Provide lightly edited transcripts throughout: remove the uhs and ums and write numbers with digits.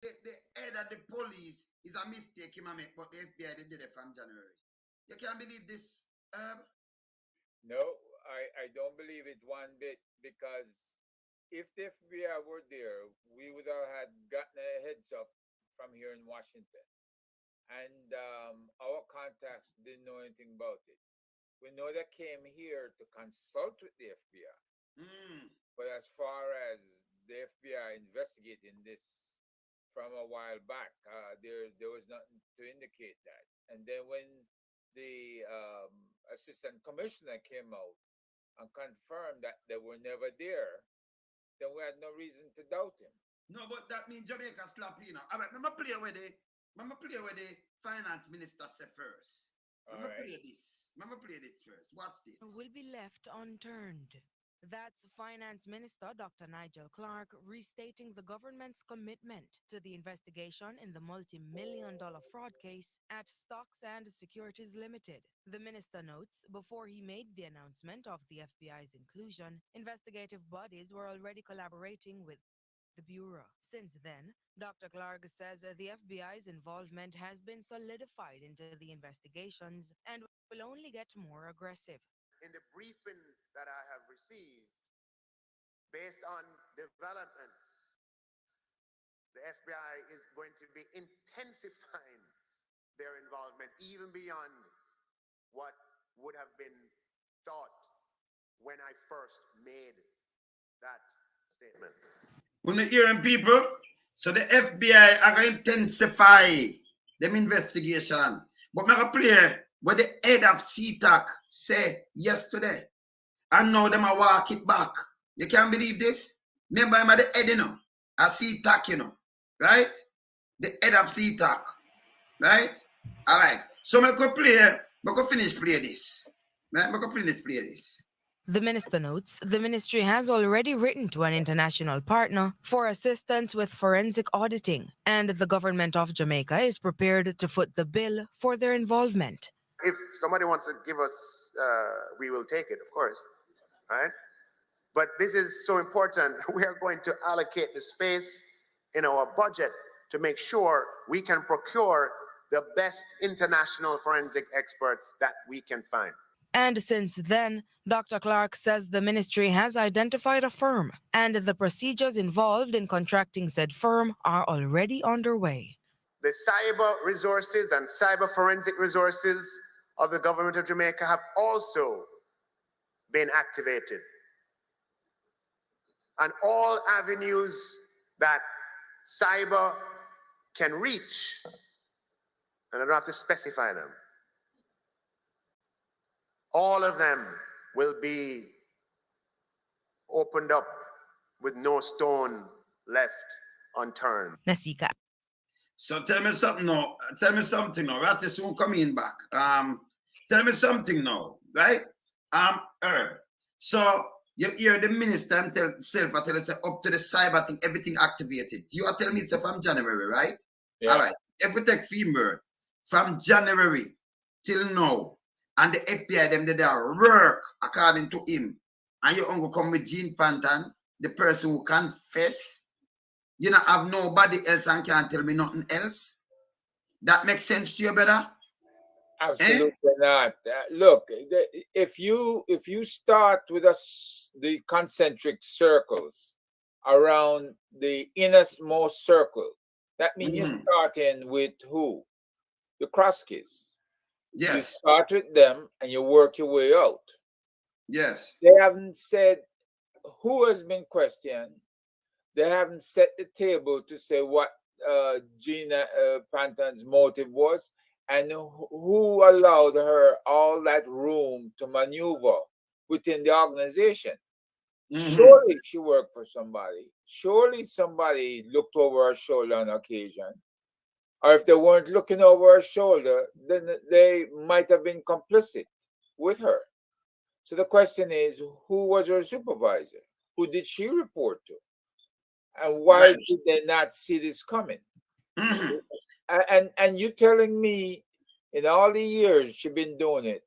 the head of the police is a mistake him a make, but the FBI they did it from January. You can't believe this. No, I don't believe it one bit because if the FBI were there, we would have had gotten a heads up from here in Washington. And our contacts didn't know anything about it. We know they came here to consult with the FBI. Mm. But as far as the FBI investigating this from a while back, there was nothing to indicate that. And then when the assistant commissioner came out and confirmed that they were never there, then we had no reason to doubt him. No, but that means Jamaica slap, you know. All right, let me play with the finance minister say first. All Let me right. play this. Let me play this first. Watch this. Will be left unturned. That's Finance Minister Dr. Nigel Clark restating the government's commitment to the investigation in the multi-million dollar fraud case at Stocks and Securities Limited. The minister notes before he made the announcement of the FBI's inclusion, investigative bodies were already collaborating with the Bureau. Since then, Dr. Clark says the FBI's involvement has been solidified into the investigations and will only get more aggressive. In the briefing that I have received, based on developments, the FBI is going to be intensifying their involvement even beyond what would have been thought when I first made that statement. When you hearing people, so the FBI are going to intensify them investigation. But I'm going to play what the head of CTAC say yesterday. And now them a walk it back. You can't believe this? Remember I'm at the head, you know. A CTAC, you know. Right? The head of CTAC. Right? Alright. So I could finish play this. Right? I could finish play this. The minister notes the ministry has already written to an international partner for assistance with forensic auditing, and the government of Jamaica is prepared to foot the bill for their involvement. If somebody wants to give us, we will take it, of course, right? But this is so important. We are going to allocate the space in our budget to make sure we can procure the best international forensic experts that we can find. And since then, Dr. Clark says the ministry has identified a firm, and the procedures involved in contracting said firm are already underway. The cyber resources and cyber forensic resources of the government of Jamaica have also been activated. And all avenues that cyber can reach, and I don't have to specify them, all of them will be opened up with no stone left unturned. Nasika. So tell me something now. Ratty soon coming back. Tell me something now, right? Herb. So you hear the minister and tell us up to the cyber thing, everything activated. You are telling me it's from January, right? Yeah. All right. If we take Femur from January till now, and the FBI them did their work according to him, and you only come with Gene Pantan, the person who confess. You don't have nobody else and can't tell me nothing else. That makes sense to you, brother? Absolutely not. Look, if you start with the concentric circles around the innermost circle, that means you're starting with who? The Kroskis. Yes. You start with them and you work your way out. Yes. They haven't said who has been questioned. They haven't set the table to say what Gina Panton's motive was and who allowed her all that room to maneuver within the organization. Surely she worked for somebody. Surely somebody looked over her shoulder on occasion. Or if they weren't looking over her shoulder, then they might have been complicit with her. So the question is, who was her supervisor? Who did she report to? And why did they not see this coming? And you telling me in all the years she's been doing it,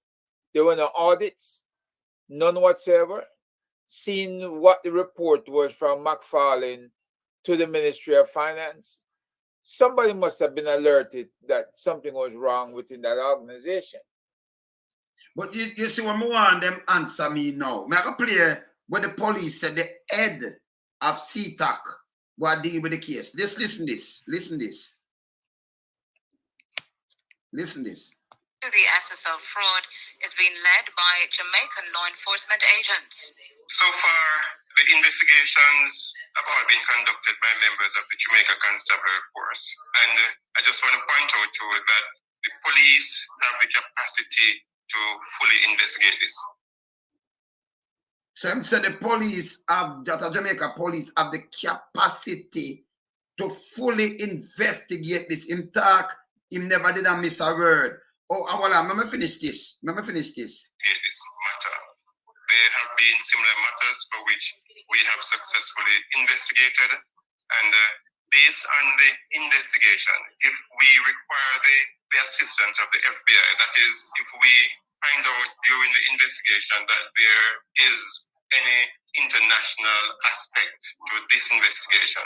there were no audits, none whatsoever, seeing what the report was from McFarlane to the Ministry of Finance, somebody must have been alerted that something was wrong within that organization. But you see when I want them answer me now. I can play where the police said the head of CTAC were dealing with the case. Just listen this. Listen this. Listen this. The SSL fraud is being led by Jamaican law enforcement agents. So far, the investigations have all been conducted by members of the Jamaica Constabulary Force. And I just want to point out to you that the police have the capacity to fully investigate this. So I'm saying the police have, that Jamaica police have the capacity to fully investigate this. In talk, him never did I miss a word. Oh, well, let me finish this. Let me finish this. This matter. There have been similar matters for which we have successfully investigated, and based on the investigation, if we require the assistance of the FBI, that is, if we find out during the investigation that there is any international aspect to this investigation,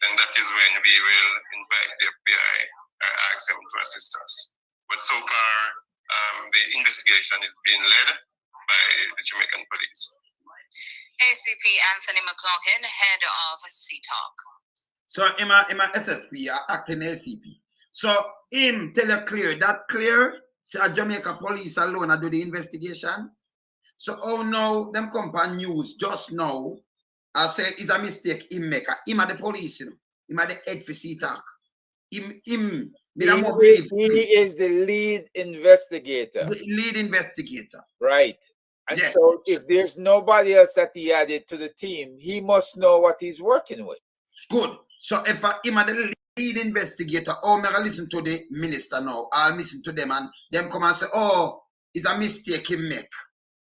then that is when we will invite the FBI and ask them to assist us. But so far, the investigation is being led by the Jamaican police. ACP Anthony McLaughlin, head of CTAC. So him a SSP, acting ACP. So him tell you clear, that clear, say Jamaica police alone do the investigation. So oh no, them come on news just now, I say it's a mistake him make. Him at the police, you know. Him at the head for CTAC. Him He is the lead investigator. The lead investigator. Right. And yes. So if there's nobody else that he added to the team, he must know what he's working with. Good. So if him are the lead investigator, oh, I listen to the minister now. I'll listen to them and them come and say, oh, it's a mistake he make.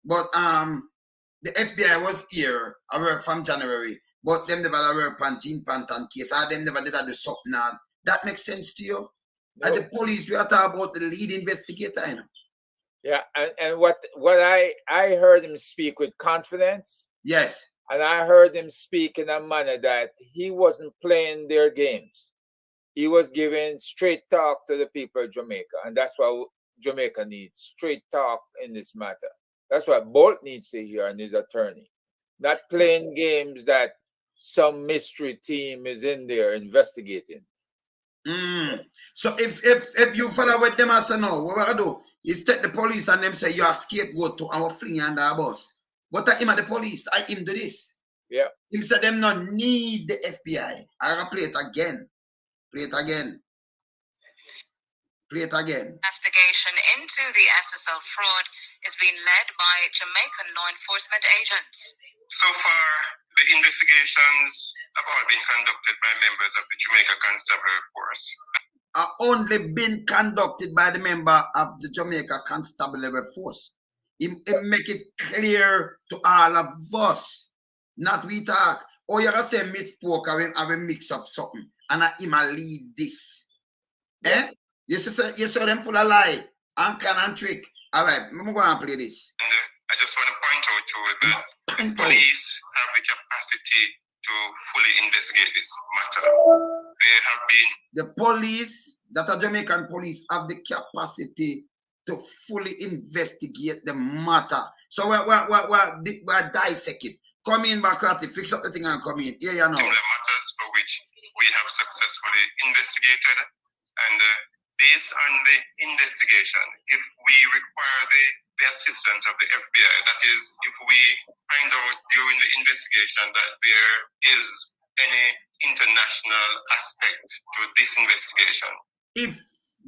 But the FBI was here, I work from January, but them never work on Jean Panton case. Or them never did do something. That makes sense to you? No. And the police, we are talking about the lead investigator, you know. Yeah, and what I heard him speak with confidence. Yes. And I heard him speak in a manner that he wasn't playing their games. He was giving straight talk to the people of Jamaica. And that's what Jamaica needs, straight talk in this matter. That's what Bolt needs to hear and his attorney. Not playing games that some mystery team is in there investigating. So if you follow with them and say no, what I do is take the police and them say you are scapegoat to our fling and our boss. But I him at the police, I him do this. Yeah. Him say them not need the FBI. I'll play it again. Play it again. Play it again. Investigation into the SSL fraud is being led by Jamaican law enforcement agents. So far, the investigations have all been conducted by members of the Jamaica Constabulary Force. Are only been conducted by the member of the Jamaica Constabulary Force. It make it clear to all of us, not we talk. Oh, you're going to say misspoke, I will mix up something, and I him lead this. Yeah. Eh? You saw them full of lie, and can and trick. All right, I'm going to play this. And I just want to point out to you that the police have the capacity to fully investigate this matter. They have been... The police, that are Jamaican police, have the capacity to fully investigate the matter. So we're dissect it. Come in, Bakrati, fix up the thing and come in. Here you know. Similar matters for which we have successfully investigated, and based on the investigation, if we require the assistance of the FBI, that is, if we find out during the investigation that there is any international aspect to this investigation. If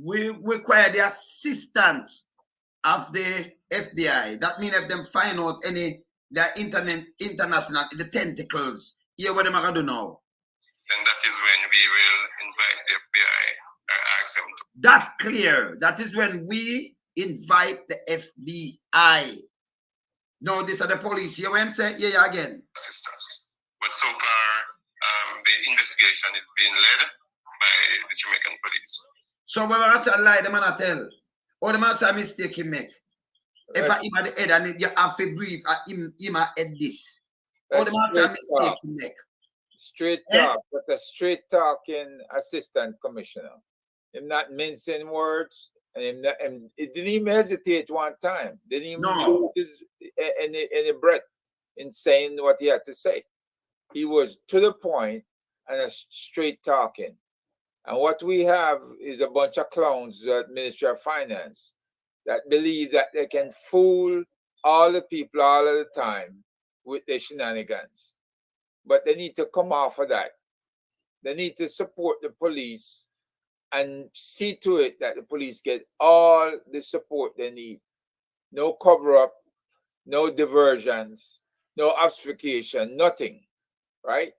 we require the assistance of the FBI, that means if them find out any the international, the tentacles, here what them are going to do now. Then that is when we will invite the FBI and ask them to. That's clear. That is when we invite the FBI. No, these are the police. You want to say, yeah, again. Assistance. But so far, the investigation is being led by the Jamaican police. So when I say a lie, the man I tell, or the man say a mistake he make. If I him at the head and you have to brief, him at head this. Or the man say a mistake he make. Straight Eh? talk. That's a straight talking assistant commissioner. Him not mincing words, and it didn't even hesitate one time. Didn't even No. lose any breath in saying what he had to say. He was to the point and a straight talking. And what we have is a bunch of clowns at Ministry of Finance that believe that they can fool all the people all of the time with their shenanigans. But they need to come off of that. They need to support the police and see to it that the police get all the support they need. No cover up, no diversions, no obfuscation, nothing, right?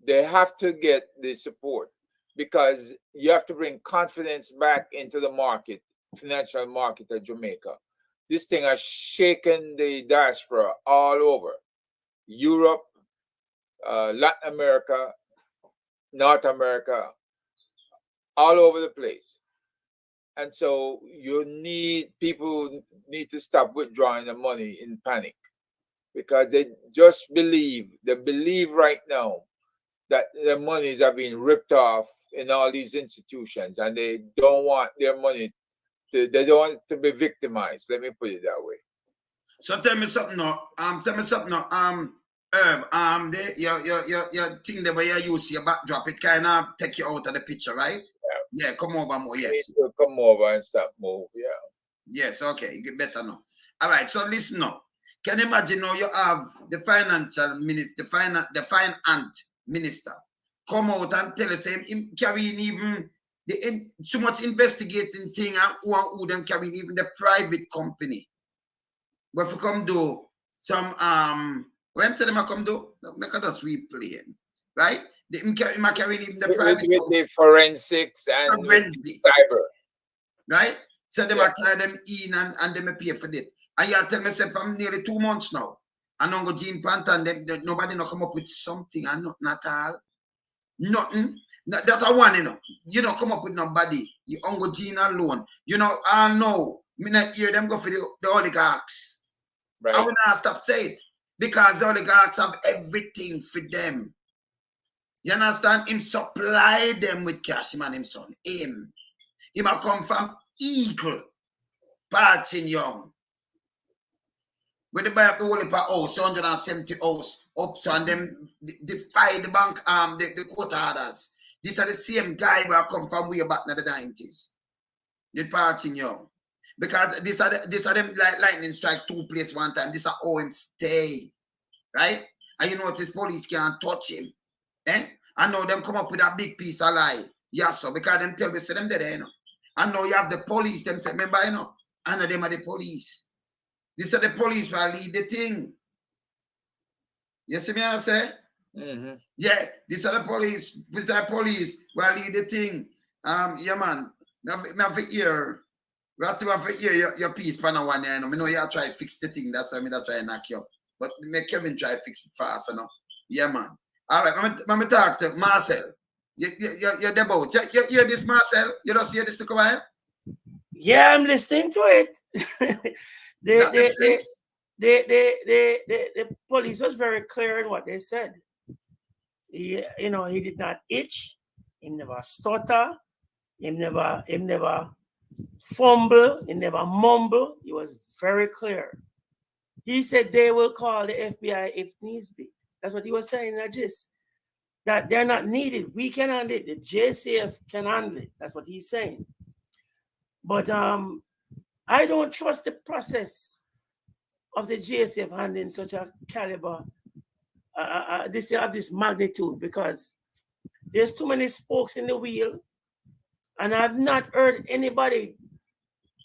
They have to get the support because you have to bring confidence back into the market, financial market of Jamaica. This thing has shaken the diaspora all over Europe, Latin America, North America, all over the place. And so people need to stop withdrawing the money in panic because they believe right now that their monies are being ripped off in all these institutions and they don't want their money they don't want to be victimized. Let me put it that way. So tell me something now. Herb, your thing the way you use your backdrop, it kind of take you out of the picture, right? Yeah, come over more. You Yes. need to come over and stop move. Yeah. Yes, okay, you get better now. All right, so listen now. Can you imagine now you have the financial minister, the finance minister come out and tell us him carrying even so much investigating thing and who them carrying even the private company. But if you come do some when say them a come do, make us replay him, right? Him carrying even the private with the forensics and with forensic, cyber. right? So them Yeah. carry them in and them pay for it. And you tell me say from nearly 2 months now. And now go Gene Pantan, nobody no come up with something and not at all. Nothing. That I want, you know, come up with nobody. You ongo Gene alone. You know, I know. Me not hear them go for the oligarchs. Right. I will not stop saying it. Because the oligarchs have everything for them. You understand? Him supply them with cash, man, him son. Him might come from Eagle, Parting Young. When they buy up the whole heap of house, 170 house, up so and them defy the bank, the court orders. These are the same guy who come from way back in the 90s. The Parting Young. Because these are them like lightning strike 2 places one time. This are how him stay. Right? And you notice police can't touch him. Eh? I know them come up with a big piece of lie. Yes, so because them tell me say them there, I know you have the police, them say, remember, I know them are the police. These are the police who lead the thing. You see me I say? Mm-hmm. Yeah, these are the police. These are the police who lead the thing. Yeah, man. Me have to hear. We have to hear your piece for now one. I know you try to fix the thing. That's why I try to knock you up. But make Kevin try to fix it fast, Yeah, man. All right, let me talk to Marcel. You're the boat. You hear this, Marcel? You don't hear this, Kuwait? Yeah, I'm listening to it. the police was very clear in what they said. He did not itch, he never stutter, he never fumble, he never mumble. He was very clear. He said they will call the FBI if needs be. That's what he was saying, that they're not needed. We can handle it. The JCF can handle it. That's what he's saying. But I don't trust the process of the JCF handling such a caliber, this magnitude, because there's too many spokes in the wheel, and I've not heard anybody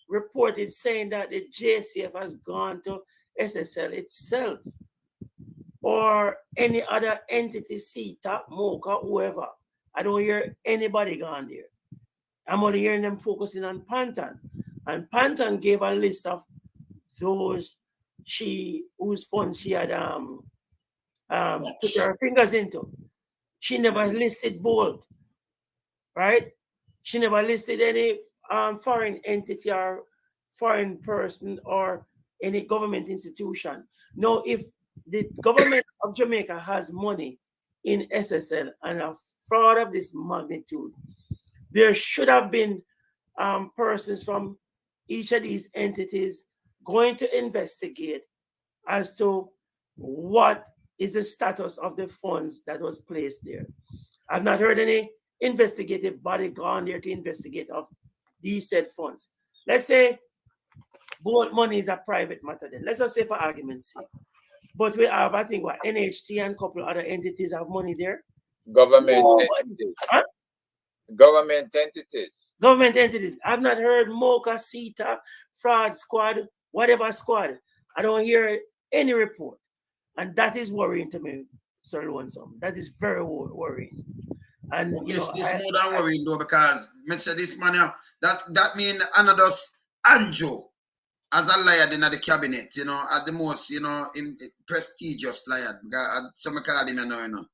reported saying that the JCF has gone to SSL itself or any other entity, CTAP, MOCA, whoever. I don't hear anybody gone there. I'm only hearing them focusing on Pantan. And Pantan gave a list of those whose funds she had put her fingers into. She never listed bold, right? She never listed any foreign entity or foreign person or any government institution. No, if the government of Jamaica has money in SSL and a fraud of this magnitude, there should have been persons from each of these entities going to investigate as to what is the status of the funds that was placed there. I've not heard any investigative body gone there to investigate of these said funds. Let's say both money is a private matter then. Let's just say for argument's sake. But we have, I think, what, NHT and a couple other entities have money there. Government entities. Huh? Government entities. Government entities. I've not heard MOCA, CETA, fraud squad, whatever squad. I don't hear any report. And that is worrying to me, Sir Lonesome. That is very worrying. And you this know, more than worrying though, because me say this man that mean another Andrew as a liar in the cabinet, you know, at the most, you know, in prestigious liar. Some call him, you know.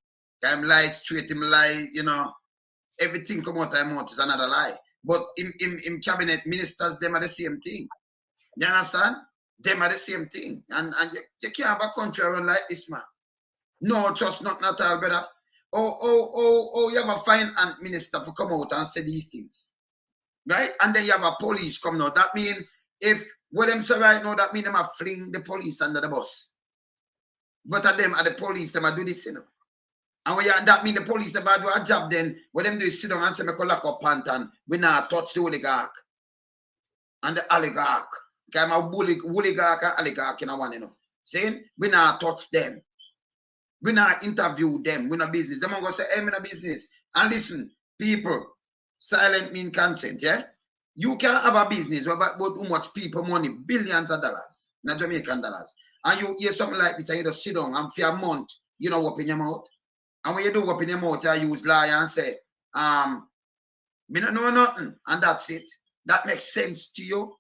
I'm lie straight, him lie, you know. Everything come out of mouth is another lie. But in cabinet ministers, them are the same thing. You understand? Them are the same thing. And you can't have a country around like this, man. No, trust not at all, brother. Oh, you have a finance minister for come out and say these things. Right? And then you have a police come now. That means if what them say right now, that means them are fling the police under the bus. But at them are the police, them are do this, you know. And when that means the police them are do a job then, what them do is sit down and say, me go lock up pant and we not touch the oligarch and the oligarch. Okay, I'm a oligarch and oligarch in a one, you know. Saying we not touch them. We not interview them. We not business. Them go say, hey, we not business. And listen, people, silent mean consent, yeah? You can have a business about how much people money, billions of dollars, not Jamaican dollars. And you hear something like this and you just sit down and for a month, you know, open your mouth. And when you do open your mouth, you use lie and say, me don't know nothing. And that's it. That makes sense to you.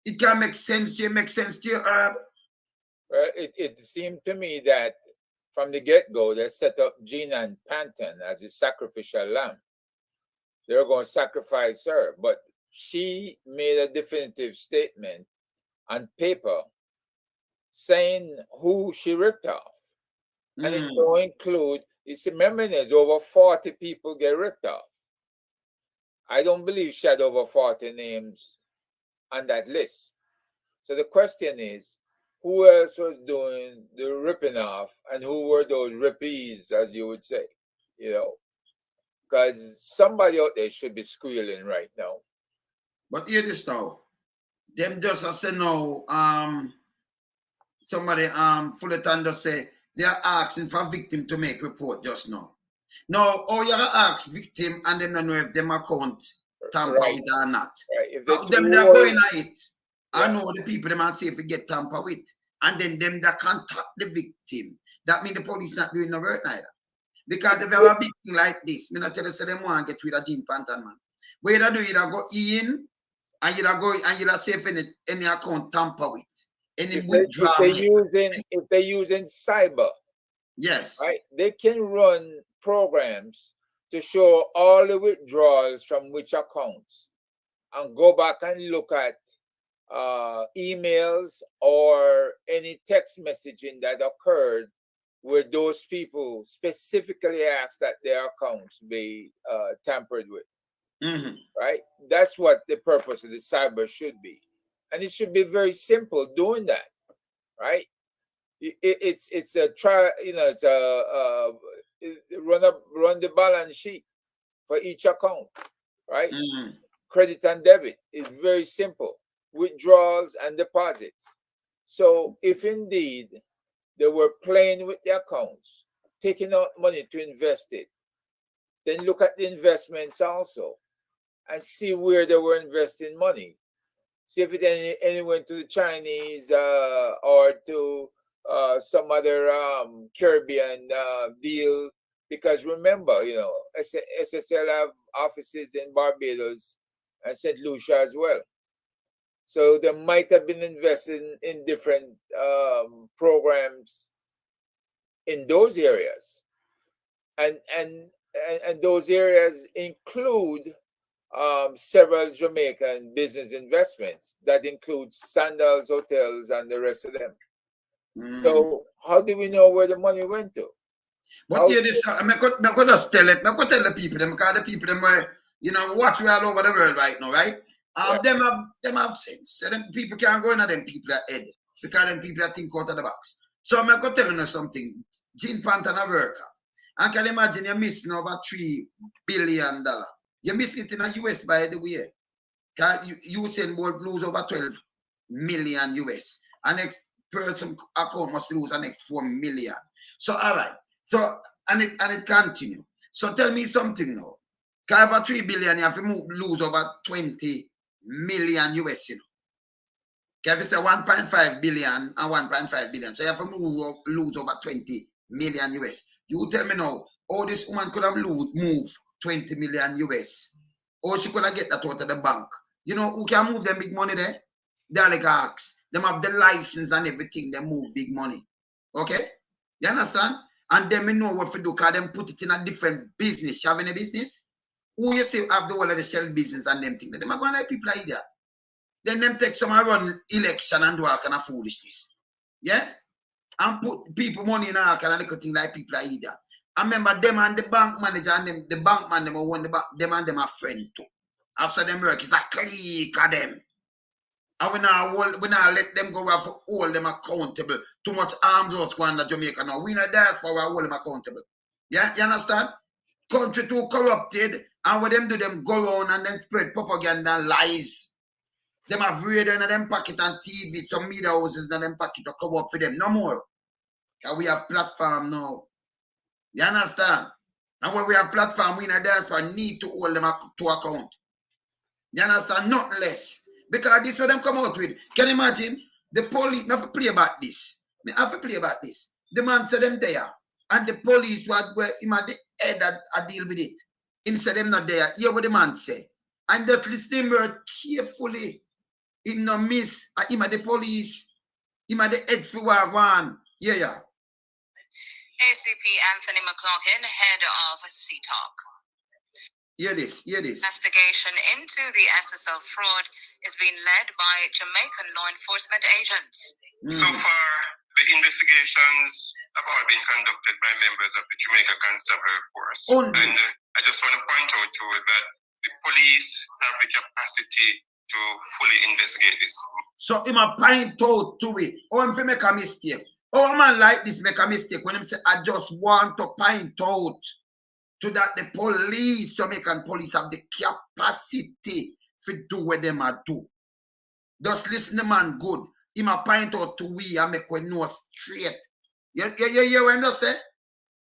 It can make sense to you, make sense to you, Herb. Well, it seemed to me that from the get-go, they set up Gina and Panton as a sacrificial lamb. They were going to sacrifice her, but she made a definitive statement on paper saying who she ripped off. And it will include, remember, there's over 40 people get ripped off. I don't believe she had over 40 names on that list. So the question is, who else was doing the ripping off and who were those rippees, as you would say, you know? Because somebody out there should be squealing right now. But hear this now. Them just say no, somebody Fullerton just say they are asking for victim to make report just now. Now, you ask victim and them don't know if them account tamper with or not. Right. If them they're going at it. Yeah. I know the people them and say if we get tamper with. And then them that contact the victim. That means the police not doing the work neither. Because if you have a big thing like this, me not tell you say them want to get rid of Jean Panton, man. What you do, you go in and you go and you say if any account tamper with. Any withdrawal. If they're using cyber, yes, right, they can run programs to show all the withdrawals from which accounts and go back and look at emails or any text messaging that occurred where those people specifically asked that their accounts be tampered with. Right? That's what the purpose of the cyber should be. And it should be very simple doing that, right? It's a try, you know, it's a run the balance sheet for each account, right? Credit and debit is very simple. Withdrawals and deposits. So if indeed they were playing with the accounts, taking out money to invest it, then look at the investments also and see where they were investing money. See if it any went to the Chinese or to some other Caribbean deal. Because remember, you know, SSL have offices in Barbados and St. Lucia as well. So they might have been investing in different programs in those areas. And those areas include several Jamaican business investments that include Sandals, hotels, and the rest of them. So how do we know where the money went to? But here this, I could just tell it. I could tell the people them because the people them were, you know, watch we all over the world right now, right? Yeah. Them have sense. So them people can't go into them people at head because them people are think out of the box. So I could tell you something. Gene Pantan a worker. And can you imagine you're missing over $3 billion. You're missing it in the US by the way. You Usain Bolt lose over 12 million US. And next person account must lose the next 4 million. So all right. So and it continue. So tell me something now. Because over 3 billion, you have to lose over 20 million US, you know. Because if it's a 1.5 billion and 1.5 billion, so you have to lose over 20 million US. You tell me now, how this woman could have moved 20 million US? Or she could have get that out of the bank. You know, who can move them big money there? The oligarchs. Them have the license and everything, they move big money. Okay? You understand? And then we know what to do, because them put it in a different business. You have any business? Who you say have the whole of the shell business and them things? Them are going like people like that. Then them take some and run election and do all kind of foolishness. Yeah? And put people money in all kind of little thing like people like that. I remember them and the bank manager and them, the bank man, them and them are friend too. After them work, it's a clique of them. And we now let them go out for all them accountable. Too much arms was going to Jamaica now. We in a diaspora, we hold them accountable. Yeah, you understand? Country too corrupted, and what them do, them go on and then spread propaganda and lies. Them have radio in them pocket and TV, some media houses in them pocket to cover up for them. No more. Because we have platform now. You understand? And when we have platform, we in a diaspora need to hold them to account. You understand? Not less. Because this is what them come out with. Can you imagine? The police, I have to play about this. I have to play about this. The man said them there. And the police were him at the head that deal with it. Him said them not there. Hear what the man say. And just listen word carefully. Him no miss. Him at the police. Him at the head for one. Yeah. ACP Anthony McLaughlin, head of CTALK. Hear this. Investigation into the SSL fraud is being led by Jamaican law enforcement agents. So far, the investigations have all been conducted by members of the Jamaica Constabulary Force. And I just want to point out to you that the police have the capacity to fully investigate this. So him a point out to it. Oh, him make a mistake. Oh, a man like this make a mistake when him say, I just want to point out to that the police, Jamaican police, have the capacity to do what them are do. Just listen the man good. Him a point out to we and make we know straight. You what I'm just say?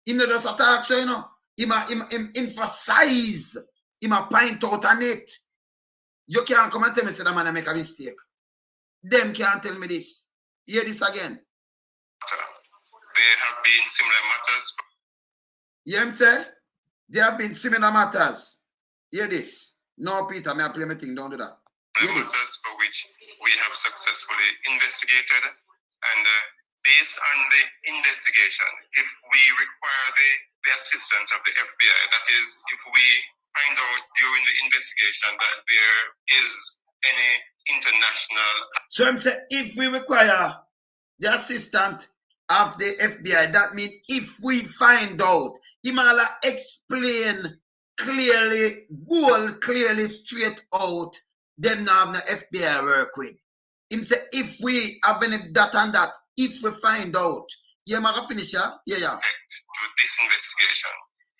Him not just attack, so you know. Him emphasize. Him a point out on it. You can't come and tell me say that man make a mistake. Them can't tell me this. Hear this again. There have been similar matters. You hear him say? There have been similar matters. Hear this. No, Peter, may I play my thing? Don't do that. Matters for which we have successfully investigated, and based on the investigation, if we require the assistance of the FBI, that is, if we find out during the investigation that there is any international... So I'm saying, if we require the assistance of the FBI, that means if we find out, Imala explain clearly, clearly straight out, them now have no FBI work with. Him say, if we have any that and that, if we find out, yeah, I'm finish, yeah? Yeah. To this investigation,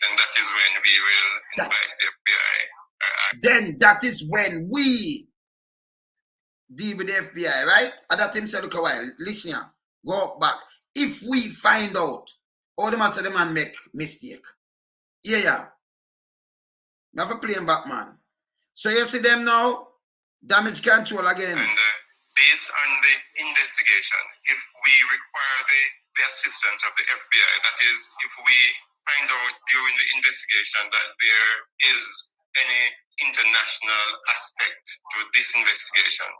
then that is when we will invite the FBI. Then that is when we deal with the FBI, right? And that him say, look a while, listen here, go back. If we find out, all the man say the man make mistake. Yeah. Never playing back, man. So you see them now, damage control again. And based on the investigation, if we require the assistance of the FBI, that is, if we find out during the investigation that there is any international aspect to this investigation,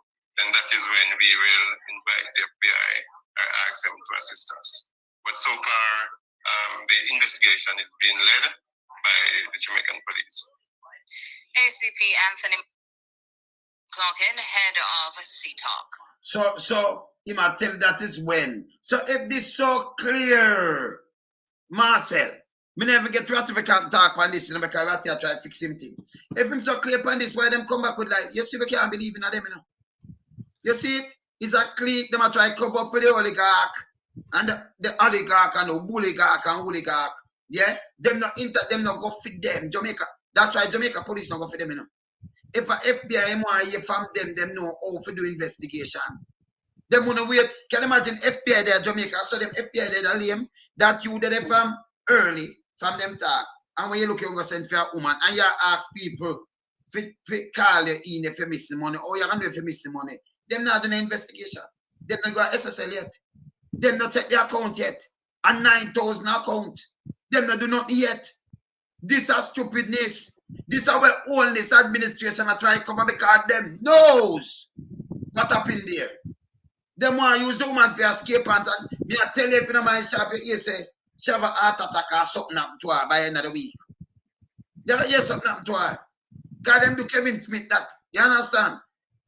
then that is when we will invite the FBI or ask them to assist us. But so far, the investigation is being led by the Jamaican police. ACP Anthony McLaughlin, head of CTALK. So he might tell that is when. So if this so clear, Marcel. Me never get ratificant talk on this, because Ratty try to fix him thing. If him so clear on this, why them come back with like, you see, we can't believe in them, you know. You see it? It's a clique, them a try to cover up for the oligarch, and the oligarch and the oligarch and oligarch. Yeah? Them not go fit them. Jamaica. That's why Jamaica police not go fit them, you know. If a FBI want hear from them know how to do investigation. Them wanna wait. Can you imagine FBI there Jamaica? So them FBI there lame that you did from early from them talk. And when you look, you're gonna send for a woman and you ask people to call you in if you missing money or you're gonna do if you missing money. Them not doing an investigation. Them not go SSL yet. Them not check the account yet. And 9,000 account. Them not do nothing yet. This is stupidness. This is where all this administration are trying to cover because them knows what happened there. Them want to use the woman for escape and me I tell you if you know my shop, you say she have a heart attack or something happen to her by the end of the week. They have hear something happen to her. Because them do Kevin Smith that. You understand?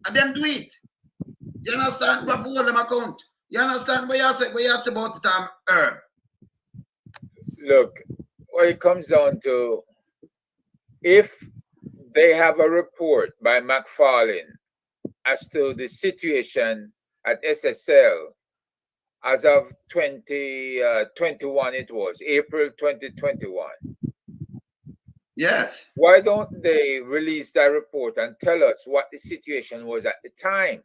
And them do it. You understand? But for all them account. You understand what you say about the Herb? Look, what it comes down to, if they have a report by McFarlane as to the situation at SSL as of 2021, it was April 2021. Yes. Why don't they release that report and tell us what the situation was at the time,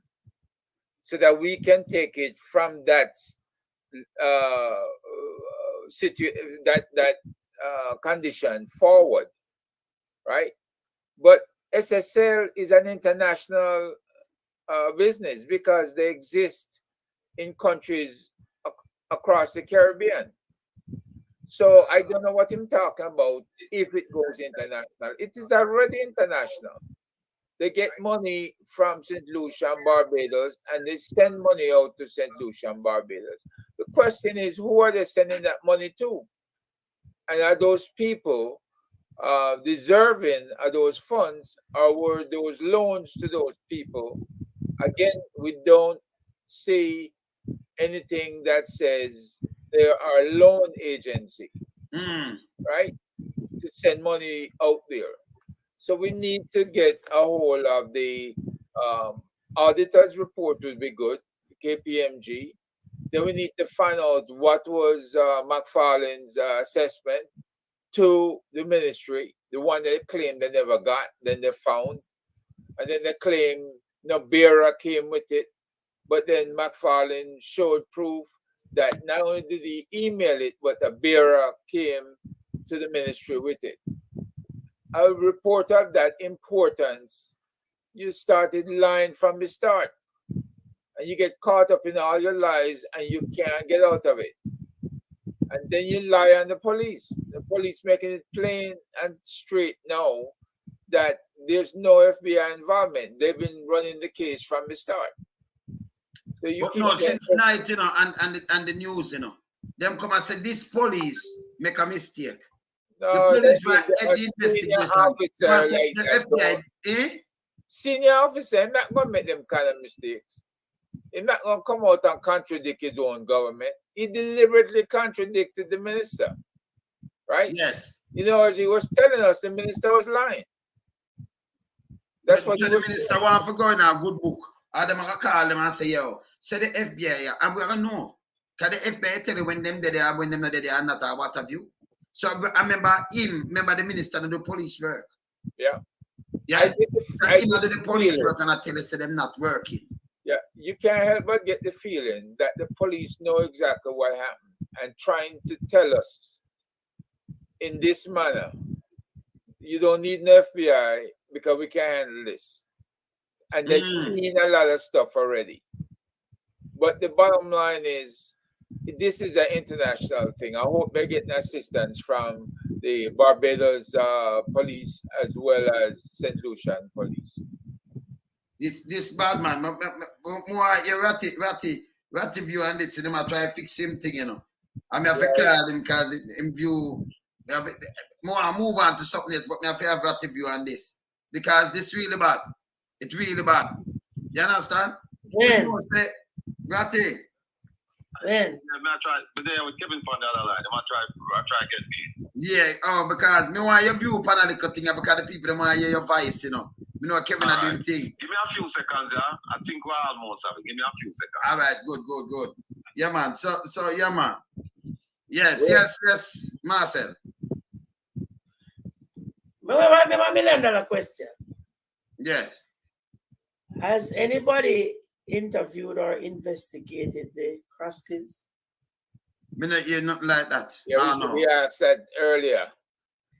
so that we can take it from that condition forward, right? But SSL is an international business because they exist in countries across the Caribbean. So I don't know what I'm talking about if it goes international. It is already international. They get money from St. Lucia and Barbados, and they send money out to St. Lucia and Barbados. The question is, who are they sending that money to? And are those people deserving of those funds, or were those loans to those people? Again, we don't see anything that says there are loan agency, right, to send money out there. So we need to get a hold of the auditor's report would be good, KPMG. Then we need to find out what was McFarlane's assessment to the ministry, the one they claimed they never got, then they found. And then they claim Bearer came with it. But then McFarlane showed proof that not only did he email it, but the bearer came to the ministry with it. A report of that importance, you started lying from the start. And you get caught up in all your lies and you can't get out of it. And then you lie on the police. The police making it plain and straight now that there's no FBI involvement. They've been running the case from the start. So you but no, since night, you know, and the news, you know, them come and say this police make a mistake. No, the police were at the investigation. The FBI, senior officer, I'm not going to make them kind of mistakes. He's not going to come out and contradict his own government. He deliberately contradicted the minister, right? Yes. You know, as he was telling us, the minister was lying. That's what the minister want to go in a good book. Adam I call them and say, yo, say the FBI, and we're going to know. Because the FBI tell you when them they are, when them not they are not, what have you. So I remember the minister of the police work. Yeah. Yeah. I did the police work and I tell you, say them not working. Yeah. You can't help but get the feeling that the police know exactly what happened and trying to tell us in this manner, you don't need an FBI because we can handle this. And they've seen a lot of stuff already. But the bottom line is, this is an international thing. I hope they're getting assistance from the Barbados police as well as St. Lucian police. This bad man, more Ratty view and this, them I try to fix him thing, you know. I mean, I have to clear him because in view, more I move on to something else, but I have to have Ratty view on this because this really bad. It's really bad. You understand? Yeah. You know, say, Ratty, Then I try, but then with Kevin on the other line, I try to get paid. Yeah, because me want your view upon a little thing because the people want to hear your voice, you know. You know Kevin All a right. them thing. Give me a few seconds, yeah. I think we're almost have it. Give me a few seconds. All right, good. Yeah, man. So yeah, man. Yes, Marcel. me have $1 million question. Yes. Has anybody interviewed or investigated the Krusties? Me not hear nothing like that. Yeah, No. we asked that earlier.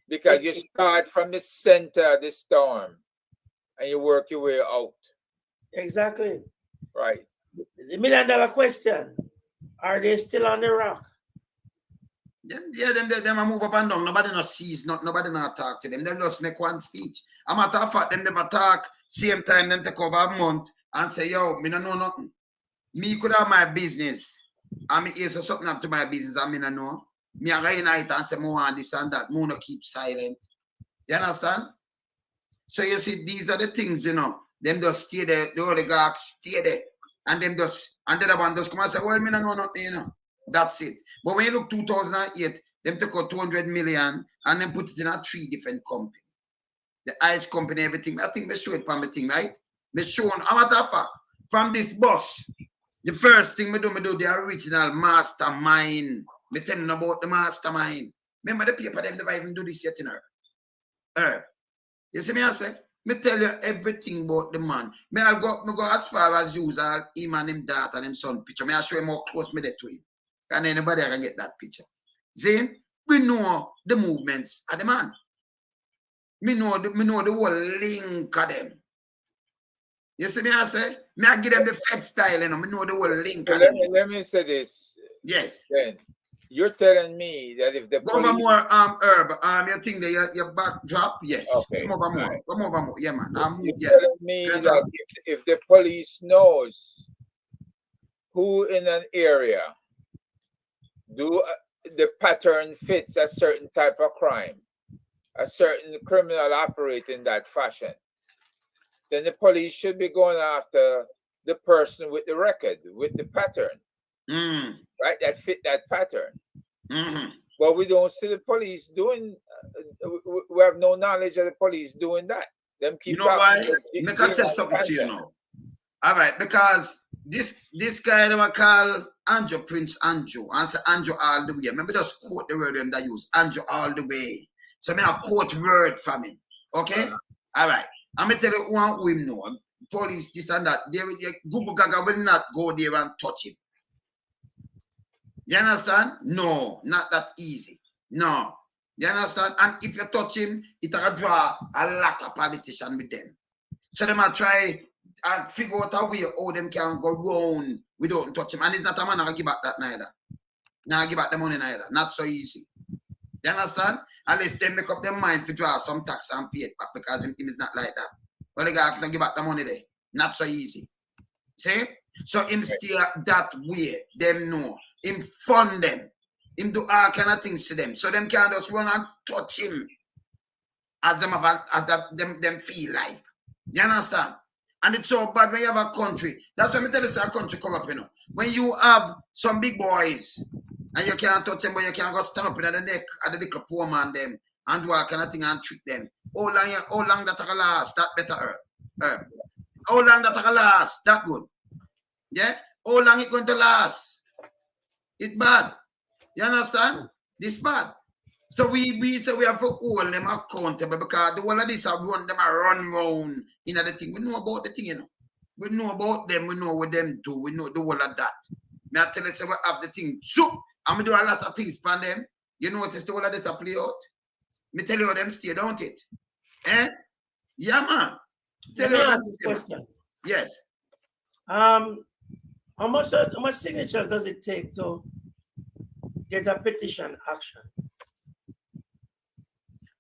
Because you start from the center of the storm and you work your way out. Exactly. Right. The $1 million question. Are they still on the rock? Yeah, them move up and down. Nobody no sees, nobody not talk to them. Them just make one speech. A matter of fact, them never talk. Same time, them take over a month and say, yo, me no know nothing. Me could have my business. And me hear something up to my business and me no know. Me a go in it and say, me want this and that. Me no keep silent. You understand? So you see, these are the things, you know. Them just stay there, the oligarchs stay there. And them just, and the other one just come and say, well, me no know nothing, you know. That's it. But when you look 2008, them took out 200 million and then put it in a 3 different companies. The ice company, everything. I think they show it from the thing, right? They show on, a matter of fact, from this bus, the first thing we do the original mastermind. Me tell you about the mastermind. Remember the paper, them never even do this yet in her. You see me, I say? Me tell you everything about the man. Me go as far as use him and him daughter and him son picture. Me I show him how close me there to him. Can anybody can get that picture? Zane, we know the movements of the man. Me know the whole link of them. You see me, I say? Me I give them the Fed style, you know. Me know the whole link of them. Let me say this. Yes. Then you're telling me that if the Go over police... more, Herb. You think that your backdrop? Yes. Okay. Come over more. Right. Come over more. Yeah, man. You're Yes. telling me that if the police knows who in an area the pattern fits a certain type of crime, a certain criminal operate in that fashion, then the police should be going after the person with the record, with the pattern, right? That fit that pattern. But we don't see the police doing, we have no knowledge of the police doing that. Them keep you know why? Make I say something to you now. All right, because this guy that we call Andrew, Prince Andrew, and say Andrew all the way. Remember just quote the word them that use Andrew all the way. So me have quote word from him. Okay? All right. I'm gonna tell you one who him know. Police, this and that. Google Gaga will not go there and touch him. You understand? No, not that easy. No. You understand? And if you touch him, it will draw a lot of politicians with them. So they might try and figure out a way how them can go round without touch him. And it's not a man that give back that neither. Not give back the money neither. Not so easy. You understand? Unless they make up their mind to draw some tax and pay it back because him is not like that. But the guy can give back the money there. Not so easy. See? So him stay that way. Them know. Him fund them. Him do all kind of things to them. So them can just run and touch him as them feel like. You understand? And it's so bad when you have a country. That's why I tell you a country come up, you know. When you have some big boys and you can't touch them, but you can't go stand up in the neck of the little poor man them and do all kind of thing and treat them. How long that can last? That better. How long that can last? That good. Yeah? How long it going to last? It's bad. You understand? This bad. So we say we have to hold them accountable because the whole of this are run round in the thing. We know about the thing, you know. We know about them, we know what them do, we know the whole of that. May I tell you, say we have the thing. So I'm do a lot of things for them. You notice the whole of this are play out. Me tell you how them stay, don't it? Eh? Yeah, man. Tell you ask this question. Yes. How much signatures does it take to get a petition action?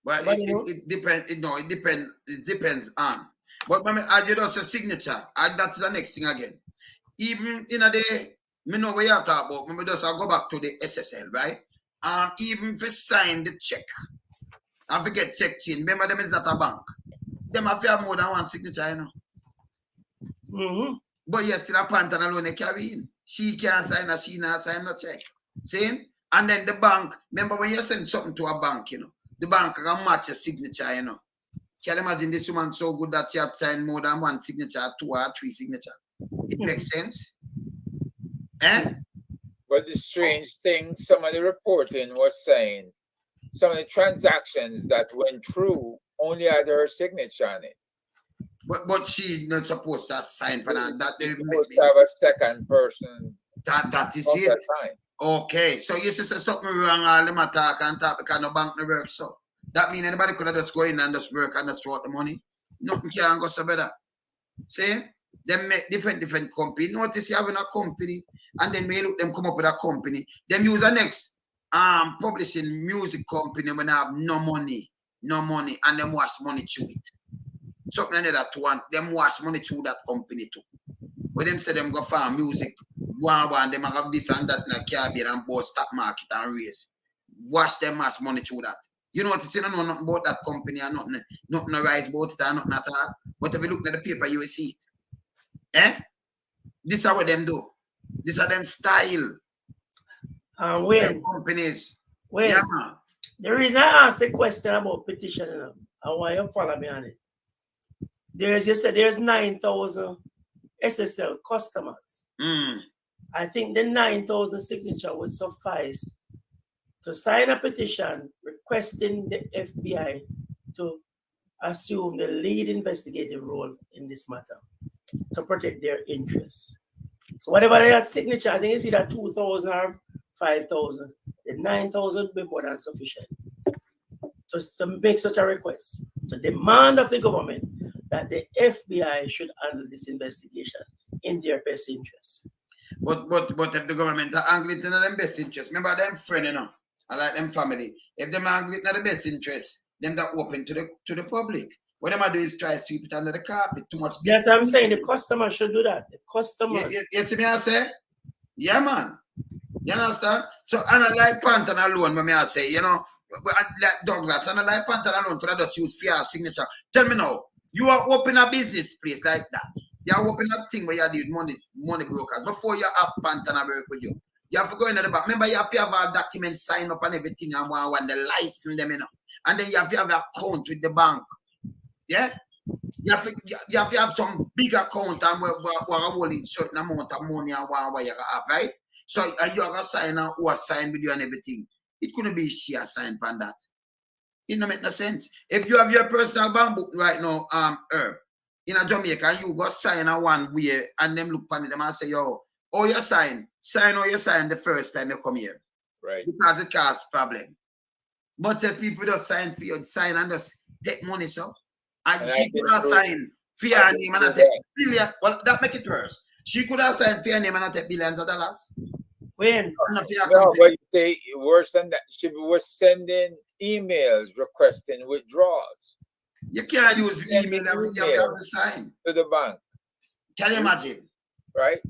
Well, it depends. It depends on. But when I just a signature, that's the next thing again. Even in a day, me know what you talk about. Maybe just go back to the SSL, right? Even if you sign the check, and forget check in. Remember, them is not a bank. Them have to have more than one signature, you know. But yes, still a pant and alone they carry in. She can't sign a, she not sign no check. See? And then the bank, remember when you send something to a bank, you know, the bank can match your signature, you know. Can you imagine this woman so good that she have signed more than one signature, 2 or 3 signature? It makes sense. Eh? But the strange thing, some of the reporting was saying some of the transactions that went through only had her signature on it. But she not supposed to sign for that. That She's supposed to have a second person. That is not it. that time. Okay, so you say something wrong, all them attack and talk because no bank no work. So that means anybody could have just go in and just work and just throw out the money. Nothing can go so better. See? Them make different company. Notice you having a company and then may look them come up with a company. Them use the next publishing music company when they have no money, and them wash money through it. Something like that one, them wash money through that company too. When them say them go farm music, one, them have this and that in a Caribbean and both stock market and raise. Wash them mass money through that. You know what it's know nothing about that company and nothing right about it and nothing at all. But if you look at the paper, you will see it. Eh? This is what them do. This are them style. When companies. When Yeah, man. the reason I asked a question about petition, I want you to follow me on it. You said there's 9,000 SSL customers. I think the 9,000 signature would suffice to sign a petition requesting the FBI to assume the lead investigative role in this matter to protect their interests. So whatever that signature, I think it's either 2,000 or 5,000. The 9,000 would be more than sufficient just to make such a request, to demand of the government that the FBI should handle this investigation in their best interest. But if the government are angry in their best interest, remember them friend, you know, I like them family. If them angry in their best interest, them that open to the public. What them do is try to sweep it under the carpet. Too much. Yes, I'm saying the customer should do that. The customers. You see me I say? Yeah, man. You understand? So I don't like Pantan alone when I say, you know, like Douglas, I don't like Pantan alone could I just use fair signature. Tell me now, you are open a business place like that. You are open a thing where you do money brokers. Before you have Pantan work with you, you have to go into the bank. Remember, you have to have a document sign up and everything and want the license them, you know. And then you have to have an account with the bank. Yeah? You have to have some big account and we're holding certain amount of money and what you have, right? So you have a sign and who sign with you and everything. It couldn't be she a sign on that. It don't make no sense. If you have your personal bank book right now, in a Jamaica, and you go sign a one way and them look on them and say, yo, oh you sign the first time you come here. Right. Because it causes problem. But if people just sign for you, sign and just take money, so. And she could have signed for your name and take billions. Well, that make it worse. She could have signed for your name and take billions of dollars. When? No, but you say worse than that. She was sending emails requesting withdrawals. You can't use email, you have to sign. To the bank. Can you imagine? Right?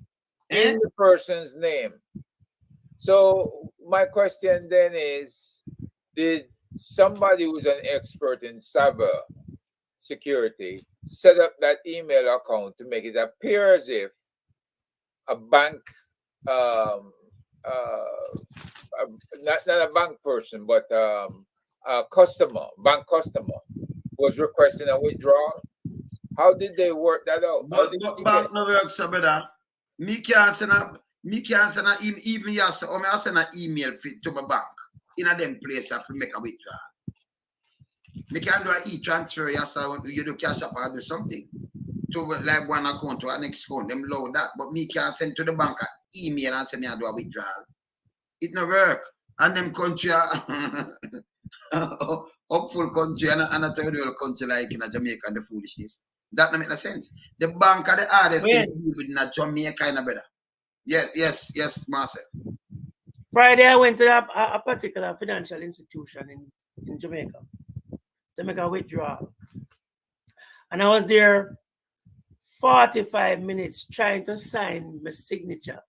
In the person's name. So my question then is, did somebody who's an expert in cyber security set up that email account to make it appear as if a bank, not a bank person, but a bank customer was requesting a withdrawal? How did they work that out? But bank no work so better. Me can't send a email, even yes, or I send an email to my bank in a them place to make a withdrawal. Me can do an e-transfer, yes, you do cash up or do something. To like one account to our next account, them load that. But me can't send to the bank an email and say me I do a withdrawal. It no work. And them country hopeful country and a third world country like in a Jamaica and the foolishness. That don't make no sense. The bank are the hardest thing to do in a Jamaica kind of better. Yes, Marcel. Friday I went to a particular financial institution in Jamaica to make a withdrawal. And I was there 45 minutes trying to sign my signature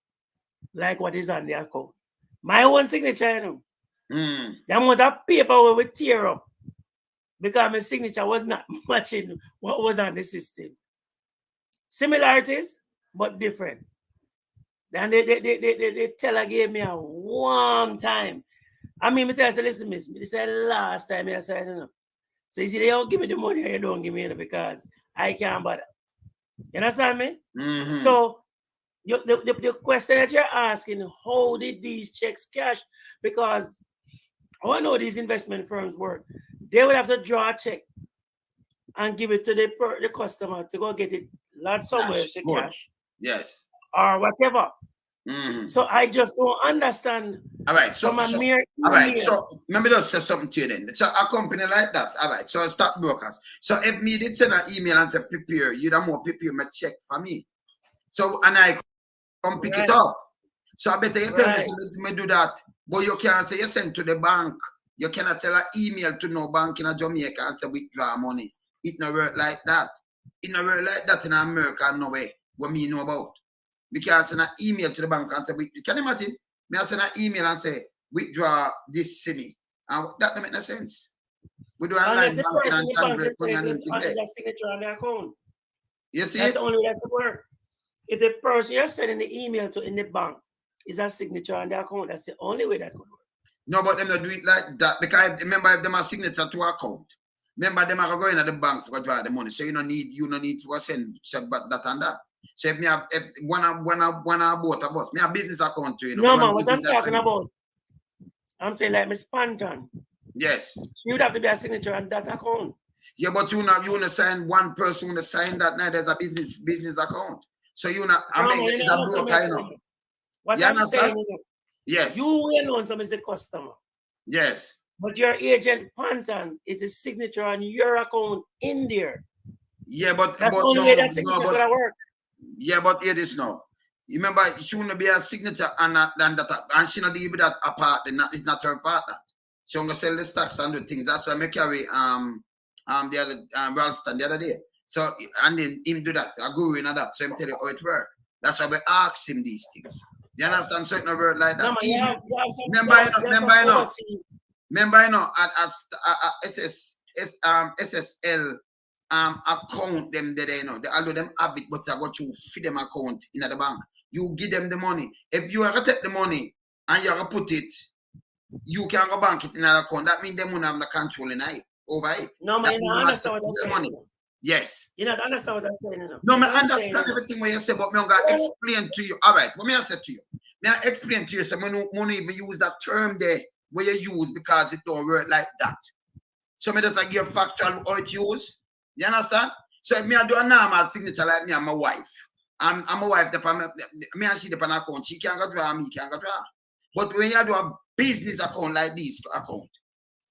like what is on the account. My own signature, you know. The amount of paper we tear up because my signature was not matching what was on the system. Similarities, but different. Then the teller gave me a warm time. I mean, I said, listen, miss, this is the last time I said, no. So you see, they don't give me the money, or you don't give me it because I can't bother. You understand me? Mm-hmm. So the question that you're asking, how did these checks cash? Because I want to know these investment firms work. They would have to draw a check and give it to the customer to go get it lot somewhere to cash. Yes. Or whatever. Mm-hmm. So I just don't understand. All right. So let me just say something to you then. So a company like that. All right. So stockbrokers. So if me did send an email and say prepare, you don't more prepare my check for me. So and I come pick it up. So I better you tell me do that. But you can't say you send to the bank. You cannot tell an email to no bank in Jamaica and say withdraw money. It no work like that. It no work like that in America, no way. What me know about. We can send an email to the bank and say, you can imagine, me send an email and say, withdraw this semi. And that don't make no sense. We do online banking and convert money and integrate. Signature on the account. You see? That's the only way that could work. If the person you're sending the email to in the bank is a signature on the account, that's the only way that could work. No, but them don't do it like that. Because remember, if them are signature to account, remember them are going to the bank for draw the money. So you don't need to send that and that. So if me have one about a bus, me have business account to you. No man, what I'm talking about, I'm saying like Miss Panton. Yes. You would have to be a signature on that account. Yeah, but you wanna sign one person to sign that now there's a business account. So you not I mean it's a broker, you know. What I'm saying, yes. You will know some is the customer. Yes. But your agent Panton is a signature on your account in there. Yeah, but that's the only way that signature gonna work. Yeah, but here this now. You remember she wouldn't be a signature and that and she not give that apart, it's not her part that. She gonna sell the stocks and do things. That's why I carry the other Ralston the other day. So and then him do that. I go in and that. So him tell you how it work. That's why we ask him these things. You understand? So it no work like that. No, remember you know at SSL account them there, you know, although them have it, but I got to feed them account in the bank. You give them the money. If you are gonna take the money and you are gonna put it, you can go bank it in an account. That means them won't have the control in it over it. No, man, you understand what I'm saying. Yes. You don't understand what I'm saying. No, I understand everything what you say, but I'm gonna explain to you. All right, what may I say to you? May I explain to you? So I don't even use that term there where you use because it don't work like that. So me just like give factual how it use. You understand? So if me I do a normal signature like me and my wife, I'm a wife, me and she depend on account, she can't go draw, me can't go draw. But when you do a business account like this account,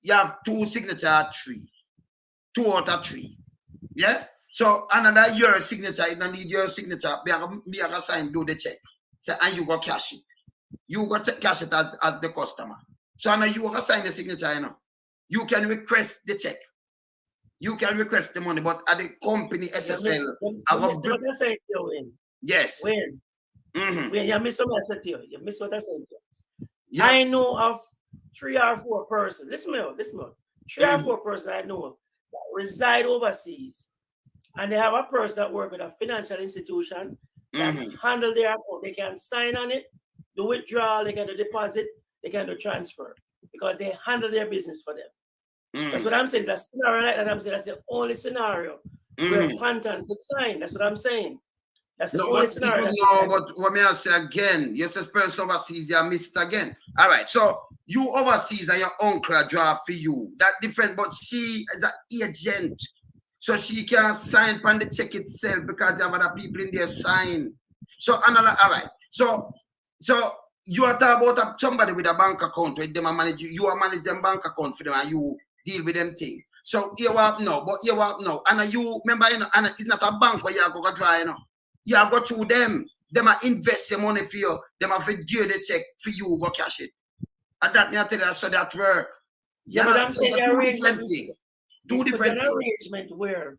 you have two signature, three. 2 out of 3. Yeah? So another your signature, you don't need your signature, me I go sign, do the check. So and you go cash it. You go cash it as the customer. So now you go sign the signature, you know. You can request the check. You can request the money, but at the company SSL, yes. When? Mm-hmm. When you miss what I said to you. You miss what I said to you. Yeah. I know of 3 or 4 persons. Listen to me. 3 or 4 persons I know that reside overseas, and they have a person that work with a financial institution that handle their account. They can sign on it, do withdrawal, they can do deposit, they can do transfer because they handle their business for them. That's what I'm saying. That scenario like that, I'm saying that's the only scenario where Panton could sign. That's what I'm saying. That's the only scenario. No, but what may I say again? Yes, this person overseas, you missed it again. All right, so you overseas and your uncle draw for you. That different, but she is an agent. So she can sign on the check itself because there have other people in there sign. So another, all right. So you are talking about somebody with a bank account with them and manage you are managing bank account for them and you deal with them thing. So you want no, but you want no. And you remember, you know, and it's not a bank where you are going to draw, you know. You have got through them. Them are invest your money for you. Them have to give the check for you, go cash it. And that me I tell you, so that work. Yeah, but I'm saying two different arrangement where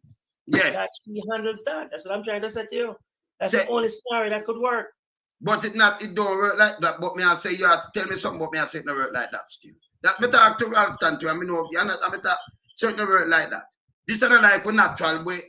that she handles that. That's what I'm trying to say to you. That's the only scenario that could work. But it don't work like that. But me I say you have to tell me something, but me I say it don't work like that still. That me talk to Ralston too. I mean, no, so it don't work like that. This is like a natural way.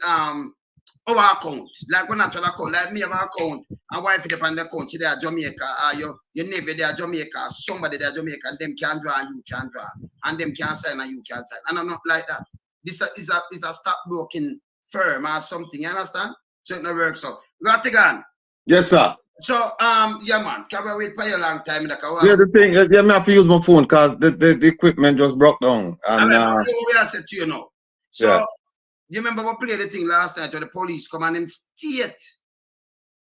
our account. Like when natural account, like me have an account, and wife is on the account, she there Jamaica, your neighbor there Jamaica, somebody there Jamaica, and them can draw and you can draw, and them can sign and you can sign. And I'm not like that. This is a stockbroking firm or something, you understand? So it no works out. Rattigan. Yes, sir. So yeah man, can we wait for a long time? Like, Yeah, the thing, yeah, me have to use my phone because the equipment just broke down. And I said to you now. So yeah. you remember we played the thing last night where the police come and them state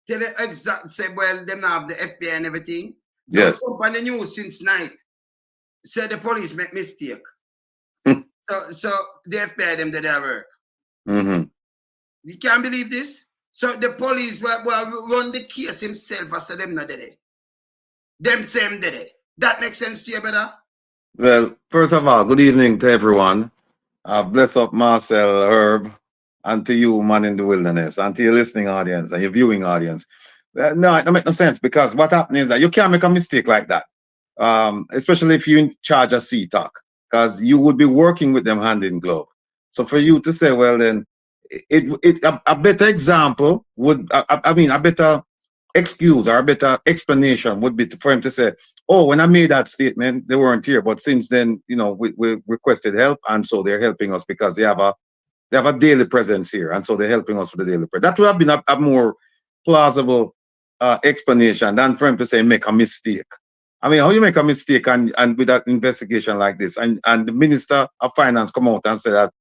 tell the exact say well them now have the FBI and everything. Yes. Don't come on the news since night. Say the police make mistake. So the FBI them did their work. Mm-hmm. You can't believe this. So the police will run the case himself as them not did it. Them same did it. That makes sense to you, brother? Well, first of all, good evening to everyone. Bless up Marcel, Herb, and to you, man in the wilderness, and to your listening audience and your viewing audience. No, it don't make no sense because what happens is that you can't make a mistake like that, especially if you're in charge of CTAC, because you would be working with them hand in glove. So for you to say, well, then, a better example would, I mean, a better excuse or a better explanation would be for him to say, oh, when I made that statement, they weren't here. But since then, you know, we requested help, and so they're helping us because they have a daily presence here, and so they're helping us with the daily presence. That would have been a more plausible explanation than for him to say make a mistake. I mean, how you make a mistake and with that investigation like this, and the Minister of Finance come out and say that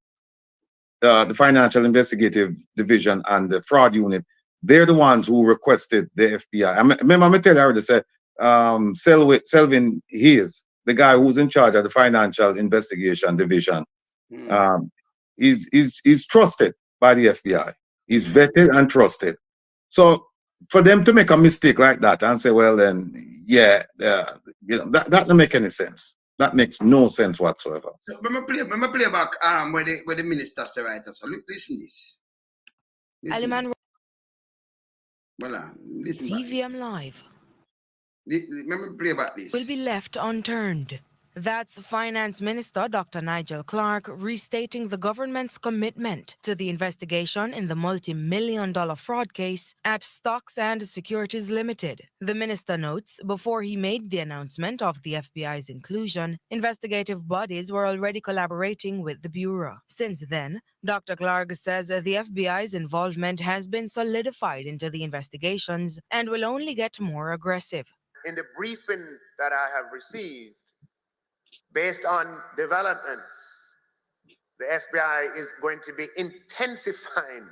the Financial Investigative Division and the Fraud Unit, they're the ones who requested the FBI. I remember I tell you already said Selvin Hayes, the guy who's in charge of the Financial Investigation Division, is trusted by the FBI. He's vetted and trusted. So for them to make a mistake like that and say, well, then, yeah, you know, that doesn't make any sense. That makes no sense whatsoever. So let me play back where the minister say right. So listen this. Aliman Voilà, listen TVM Live let me play back this. will be left unturned. That's Finance Minister Dr. Nigel Clark restating the government's commitment to the investigation in the multi-million-dollar fraud case at Stocks and Securities Limited. The minister notes before he made the announcement of the FBI's inclusion, investigative bodies were already collaborating with the Bureau. Since then, Dr. Clark says the FBI's involvement has been solidified into the investigations and will only get more aggressive. In the briefing that I have received, based on developments, the FBI is going to be intensifying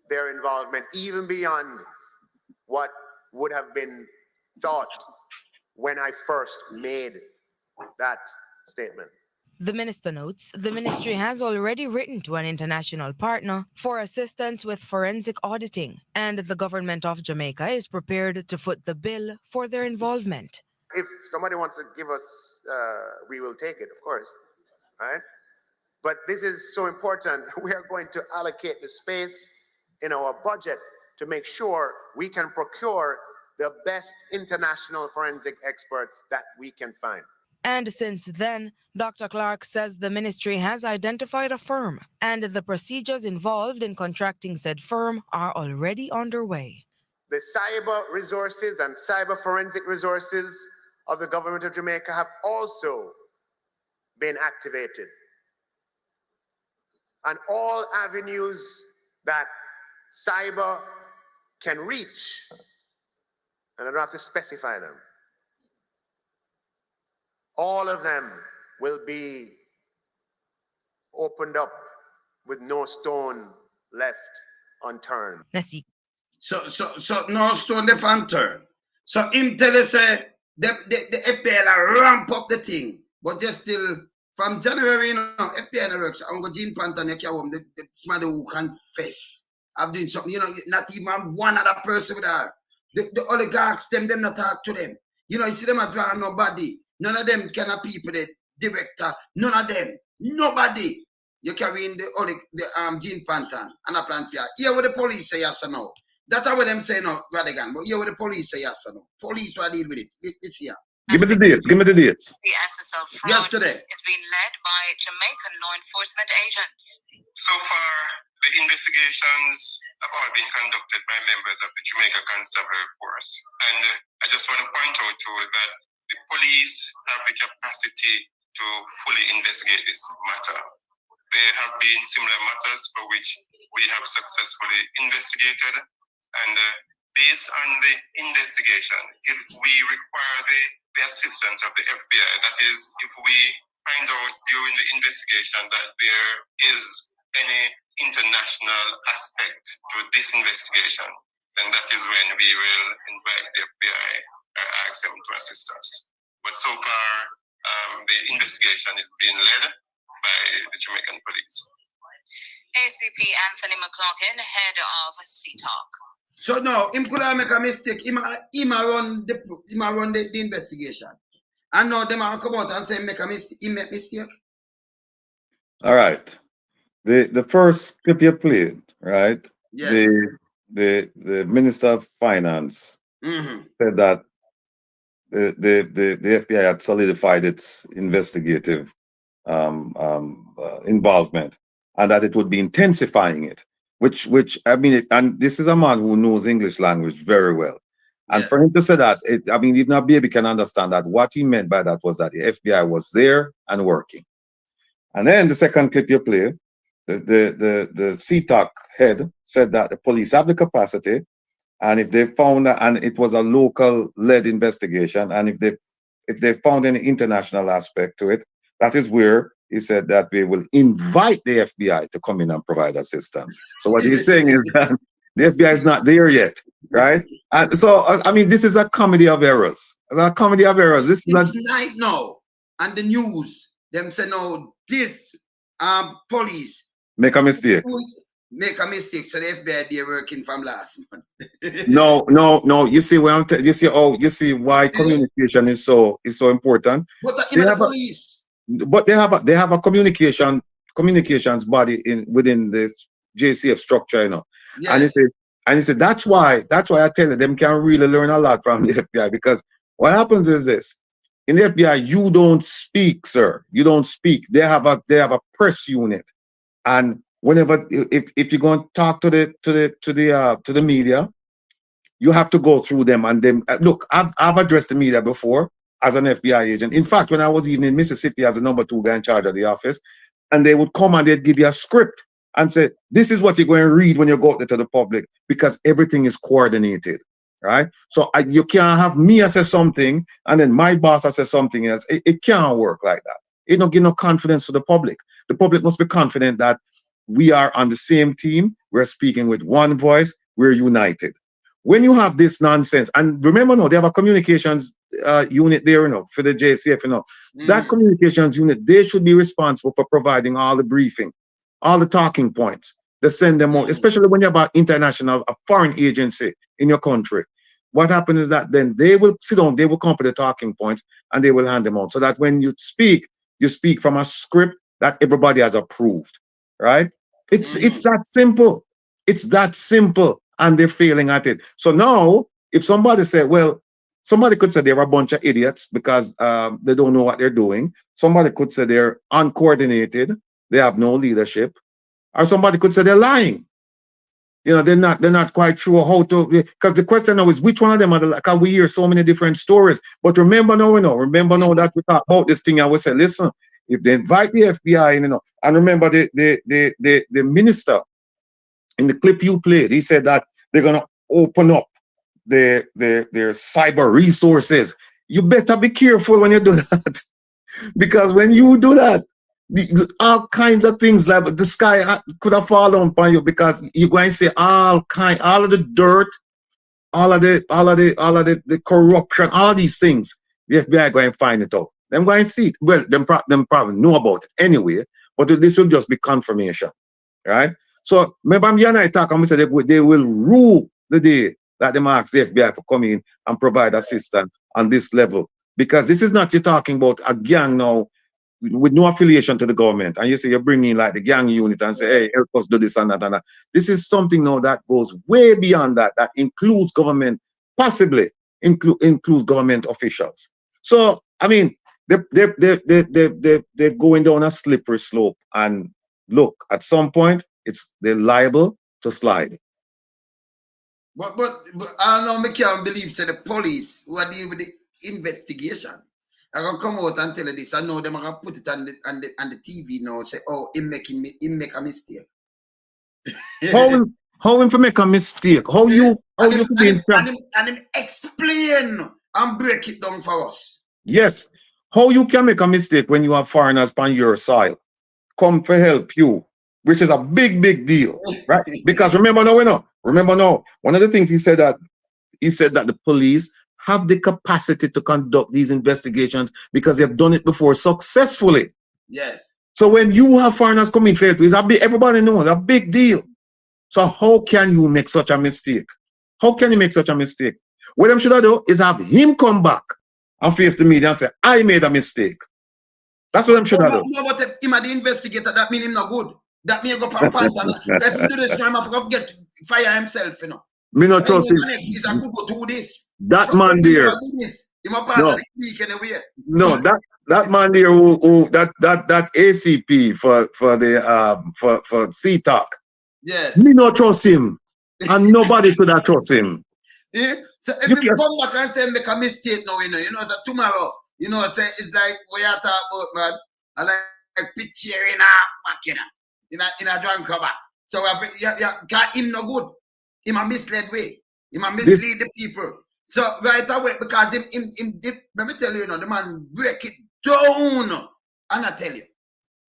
their involvement even beyond what would have been thought when I first made that statement. The minister notes the ministry has already written to an international partner for assistance with forensic auditing, and the government of Jamaica is prepared to foot the bill for their involvement. If somebody wants to give us, we will take it, of course, right? But this is so important. We are going to allocate the space in our budget to make sure we can procure the best international forensic experts that we can find. And since then, Dr. Clark says the ministry has identified a firm, and the procedures involved in contracting said firm are already underway. The cyber resources and cyber forensic resources of the government of Jamaica have also been activated. And all avenues that cyber can reach, and I don't have to specify them, all of them will be opened up with no stone left unturned. So no stone left unturned. So him tell us the FBI ramp up the thing, but just still from January, you know, FBI works. I'm going to Gene Pantan, the somebody who confess. I've done something, you know, not even one other person with her. The oligarchs, them not talk to them. You know, you see them are drawing nobody. None of them kind of people, the director, none of them, nobody. You carry in the Gene Pantan and a plan for you. Here what the police say yes or no. That's what them say no, Rattigan. But here what the police say yes or no. Police will deal with it. This here. Give me the dates. Give me the dates. The SSL fraud Yesterday is being led by Jamaican law enforcement agents. So far, The investigations have all been conducted by members of the Jamaica Constabulary Force. And I just want to point out too that the police have the capacity to fully investigate this matter. There have been similar matters for which we have successfully investigated. And based on the investigation, if we require the assistance of the FBI, that is, if we find out during the investigation that there is any international aspect to this investigation, then that is when we will invite the FBI or ask them to assist us. But so far, the investigation is being led by the Jamaican police. ACP Anthony McLaughlin, head of CTOC. So now, him could have make a mistake. Him run the investigation. And now them are come out and say make a mistake. He make mistake. All right. The first clip you played, right? Yes. The Minister of Finance said that the FBI had solidified its investigative involvement and that it would be intensifying it. Which I mean, and this is a man who knows English language very well. And for him to say that, I mean, even a baby can understand that what he meant by that was that the FBI was there and working. And then the second clip you play, the CTOC head said that the police have the capacity, and if they found that, and it was a local-led investigation, and if they found any international aspect to it, that is where he said that we will invite the FBI to come in and provide assistance. So what he's saying is that the FBI is not there yet, right? And so, I mean, this is a comedy of errors. It's a comedy of errors. This is night now, and the news, them say, no, this police make a mistake. Make a mistake, so the FBI they're working from last month. No. You see you see why communication is so important. But the police. But they have a communications body within the JCF structure, you know. Yes. And he said that's why I tell you them can really learn a lot from the FBI, because what happens is this: in the FBI, you don't speak, sir. You don't speak. They have a press unit, and whenever if you're going to talk to the media, you have to go through them. And them look, I've addressed the media before as an FBI agent. In fact, when I was even in Mississippi as a number 2 guy in charge of the office, and they would come and they'd give you a script and say, this is what you're going to read when you go out there to the public, because everything is coordinated, right? So you can't have me say something and then my boss say something else. It can't work like that. It don't give no confidence to the public. The public must be confident that we are on the same team. We're speaking with one voice. We're united. When you have this nonsense, and remember now, they have a communications unit there, you know, for the JCF, you know. That communications unit, they should be responsible for providing all the briefing, all the talking points. They send them out, especially when you have an international, a foreign agency in your country. What happens is that then they will sit down, they will come up with the talking points, and they will hand them out. So that when you speak from a script that everybody has approved, right? It's that simple. It's that simple. And they're failing at it. So now, if somebody said, well, somebody could say they're a bunch of idiots because they don't know what they're doing. Somebody could say they're uncoordinated. They have no leadership. Or somebody could say they're lying. You know, they're not quite sure how to, because the question now is which one of them are because we hear so many different stories. But remember now that we talk about this thing, I would say, listen, if they invite the FBI, you know, and remember the minister in the clip you played, he said that they're gonna open up their cyber resources. You better be careful when you do that, because when you do that, all kinds of things like the sky could have fallen upon you, because you're going to see all of the dirt, all of the corruption, all these things. The FBI going to find it out. Them going to see it. Well, them probably know about it anyway, but this will just be confirmation, right? So remember, you and I talk, and we said they will rule the day that they ask the FBI for coming in and provide assistance on this level, because this is not, you're talking about a gang now with no affiliation to the government, and you say you're bringing like the gang unit and say, hey, help us do this and that and that. This is something now that goes way beyond that includes government, possibly includes government officials. So I mean, they're going down a slippery slope, and look, at some point they're liable to slide. But I don't know, me can't believe to the police who are dealing with the investigation. I gonna come out and tell you this. I know them are gonna put it on the TV now. Say, oh, he make a mistake. How him for make a mistake? How you and him explain and break it down for us. Yes. How you can make a mistake when you have foreigners on your soil come for help you, which is a big deal, right? Because remember now, one of the things he said that the police have the capacity to conduct these investigations because they've done it before successfully. Yes. So when you have foreigners coming for help, everybody knows a big deal. So how can you make such a mistake? How can you make such a mistake? What them should do is have him come back and face the media and say, I made a mistake. That's what them should do. No, but if him are the investigator, that mean him not good. That mean go pant and if he do this crime, I forgot get fire himself, you know. Me not trust him. He's a good to do this. That man there. Him a part of the clique anyway. No, that man there who that ACP for CTAC. Yes. Me not trust him. And nobody should have trust him. Yeah. So if you come back and say make a mistake now, you know, so tomorrow, you know, say it's like we are talking about, man. I like picture in a back, in a drunk back. So him no good. Him a misled way. Him a mislead the people. So right away, because him let me tell you, you know, the man break it down. And I tell you.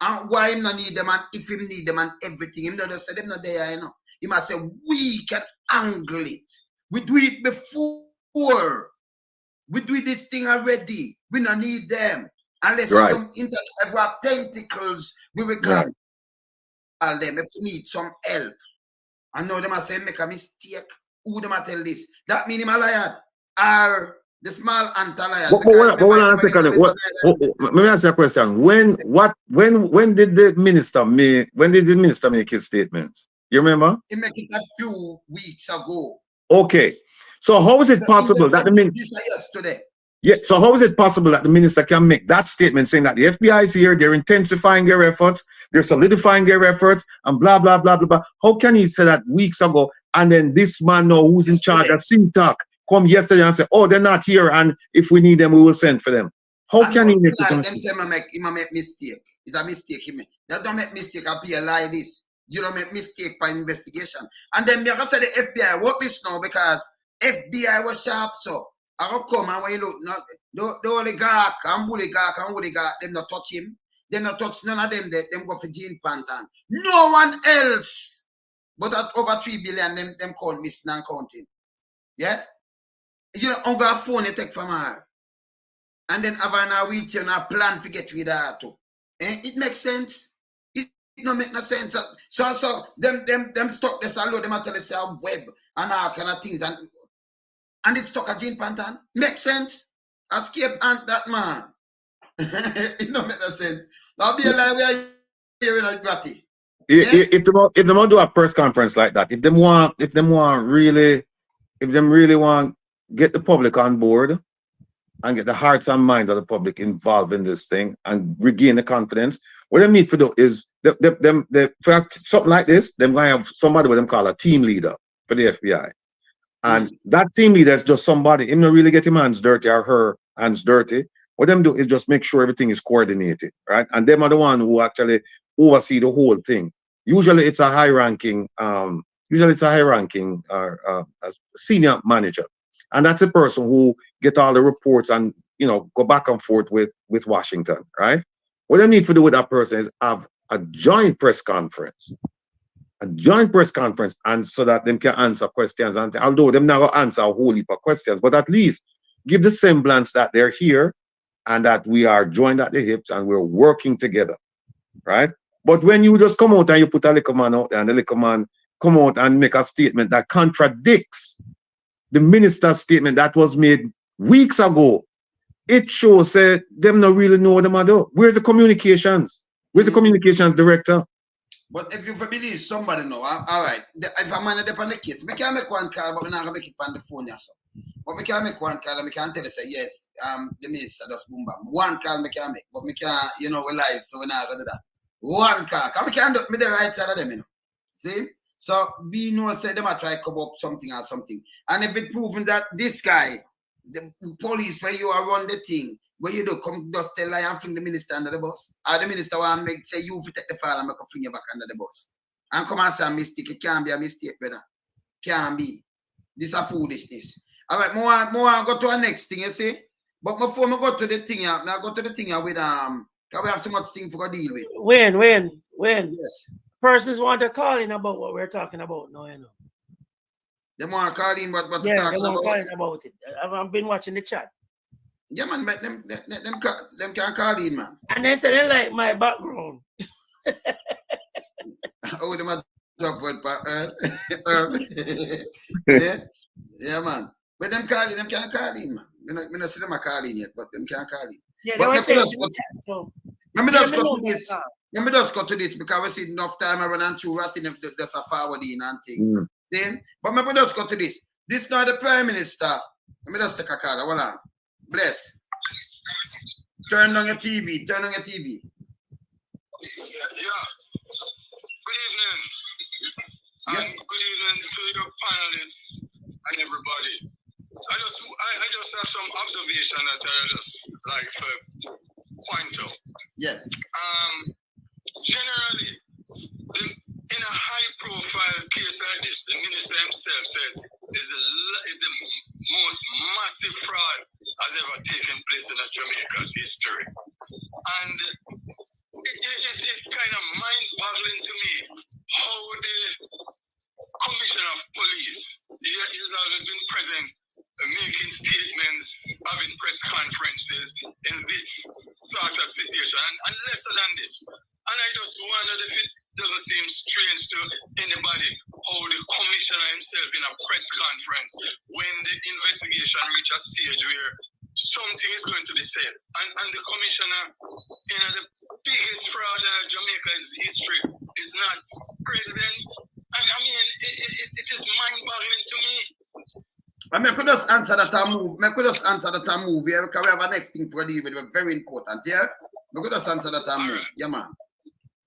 And why him not need them and if him need them and everything. Him not just say them not there, you know. He must say we can angle it. We do it before. We do this thing already. We don't need them. Unless some internet ever have tentacles, we will call them if we need some help. I know them are saying make a mistake. Who them are tell this? That mean him a liar. Or the small anti-liar. Let me ask you a question. When did the minister make his statement? You remember? He made it a few weeks ago. Okay. So how is it possible that the minister yesterday? Yeah, so how is it possible that the minister can make that statement saying that the FBI is here, they're intensifying their efforts, they're solidifying their efforts, and blah, blah, blah, blah, blah. How can he say that weeks ago, and then this man now who's in charge of CTAC come yesterday and say, oh, they're not here, and if we need them, we will send for them? How can he make them say he make mistake? It's a mistake he make. They don't make mistake appear like this. You don't make mistake by investigation. And then you can say the FBI work this now because FBI was sharp, so I go come and when you look, the oligarch and oligarch, them not touch him. They not touch none of them. Them go for Gene Pantan. No one else. But at over 3 billion, them count missing and counting. Yeah? You know, on got a phone you take from her. And then have a wheelchair and a plan to get rid of her too. It makes sense. It don't make no sense. So them stuck this alone, them tell us a web and all kind of things and it's stuck a Gene Pantan. Makes sense. Escape and that man. It don't make no sense. That'll be a lie we are hearing a gratty. If they want to do a press conference like that, if them really want get the public on board and get the hearts and minds of the public involved in this thing and regain the confidence, what they need to do is for something like this, they're going to have somebody what them call a team leader for the FBI. And that team leader is just somebody, him not really get him hands dirty or her hands dirty. What them do is just make sure everything is coordinated, right? And them are the one who actually oversee the whole thing. Usually it's a high-ranking, senior manager. And that's the person who get all the reports and, you know, go back and forth with Washington, right? What they need to do with that person is have a joint press conference. And so that them can answer questions. And although them not going to answer a whole heap of questions, but at least give the semblance that they're here and that we are joined at the hips and we're working together, right? But when you just come out and you put a little man out there and the little man come out and make a statement that contradicts the minister's statement that was made weeks ago, it shows that them not really know what them do. Where's the communications? Where's the communications director? But if you believe somebody know, all right, if I'm on the case, I can make one call, but I'm not going to make it on the phone. So. But I can make one call and I can tell you, say, yes, the minister does boom bam. One call I can make, but I can't, you know, we're live, so we're not going to do that. One call. I can't do the right side of them, you know. See? So we know say them a try to cover up something or something. And if it proven that this guy, the police where you are run the thing, where you do come just tell lie and fling the minister under the bus. Or the minister want make say you take the file and make a fling you back under the bus. And come and say a mistake. It can't be a mistake, brother. Can't be. This a foolishness. All right, more go to our next thing, you see. But before I go to the thing, I go to the thing with because we have so much thing for to deal with. When? Yes. Persons want to call in about what we're talking about now, you know. They want to call in what Yeah, we're they talking want to about. call in about it. I've been watching the chat. Yeah, man, but them can call in, man. And they said they like my background. Oh, they might drop word yeah, man. But them can call in, man. Me not see them a call in yet, but them can call in. Yeah, But they were let me saying just in go the chat, so let me let just me go know to my this. call. Let me just go to this because we see enough time I run and through ratting if there's a forwarding and thing. See? But let me just go to this. This not the Prime Minister. Let me just take a card. Hold on. Bless. Turn on your TV. Turn on your TV. Yeah. Good evening. And good evening to your panelists and everybody. I just have some observation that I just like to point out. Yes. Generally, in a high-profile case like this, the minister himself says is the most massive fraud has ever taken place in Jamaica's history. And it's kind of mind-boggling to me how the Commissioner of Police, he's always been present, making statements, having press conferences in this sort of situation, and lesser than this. And I just wondered if it doesn't seem strange to anybody how the commissioner himself in a press conference, when the investigation reaches a stage where something is going to be said, and the commissioner, the biggest fraud in Jamaica's history is not president. And I mean, it is mind-boggling to me. I mean, I could just answer that move. I could just answer that move here because we have a next thing for deal with. Very important, yeah? I could just answer that move. Yeah, man.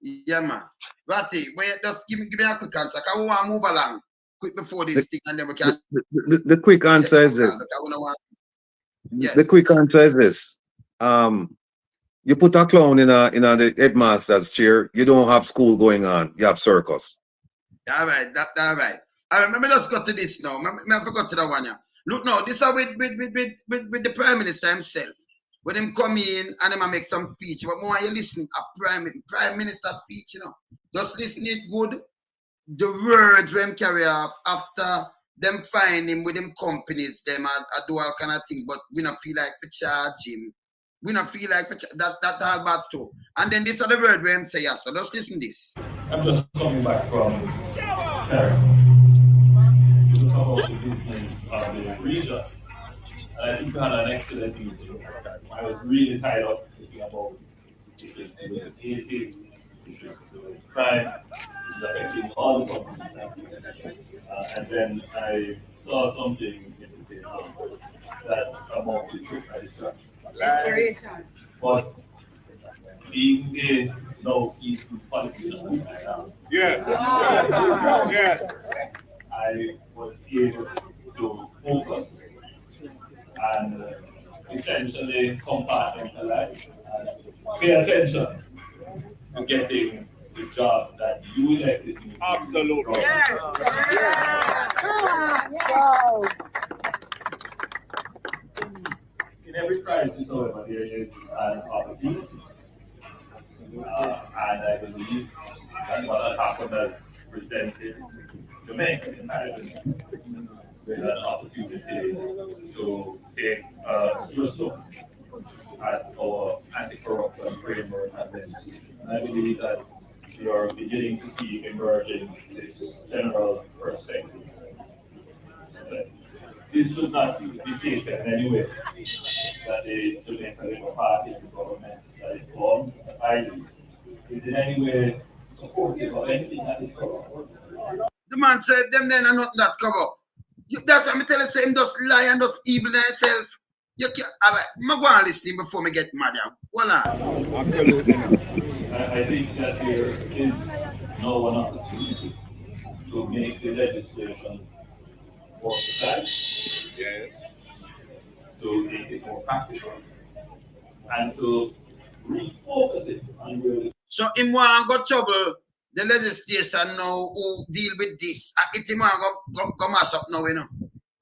Yeah, man. Ratty, wait, just give me a quick answer. Because we want to move along quick before this thing and then we can... The quick answer is this. Yes. The quick answer is this. You put a clown in the headmaster's chair, you don't have school going on, you have circus. All right, all right. All right, let me just go to this now. I forgot to that one. Yeah. Look, now, this is with the Prime Minister himself. When him come in and him make some speech, but more you listen a Prime Minister speech, you know. Just listen it good. The words when him carry off after them find him with them companies, them I do all kind of things, but we don't feel like to charge him. We don't feel like that all bad too. And then this other word where him say yes. So just listen this. I'm just coming back from Paris to talk about the business of the region. And I think we had an excellent meeting. I was really tied up thinking about issues to do with issues to do with crime, which is affecting all the companies. And then I saw something in the papers that amounted to a distraction. But being a now seasoned politician I am, Yes. I was able to focus and essentially compartmentalize and pay attention to getting the job that you elected me. Absolutely. In every crisis, however, there is an opportunity. And I believe that what has happened has presented Jamaica entirely with an opportunity to take a serious look at our anti-corruption framework and legislation. And I believe that we are beginning to see emerging this general perspective. This should not be taken in any way that the Jamaican Labour Party and the government that it formed, I believe, is in any way supportive of anything that is covered. The man said them then are nothing that cover. That's what I'm telling you, him just lie and just evil in himself. You can't, all right, I'm going to listen before me get mad. Hold on. Absolutely. I think that there is now an opportunity to make the legislation more precise. Yes. To make it more practical. And to refocus it on where. So in one got trouble, the legislation now who deal with this. It him go mash up now, you know.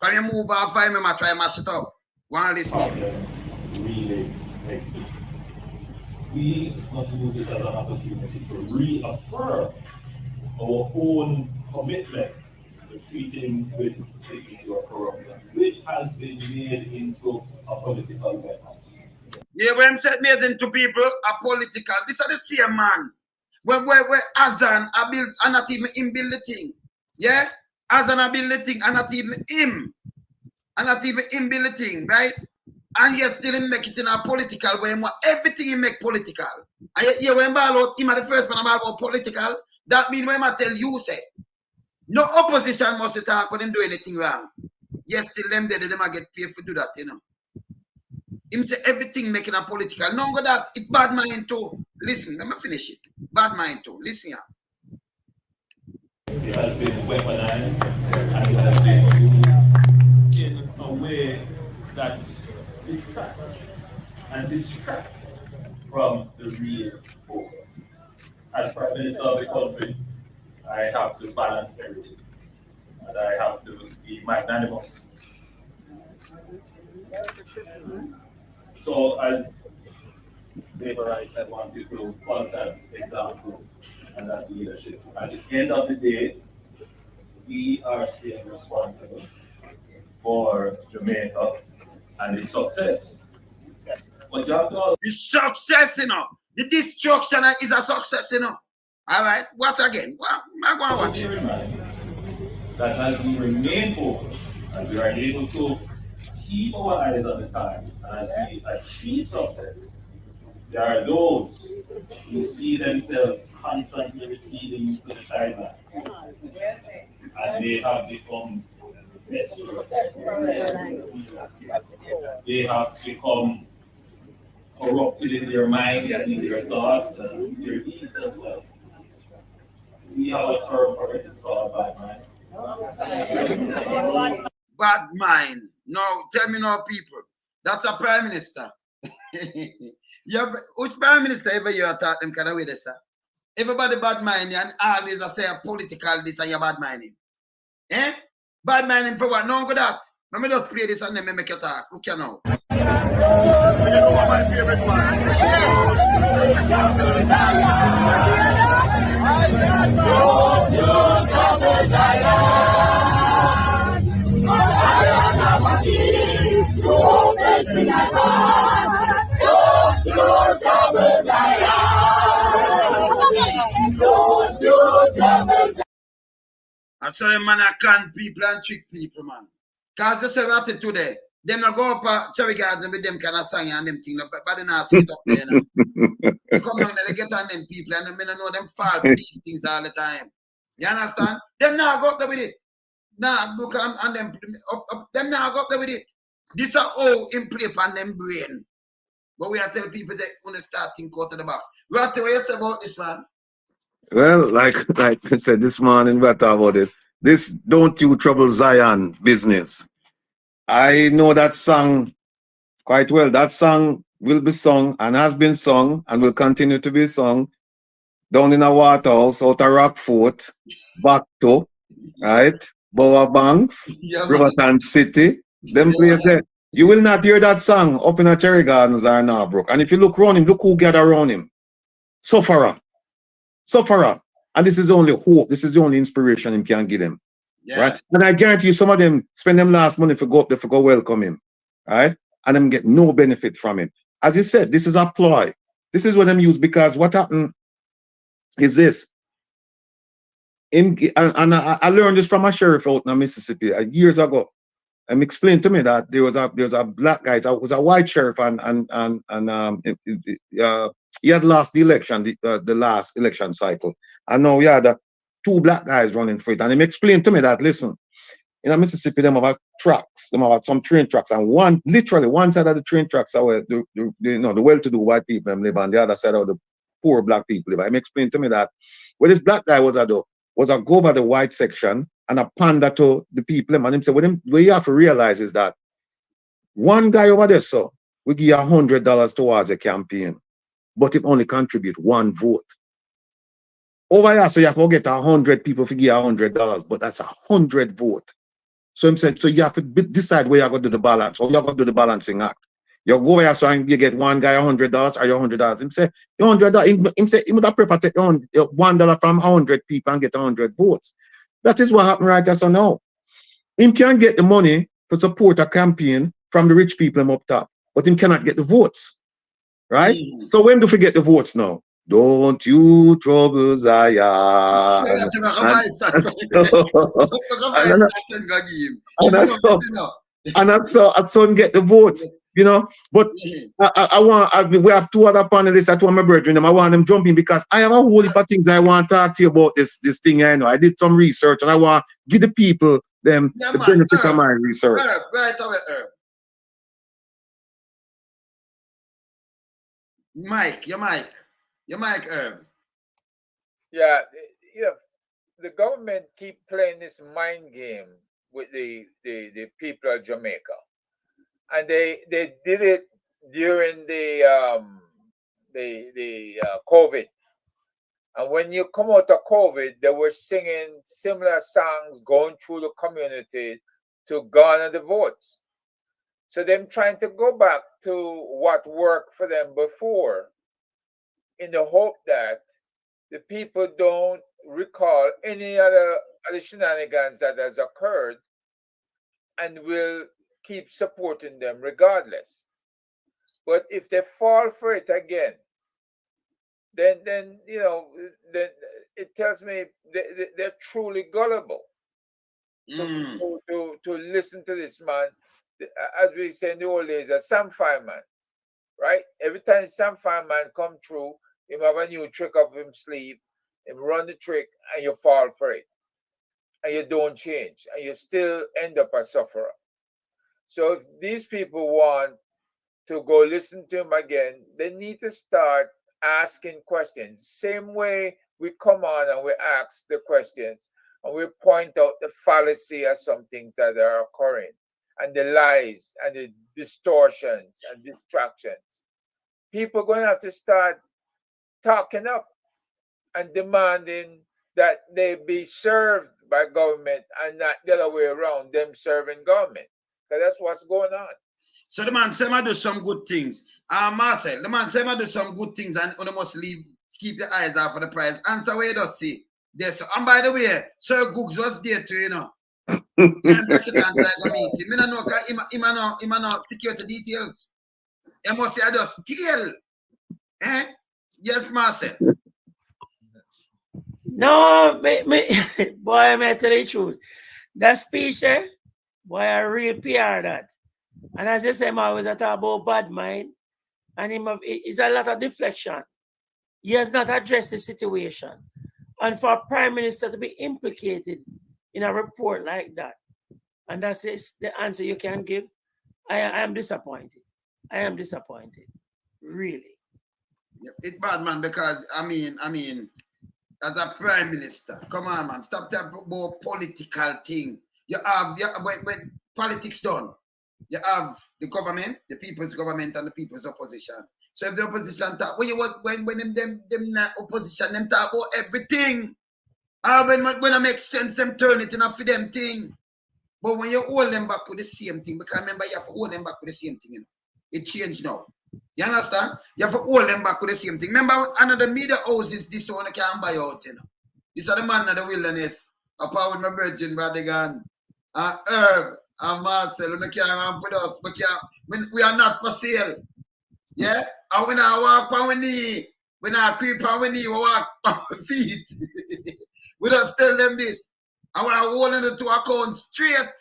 Can you move off 5 minutes, try mash it up? One listen. Problems really exist. We must use this as an opportunity to reaffirm our own commitment to treating with the issue of corruption, which has been made into a political weapon. Yeah, when said made into people are political. These are the same man. Where Azan are built and not even him build the thing. Yeah? Azan are build the thing and not even him. And not even him build the thing, right? And yet still him make it in a political way. Everything he make political. And yet when about him are the first man about political, that means when I tell you say, no opposition must talk when them do anything wrong. Yes, still them dead, them get paid for do that, you know. Him say everything making a political. No go that it bad mind too. Listen, let me finish it. Bad mind too. Listen here. It has been weaponized and it has been used in a way that detracts and distracts from the real focus. As Prime Minister of the country, I have to balance everything and I have to be magnanimous. So as labor rights, I wanted to follow that example and that leadership. At the end of the day, we are still responsible for Jamaica and its success. But you have to also the success, you know. The destruction is a success, you know. All right. What again? What? bear in mind that as we remain focused, as we are able to keep our eyes on the time, and as we achieve success, there are those who see themselves constantly receding to the sideline. And they have become desperate. They have become corrupted in their mind and in their thoughts and their deeds as well. We have a term for it, it's called bad mind. Bad mind. No, tell me no, people. That's a prime minister. Yeah, which prime minister ever you attack them kind of way, sir? Everybody bad mind and always I say a political this and you bad minding. Eh? Bad minding for what? No good that. Let me just play this and then make you talk. Look here now. You know what my favorite I saw them man I can people and trick people, man. Cause they say what today. Them not go up a cherry garden with them kind of song and them thing, but they not see it up there. You know? They come down there, they get on them people and them know them fall for these things all the time. You understand? Them now go up there with it. Nah, look on them them now go up there with it. This are all in play on them brain. But we are telling people that when they start think out of the box. What do you say about this, man? Well, like I said this morning, we talk about it. This "Don't You Trouble Zion" business. I know that song quite well. That song will be sung and has been sung and will continue to be sung down in a waterhouse out of Rockfort, back to, right? Bower Banks, Yeah, man. Riverton City, them places. You will not hear that song up in a Cherry Gardens or Norbrook. And if you look around him, look who gather around him. Sufferer. And this is only hope. This is the only inspiration him can give them. Yeah. Right? And I guarantee you, some of them spend them last money to go up there to go welcome him. Right? And them get no benefit from it. As you said, this is a ploy. This is what them use because what happened is this. I learned this from a sheriff out in Mississippi years ago. Explained to me that there was a black guy. It was a white sheriff, and he had lost the election, the last election cycle, and now he had two black guys running for it. And he explained to me that listen, in Mississippi, them have tracks, them have some train tracks, and literally one side of the train tracks are where the well-to-do white people live, and the other side of the poor black people live. He explained to me that what this black guy was at though, was a go over the white section and a pander to the people. And him say, what you have to realize is that one guy over there, so we give you $100 towards a campaign, but it only contribute one vote. Over here, so you have to get 100 people to give you $100, but that's 100 vote. So him said, so you have to decide where you're going to do the balance, or you're going to do the balancing act. You go over here, so you get one guy $100 or your $100. Him say, $100. Him say, he would have prefer take $1 from 100 people and get 100 votes. That is what happened right there. So now, him can get the money to support a campaign from the rich people up top, but him cannot get the votes, right? So when do we get the votes now? Don't you trouble Zion. And that's so a son get the votes, you know. But we have two other panelists. I told my brethren them I want them jumping because I have a whole heap of things I want to talk to you about this thing. I know I did some research and I want to give the people them the benefit of my research. Right away, Mike, your mic, Herb. Yeah, the government keep playing this mind game with the people of Jamaica, and they did it during the COVID. And when you come out of COVID, they were singing similar songs going through the community to garner the votes. So them trying to go back to what worked for them before in the hope that the people don't recall any other shenanigans that has occurred and will keep supporting them regardless. But if they fall for it again, then then it tells me they're truly gullible to listen to this man. As we say in the old days, a Sam Fireman, right? Every time Sam Fireman come through, him have a new trick up his sleeve, him run the trick, and you fall for it. And you don't change, and you still end up a sufferer. So if these people want to go listen to him again, they need to start asking questions. Same way we come on and we ask the questions, and we point out the fallacy of some things that are occurring, and the lies and the distortions and distractions. People are going to have to start talking up and demanding that they be served by government and not the other way around, them serving government. Because that's what's going on. So the man say I do some good things. Marcel, the man say I do some good things and you must keep your eyes out for the prize. Answer where you just see. Yes. And by the way, Sir Googs was there too, you know. I know security details. You must say I just steal. Eh? Yes, Marcel. No, boy, I may tell you the truth. That speech, boy, I real PR that. And as you say, I always talk about bad mind, and it's a lot of deflection. He has not addressed the situation. And for a prime minister to be implicated in a report like that, and that's the answer you can give, I am disappointed. I am disappointed. Really. It's bad, man, because I mean, as a prime minister, come on, man, stop talking about political thing. You have when politics done, you have the government, the people's government, and the people's opposition. So if the opposition talk, when them opposition, them talk about everything. When it makes sense, them turn it enough for them thing. But when you hold them back with the same thing, because remember you have to hold them back with the same thing. You know? It changed now. You understand? You have to hold them back with the same thing. Remember, another media houses, this one can't buy out, you know. This is the man of the wilderness. Apart with my Virgin Rattigan, Herb, and Marcel, we can't put us, we are not for sale. Yeah? And when I walk on my knee, when I creep on my knee, we walk on my feet. We just tell them this. And we're holding the two accounts straight.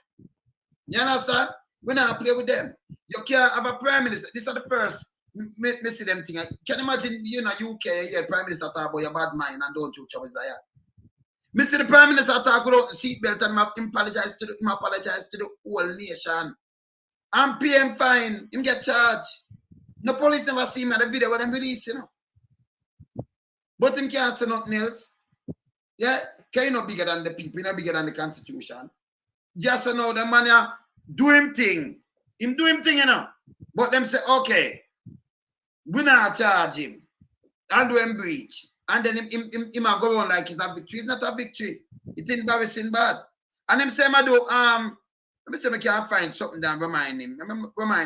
You understand? We not play with them. You can't have a prime minister. This is the first. Me see them thing. Can you imagine, you know, UK, yeah, prime minister talk about your bad mind and don't you trouble Zion. Me see the prime minister talk about seatbelt and him apologize to the whole nation. And pay him fine. Him get charged. No police never see me at the video when them release, you know. But him can't say nothing else. Yeah? Because you're not bigger than the people, you're not bigger than the constitution. Just to know the man do him thing. Him do him thing, you know. But them say, okay, we not charge him. And do him breach. And then him go on like it's a victory. It's not a victory. It's embarrassing bad. And him say, let me say I can't find something that remind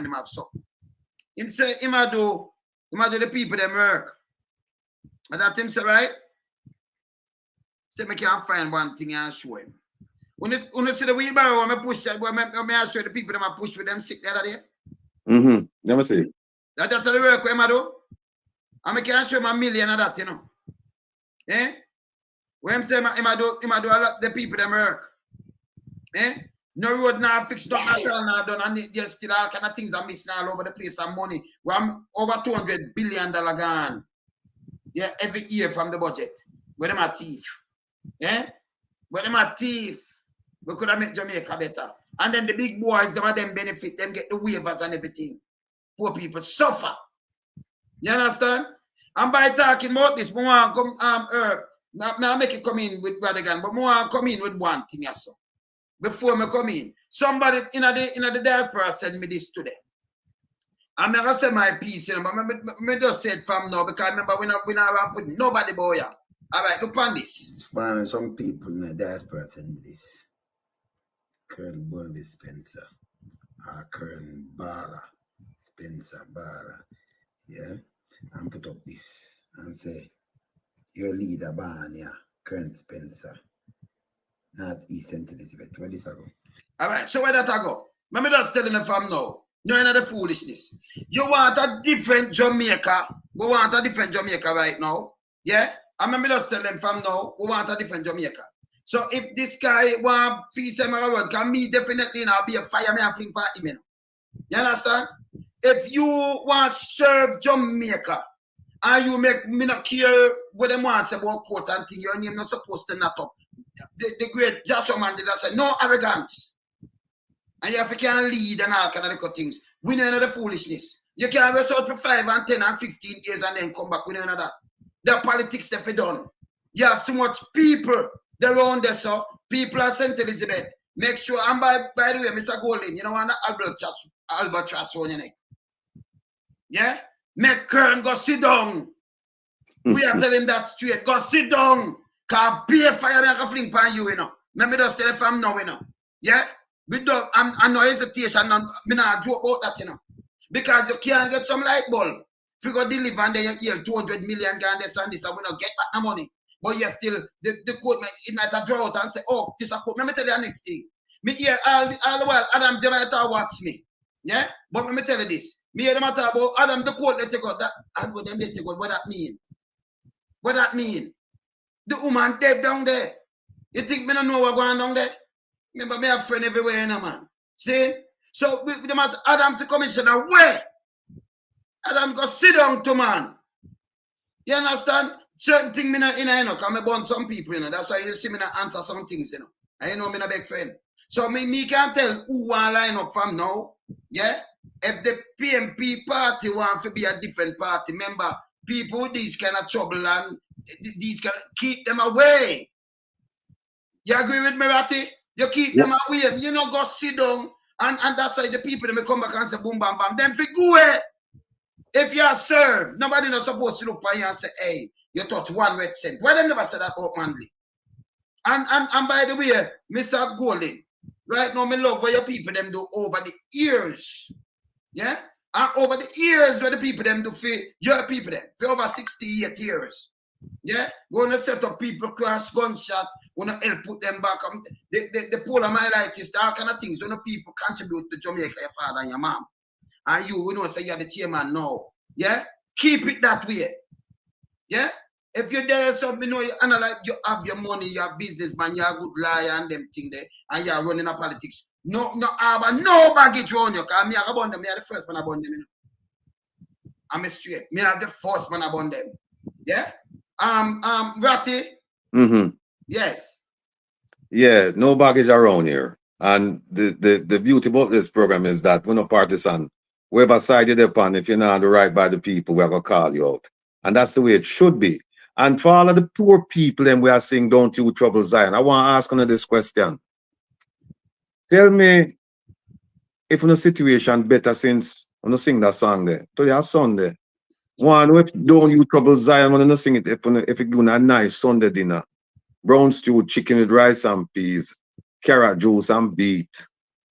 him of something. Him say him do the people them work. And that him say, right? Say I can't find one thing and show him. When you see the wheelbarrow, I push that, may I show the people them I push with them sick the other day? Let me see. That's the work what I do. And I can't show him $1 million of that, you know. Eh? When I say I do a lot the people them work. Eh? No road now fixed up, not done, and there's still all kind of things that missing all over the place and money. We're over $200 billion gone. Yeah, every year from the budget. Where them are thief. Eh? Where them are thief. We could have made Jamaica better. And then the big boys, them benefit, them get the waivers and everything. Poor people suffer. You understand? And by talking about this, I want to come, I make it come in with Rattigan, but I want to come in with one thing, yes, sir. Before I come in, somebody in the diaspora sent me this today. I'm not gonna say my piece, you know, but I just said from now because remember we not put nobody boy. All right, look on this. Some people in the diaspora sent me this. Colonel Bulby Spencer, Colonel Bala Spencer Bala, yeah, and put up this and say your leader Barnia, Colonel Spencer. Not East St. Elizabeth. Where this I go? All right, so where that I go? Let me just tell you from now. No, another foolishness. You want a different Jamaica. We want a different Jamaica right now. Yeah? And let me just tell them from now, we want a different Jamaica. So if this guy want peace and around, can me definitely now be a fire me and fling party me. You understand? If you want to serve Jamaica and you make me not care what them want about court and thing, your name not supposed to not up. The great Joshua Mandela said, no arrogance. And you have to can lead and all kind of things. We know the foolishness. You can't rest out for 5 and 10 and 15 years and then come back. We know that. The politics that we done. You have so much people around there, so people at St. Elizabeth. Make sure, and by the way, Mr. Golden, you know what, albatross on your neck. Yeah? Make Kern go sit down. We are telling him that straight. Go sit down. Because be a fire like a fling pan you, you know. Let me just tell you from now, you know. Yeah? We don't, I'm no hesitation. I'm not joke about that, you know. Because you can't get some light bulb. If you go deliver and then you hear 200 million and this and this, and we don't get back the money. But you still, the court might a draw out and say, oh, this a court. Let me tell you the next thing. Me hear all the while, Adam Jamaica watch me. Yeah? But let me tell you this. Me hear them talk about Adam, the court let you go. That, and go them let you go. What that mean? What that mean? The woman dead down there. You think me don't know what's going on down there? Remember, me have friend everywhere, you know, man. See? So, with the matter, Adam's the commissioner, where? Adam go sit down to man. You understand? Certain things me not, you know, because I born some people, you know. That's why you see me not answer some things, you know. And you know me not big friend. So, me can't tell who want line up from now. Yeah? If the PMP party want to be a different party, remember, people with these kind of trouble and these kind of, keep them away. You agree with me, Ratty? You keep them away. You know, go sit down. And that's why the people that may come back and say boom, bam, bam. Then fi go away. If you are served, nobody not supposed to look at you and say, hey, you touch 1 red cent. Why they never say that about Manley? And by the way, Mr. Golden, right now, me love what your people them do over the years. Yeah? And over the years what the people them do for your people them for over 68 years. Yeah? We're gonna set up people crash gunshot, we're gonna help put them back. The polar myelitis, all kind of things when the people contribute to Jamaica, your father and your mom. And you know say you're the chairman now. Yeah? Keep it that way. Yeah? If you're there, so you know you analyze, you have your money, you're a businessman, you're a good liar and them thing there, and you're running a politics. No baggage around you, because me I abund them, me are the first man abund them. You know? I'm a straight. Me are the first man abund them. Yeah? Ratty? Yes. Yeah, no baggage around here. And the beauty about this program is that we're not partisan. Whoever side you're upon, if you're not the right by the people, we're gonna call you out. And that's the way it should be. And for all of the poor people, then we are saying, don't you trouble Zion. I want to ask another this question. Tell me if in a situation better since when you sing that song there. To your Sunday. One, if don't you trouble Zion when you sing it, if you do a nice Sunday dinner. Brown stew, chicken with rice and peas, carrot juice and beet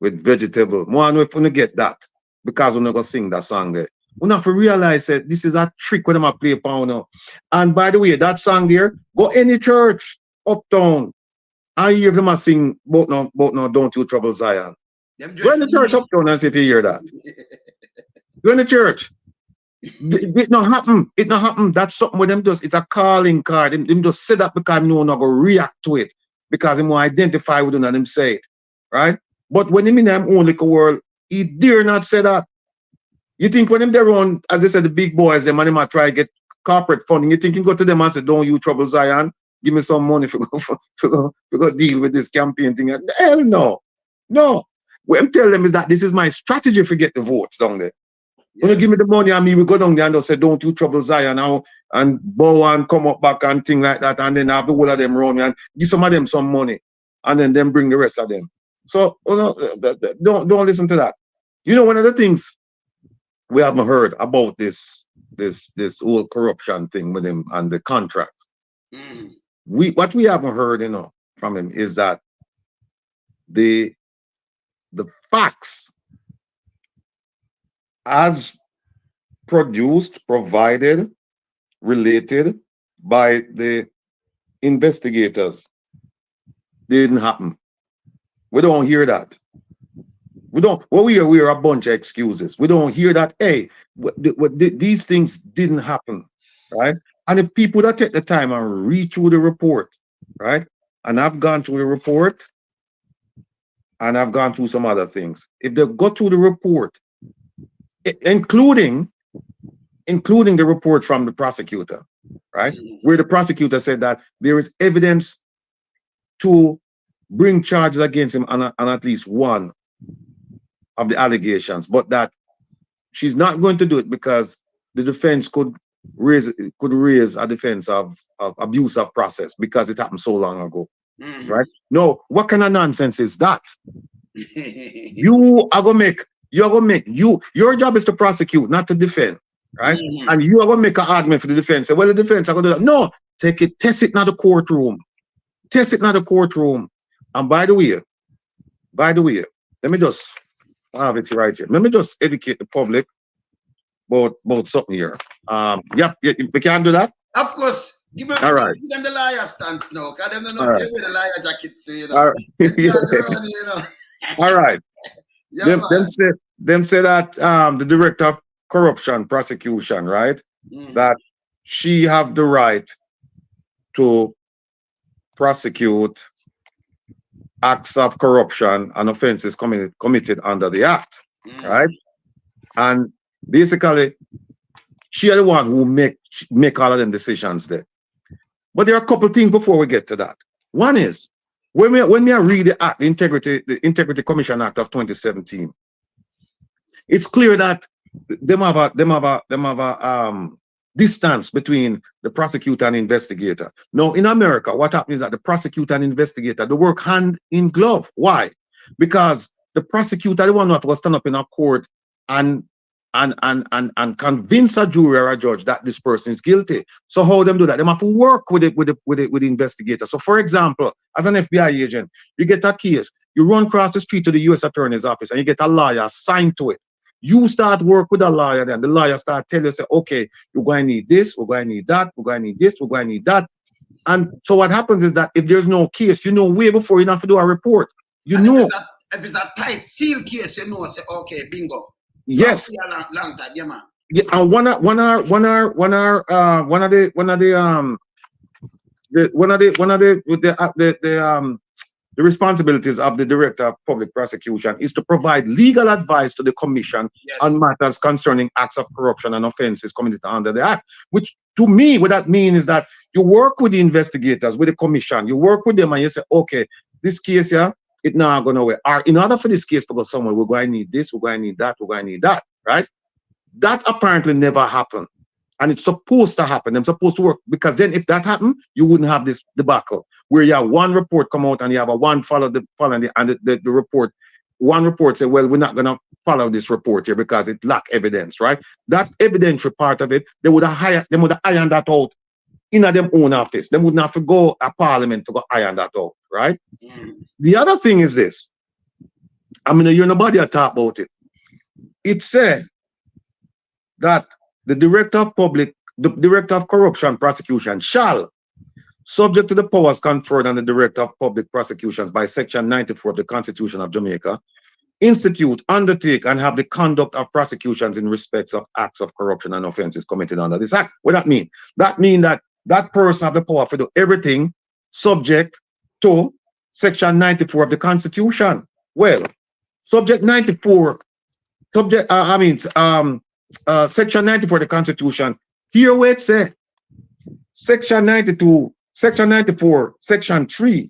with vegetable. One, if you get that, because we're not going to sing that song there. We have to realize that this is a trick when I play upon now. And by the way, that song there, go any church uptown. I hear them a sing, but no, don't you trouble Zion. Go in the church uptown and see if you hear that. Go in the church. It not happen. It not happen. That's something with them just. It's a calling card. Them just say that because no one go react to it because them will identify with them and them say it, right? But when him in them own little world, he dare not say that. You think when them there on, as they said, the big boys, them and them try to get corporate funding, you think you go to them and say, "Don't you trouble Zion? Give me some money for go deal with this campaign thing." Hell no, no. What I'm telling them is that this is my strategy for get the votes down there. When you give me the money and me, we go down there and say, don't you trouble Zion now and bow and come up back and things like that. And then have the whole of them run me and give some of them some money. And then them bring the rest of them. So don't listen to that. You know, one of the things we haven't heard about this whole corruption thing with him and the contract. What we haven't heard, you know, from him is that the facts as produced, provided, related by the investigators didn't happen. We don't hear that. We hear a bunch of excuses. We don't hear that, hey, these things didn't happen, right? And if people that take the time and read through the report, right? And I've gone through the report and I've gone through some other things. If they go through the report, including the report from the prosecutor, right? Where the prosecutor said that there is evidence to bring charges against him on at least one of the allegations, but that she's not going to do it because the defense could raise a defense of abuse of process because it happened so long ago, right? No, what kind of nonsense is that? Your job is to prosecute, not to defend, right? And you are going to make an argument for the defense. Say, well, the defense are going to do that. No, test it in the courtroom. Test it in the courtroom. And by the way, let me just have it right here. Let me just educate the public about something here. We can do that? Of course. Give them the liar stance now, because they don't know the liar jacket, so, you know. All right. All right. Yeah, them say that the director of corruption prosecution, right? That she have the right to prosecute acts of corruption and offenses committed under the act, right? And basically, she is the one who make all of them decisions there. But there are a couple of things before we get to that. One is when we read the act, the Integrity Commission Act of 2017, it's clear that them have a distance between the prosecutor and investigator. Now, in America, what happens is that the prosecutor and investigator, they work hand in glove. Why? Because the prosecutor, the one that will stand up in a court and convince a jury or a judge that this person is guilty. So how them do that? They have to work with the investigator. So, for example, as an FBI agent, you get a case, you run across the street to the U.S. Attorney's office, and you get a lawyer assigned to it. You start work with a lawyer, then the lawyer start tell you, say, okay, you're going to need this, we're going to need that, we're going to need this, we're going to need that. And so what happens is that if there's no case, you know way before you have to do a report. You know. If it's a tight seal case, you know, say, okay, bingo. Yes. Long time, yeah, man. Yeah, and one of the responsibilities of the Director of Public Prosecution is to provide legal advice to the Commission on matters concerning acts of corruption and offenses committed under the Act. Which, to me, what that means is that you work with the investigators, with the Commission, you work with them and you say, okay, this case here, it's not going away. Or in order for this case to go somewhere, we're going to need this, we're going to need that, we're going to need that, right? That apparently never happened. And it's supposed to happen. They're supposed to work, because then if that happened, you wouldn't have this debacle where you have one report come out and you have a one following the report. One report say, well, we're not going to follow this report here because it lack evidence, right? That evidentiary part of it, they would have ironed that out in their own office. They would not have to go to Parliament to go iron that out, right? The other thing is this. I mean, you're nobody talk about it. It said that the Director of Corruption Prosecution shall, subject to the powers conferred on the Director of Public Prosecutions by Section 94 of the Constitution of Jamaica, institute, undertake, and have the conduct of prosecutions in respect of acts of corruption and offences committed under this act. What that mean? That mean that that person have the power to do everything subject to Section 94 of the Constitution. Well, subject 94, Section 94 of the Constitution, here where it says, Section 92, Section 94, Section 3,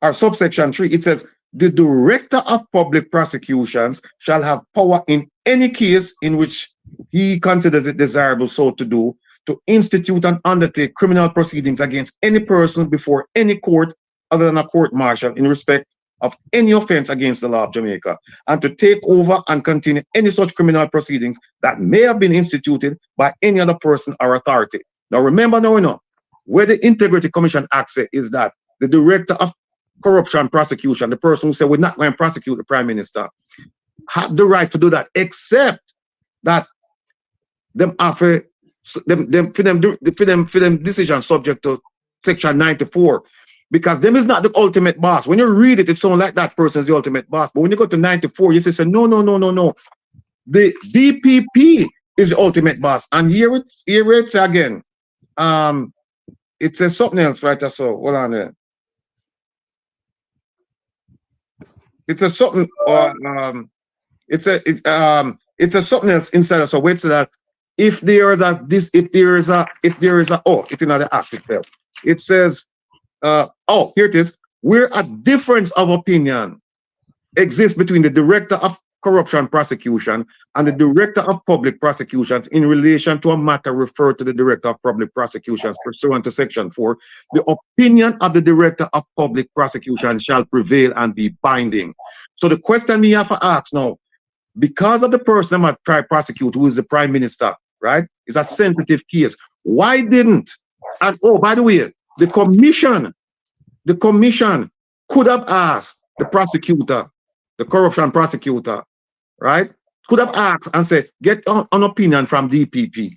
or subsection 3, it says, the Director of Public Prosecutions shall have power in any case in which he considers it desirable so to do, to institute and undertake criminal proceedings against any person before any court other than a court martial in respect of any offense against the law of Jamaica, and to take over and continue any such criminal proceedings that may have been instituted by any other person or authority. Now remember now, where the Integrity Commission Act says is that the Director of Corruption Prosecution, the person who said we're not going to prosecute the Prime Minister, have the right to do that, except that them offer them decision subject to Section 94, because them is not the ultimate boss. When you read it, it sounds like that person is the ultimate boss, but when you go to 94, you say no. The DPP is the ultimate boss, and here it's again. It says something else, right? So hold on there. It's a something, it's a something else inside. So wait, so that if there is it's another act itself. It says, here it is. Where a difference of opinion exists between the Director of Corruption Prosecution and the Director of Public Prosecutions in relation to a matter referred to the Director of Public Prosecutions pursuant to Section 4, the opinion of the Director of Public Prosecution shall prevail and be binding. So the question we have to ask now, because of the person I'm going to try to prosecute, who is the Prime Minister, right? It's a sensitive case. Why didn't, and oh, by the way, the commission could have asked the prosecutor, the corruption prosecutor, right? Could have asked and said, get an opinion from DPP.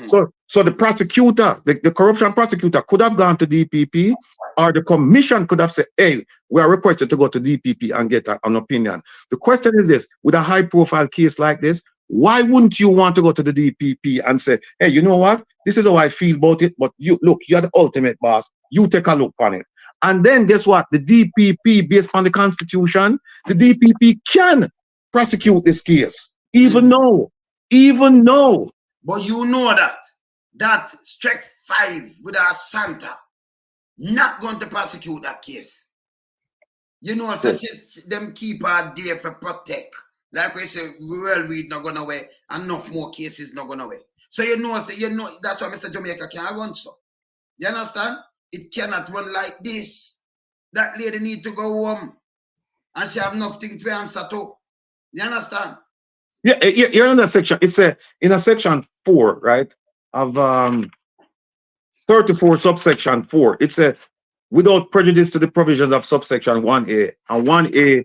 So the prosecutor, the corruption prosecutor could have gone to DPP, or the commission could have said, hey, we are requested to go to DPP and get an opinion. The question is this, with a high profile case like this, why wouldn't you want to go to the DPP and say, hey, you know what? This is how I feel about it, but you look, you're the ultimate boss. You take a look on it. And then guess what? The DPP, based on the Constitution, the DPP can prosecute this case, even though. But you know that Strike 5 with our Santa not going to prosecute that case. You know, so them keep her there for protect. Like we say, real weed not gonna away, enough more cases not gonna away. So you know, that's why Mr. Jamaica can't run so. You understand? It cannot run like this. That lady need to go home, and she have nothing to answer to. You understand? Yeah, you're in that section. It's in a section 4, right? Of 34 subsection 4. It says, without prejudice to the provisions of subsection 1A, and 1A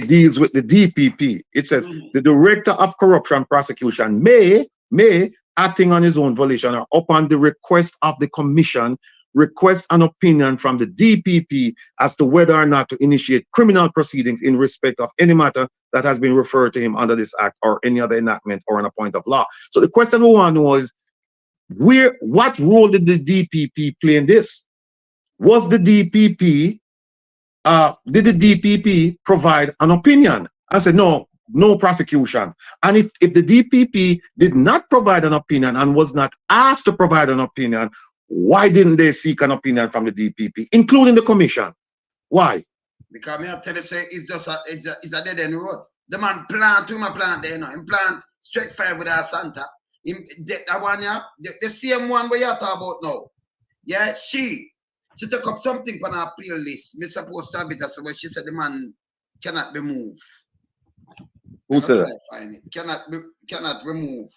deals with the DPP. It says the Director of Corruption Prosecution may, acting on his own volition or upon the request of the commission, request an opinion from the DPP as to whether or not to initiate criminal proceedings in respect of any matter that has been referred to him under this act or any other enactment or on a point of law. So the question we want to know is, what role did the DPP play in this? Was the DPP, did the DPP provide an opinion? I said, no prosecution. And if the DPP did not provide an opinion and was not asked to provide an opinion, why didn't they seek an opinion from the DPP, including the commission? Why? Because me I tell you, say it's just a dead end road. The man plant there, you know, him plant Strike 5 with our Santa. The same one where you're talking about now. Yeah, she took up something on her playlist. Me supposed to have it as well. She said the man cannot be moved. Who said that? Find it. Cannot remove.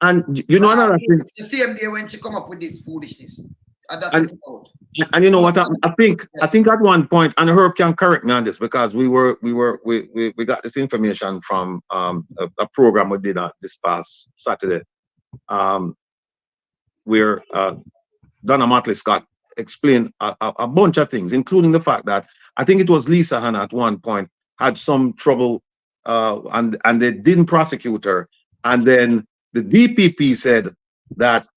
And you know another thing. It's the same day when she come up with this foolishness. And you know what I think at one point, and Herb can correct me on this, because we got this information from a program we did this past Saturday, where Donna Motley Scott explained a bunch of things, including the fact that I think it was Lisa Hanna at one point had some trouble, and they didn't prosecute her, and then the DPP said that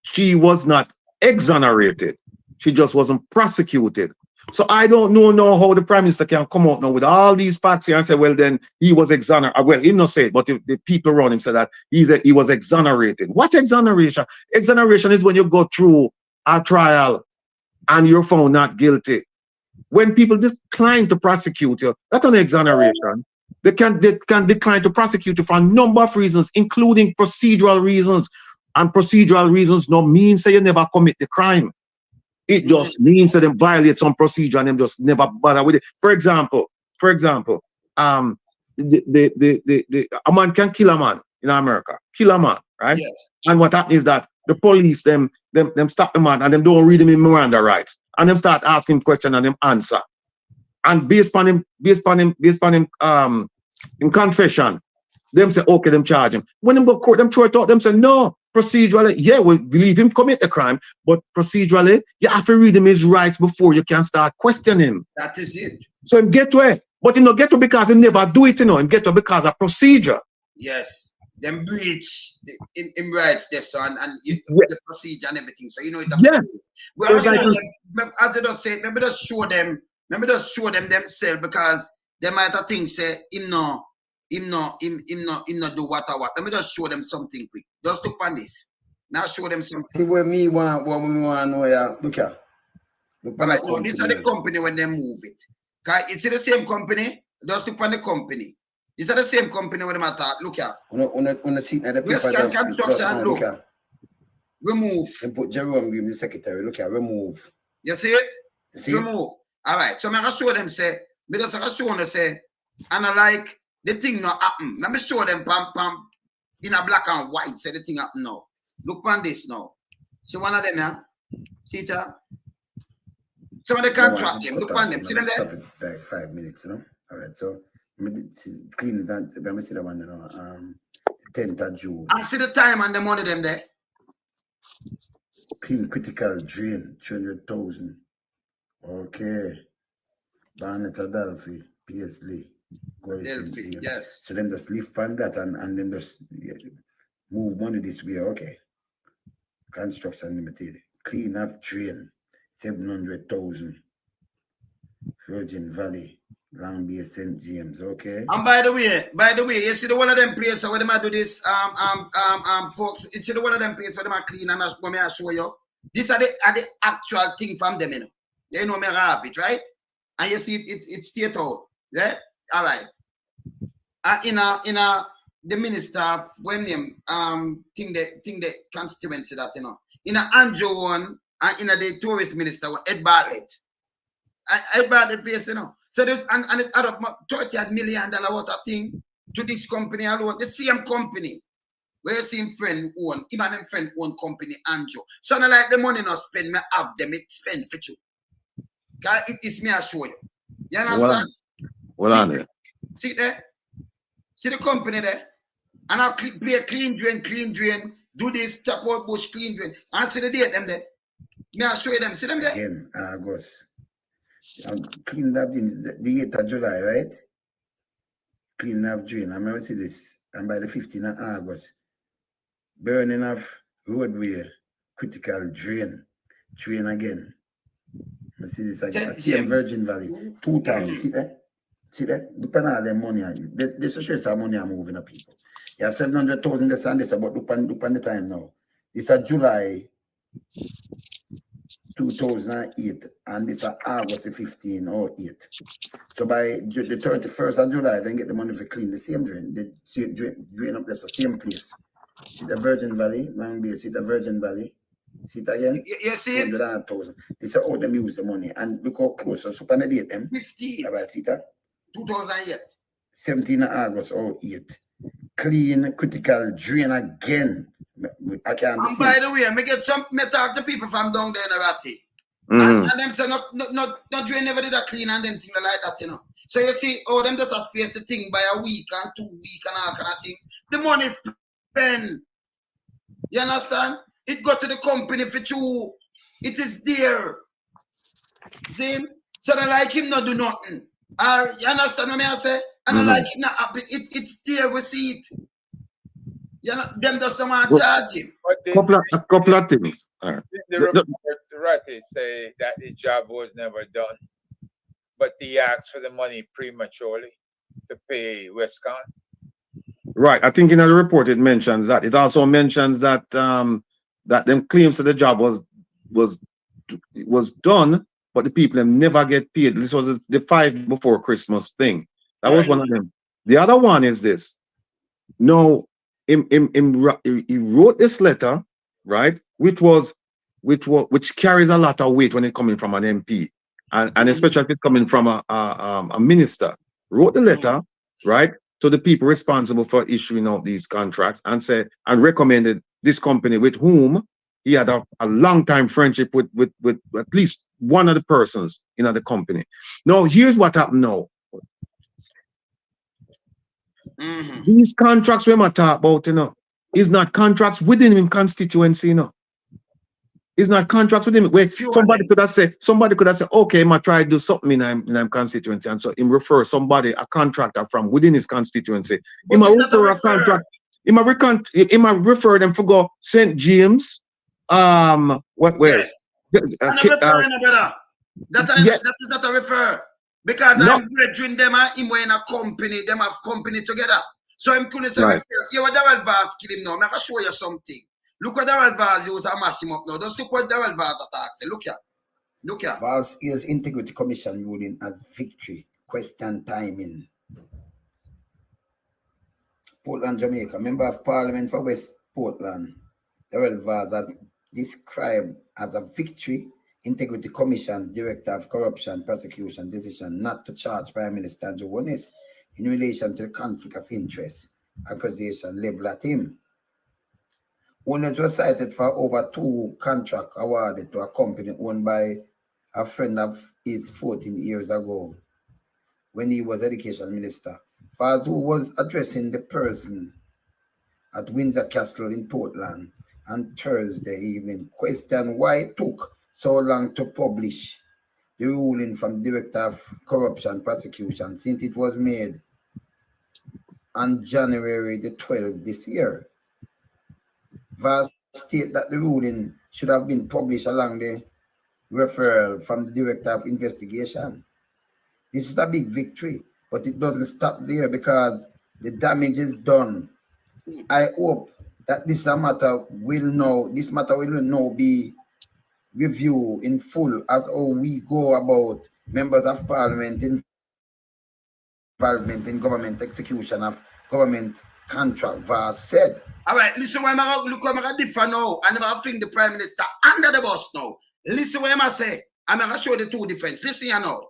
she was not exonerated, she just wasn't prosecuted. So I don't know how the Prime Minister can come out now with all these facts here and say, well, then he was exonerated. Well, he not say it, but the people around him said that he was exonerated. What exoneration? Exoneration is when you go through a trial and you're found not guilty. When people decline to prosecute you, that's an exoneration. They can decline to prosecute you for a number of reasons, including procedural reasons. And procedural reasons no mean say you never commit the crime. It just means that they violate some procedure and them just never bother with it. For example, a man can kill a man in America, kill a man, right? Yes. And what happens is that the police them stop the man and them don't read him in Miranda rights, and them start asking questions and them answer. And based on him in confession, them say okay, them charge him. When them go court, them throw it out, them say no. Procedurally, yeah, we believe him commit the crime, but procedurally, you have to read him his rights before you can start questioning him. That is it. So him get to it, but he not get to because he never do it, him get to because of procedure. Yes, them breach in rights this one and the procedure and everything. So you know it. Yeah. Well, So as I just said, maybe just show them themselves, because they might have think say him no do what. Let me just show them something quick. Just look on this. Now show them something. See what me want know, yeah. Look here. Right, no, this is the company when they move it. It's the same company. Just look on the company. This is the same company when they matter. Look here. On seat at the West paper. Construction, look. Remove. And put Jerome Green, the secretary. Look here, remove. You see it? Remove. All right. So I'm going to show them, say, because I'm show them, say, and I like the thing not happen. Let me show them, pam, in a black and white, say the thing happen now. Look on this now. See one of them, yeah? See it, yeah? Some of the contract them. Look on them. See them there? Stop it like 5 minutes, you know? All right, so clean it down. Let me see that one, you know. 10th of June. And see the time and the money them there. Clean critical drain, 200,000. Okay. Barnett Adelphi, PSLey. Delphi, yes. So them just live on that and then just move money this way. Okay. Construction Limited. Clean up drain, 700,000. Virgin Valley, Long Bay, St. James. Okay. And by the way, you see the one of them places where they might do this, folks. You see the one of them places where they might clean and what may I show you. These are the actual thing from them, you know. You know me have it, right? And you see it's state out. Yeah? All right. The minister of when them think the constituency that you know. In a Andrew one and in the tourist minister Ed Bartlett. Ed Bartlett place, you know. So there's and it add up $30 million worth of thing to this company alone. The same company where you see him friend own, even him friend own company Andrew. So not like the money not spend, me have them it spend for you. Cause it is me I show you. You understand? Well on there. See there? See the company there? And I'll play a clean drain, do this, tap out bush, clean drain. And see the date them there. May I show you them? See them there? Again, August. Clean up the 8th of July, right? Clean up drain. I remember see this. And by the 15th of August, burning of roadway, critical drain. Drain again. I see this again. I see Virgin Valley 2 times. See that? See that? Depending on the money, this shows how money are moving up people. You have 700,000 this and this, but look on the time now. This is July 2008, and this is August 15 or 8. So by the 31st of July, then get the money for clean the same drain. The drain up there, the same place. See the Virgin Valley, man, see the Virgin Valley. See it again? You see it? 100,000. This is how them use the money. And look how close. So super date them. 15. About see that? 2008. 17 August 08. Clean, critical, drain again. I can't And by the way, me talk to people from down there in Ratty. And them say not drain never did that clean and them things like that, you know. So you see, them just a space the thing by a week and 2 weeks and all kind of things. The money is spent. You understand? It got to the company for you. It is there. See? So they like him not do nothing. You understand what I say? And I like him not happy. It's there, we see it. You know, them just don't want to charge him. A couple of things. The report, Ratty say that the job was never done, but they asked for the money prematurely to pay Westcon. Right. I think in the report it mentions that. It also mentions that that them claims that the job was done, but the people never get paid. This was the 5 before Christmas thing. That was one of them. The other one is this. No, he wrote this letter, right? Which carries a lot of weight when it's coming from an MP, and especially if it's coming from a minister. Wrote the letter, right, to the people responsible for issuing out these contracts, and recommended this company with whom he had a long time friendship with at least one of the persons in the company. Now, here's what happened now. These contracts we might talk about, is not contracts within him constituency, It's not contracts with him. Where somebody could have said, okay, I try to do something in him constituency, and so him refer somebody, a contractor from within his constituency. He might refer a contract. He might refer them for go St. James. What Yes. That is not a refer. Because I'm brethren them and him were in a company, them have company together. So I'm couldn't say, you what Darrell Vaz kill him now. I'm gonna show you something. Look what Darrell Vaz use and mash him up now. Just look what Darrell Vaz attacks. Look here. Look here. Vaz is Integrity Commission ruling as victory. Question timing. Portland, Jamaica. Member of Parliament for West Portland. Darrell Vaz has described as a victory. Integrity Commission's Director of Corruption Prosecution decision not to charge Prime Minister Holness in relation to the conflict of interest accusation leveled at him. Holness was cited for over 2 contracts awarded to a company owned by a friend of his 14 years ago when he was Education Minister. Vaz, who was addressing the person at Windsor Castle in Portland on Thursday evening, questioned why it took so long to publish the ruling from the Director of Corruption Prosecution since it was made on January the 12th this year. Vaz stated that the ruling should have been published along the referral from the Director of Investigation. This is a big victory, but it doesn't stop there because the damage is done. I hope that this matter will now be reviewed in full as how we go about members of Parliament involvement in government execution of government contract. Vaz said. All right, listen what I'm look what I'm different now, and I'm gonna bring the Prime Minister under the bus now. Listen what I'm say. I'm gonna show the 2 difference. Listen here now.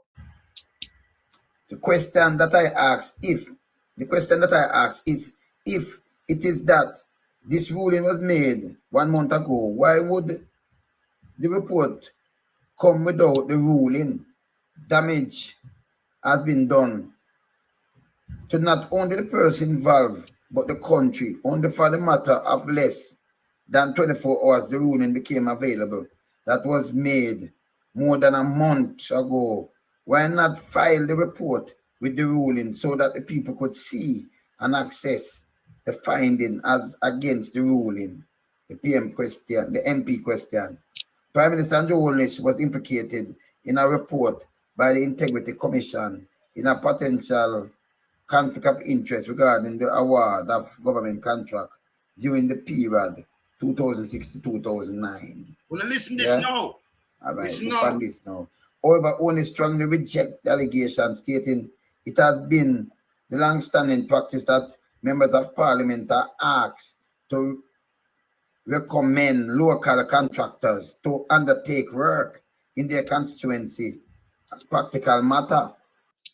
The question that I ask is if it is that this ruling was made 1 month ago, why would the report come without the ruling? Damage has been done to not only the person involved, but the country. Only for the matter of less than 24 hours, the ruling became available. That was made more than a month ago. Why not file the report with the ruling so that the people could see and access the finding as against the ruling? The PM question, the MP question. Prime Minister Holness was implicated in a report by the Integrity Commission in a potential conflict of interest regarding the award of government contract during the period 2006 to 2009. Well, listen this now. All right, look on this now. However, Holness strongly reject the allegation, stating it has been the long-standing practice that members of Parliament are asked to recommend local contractors to undertake work in their constituency. Practical matter.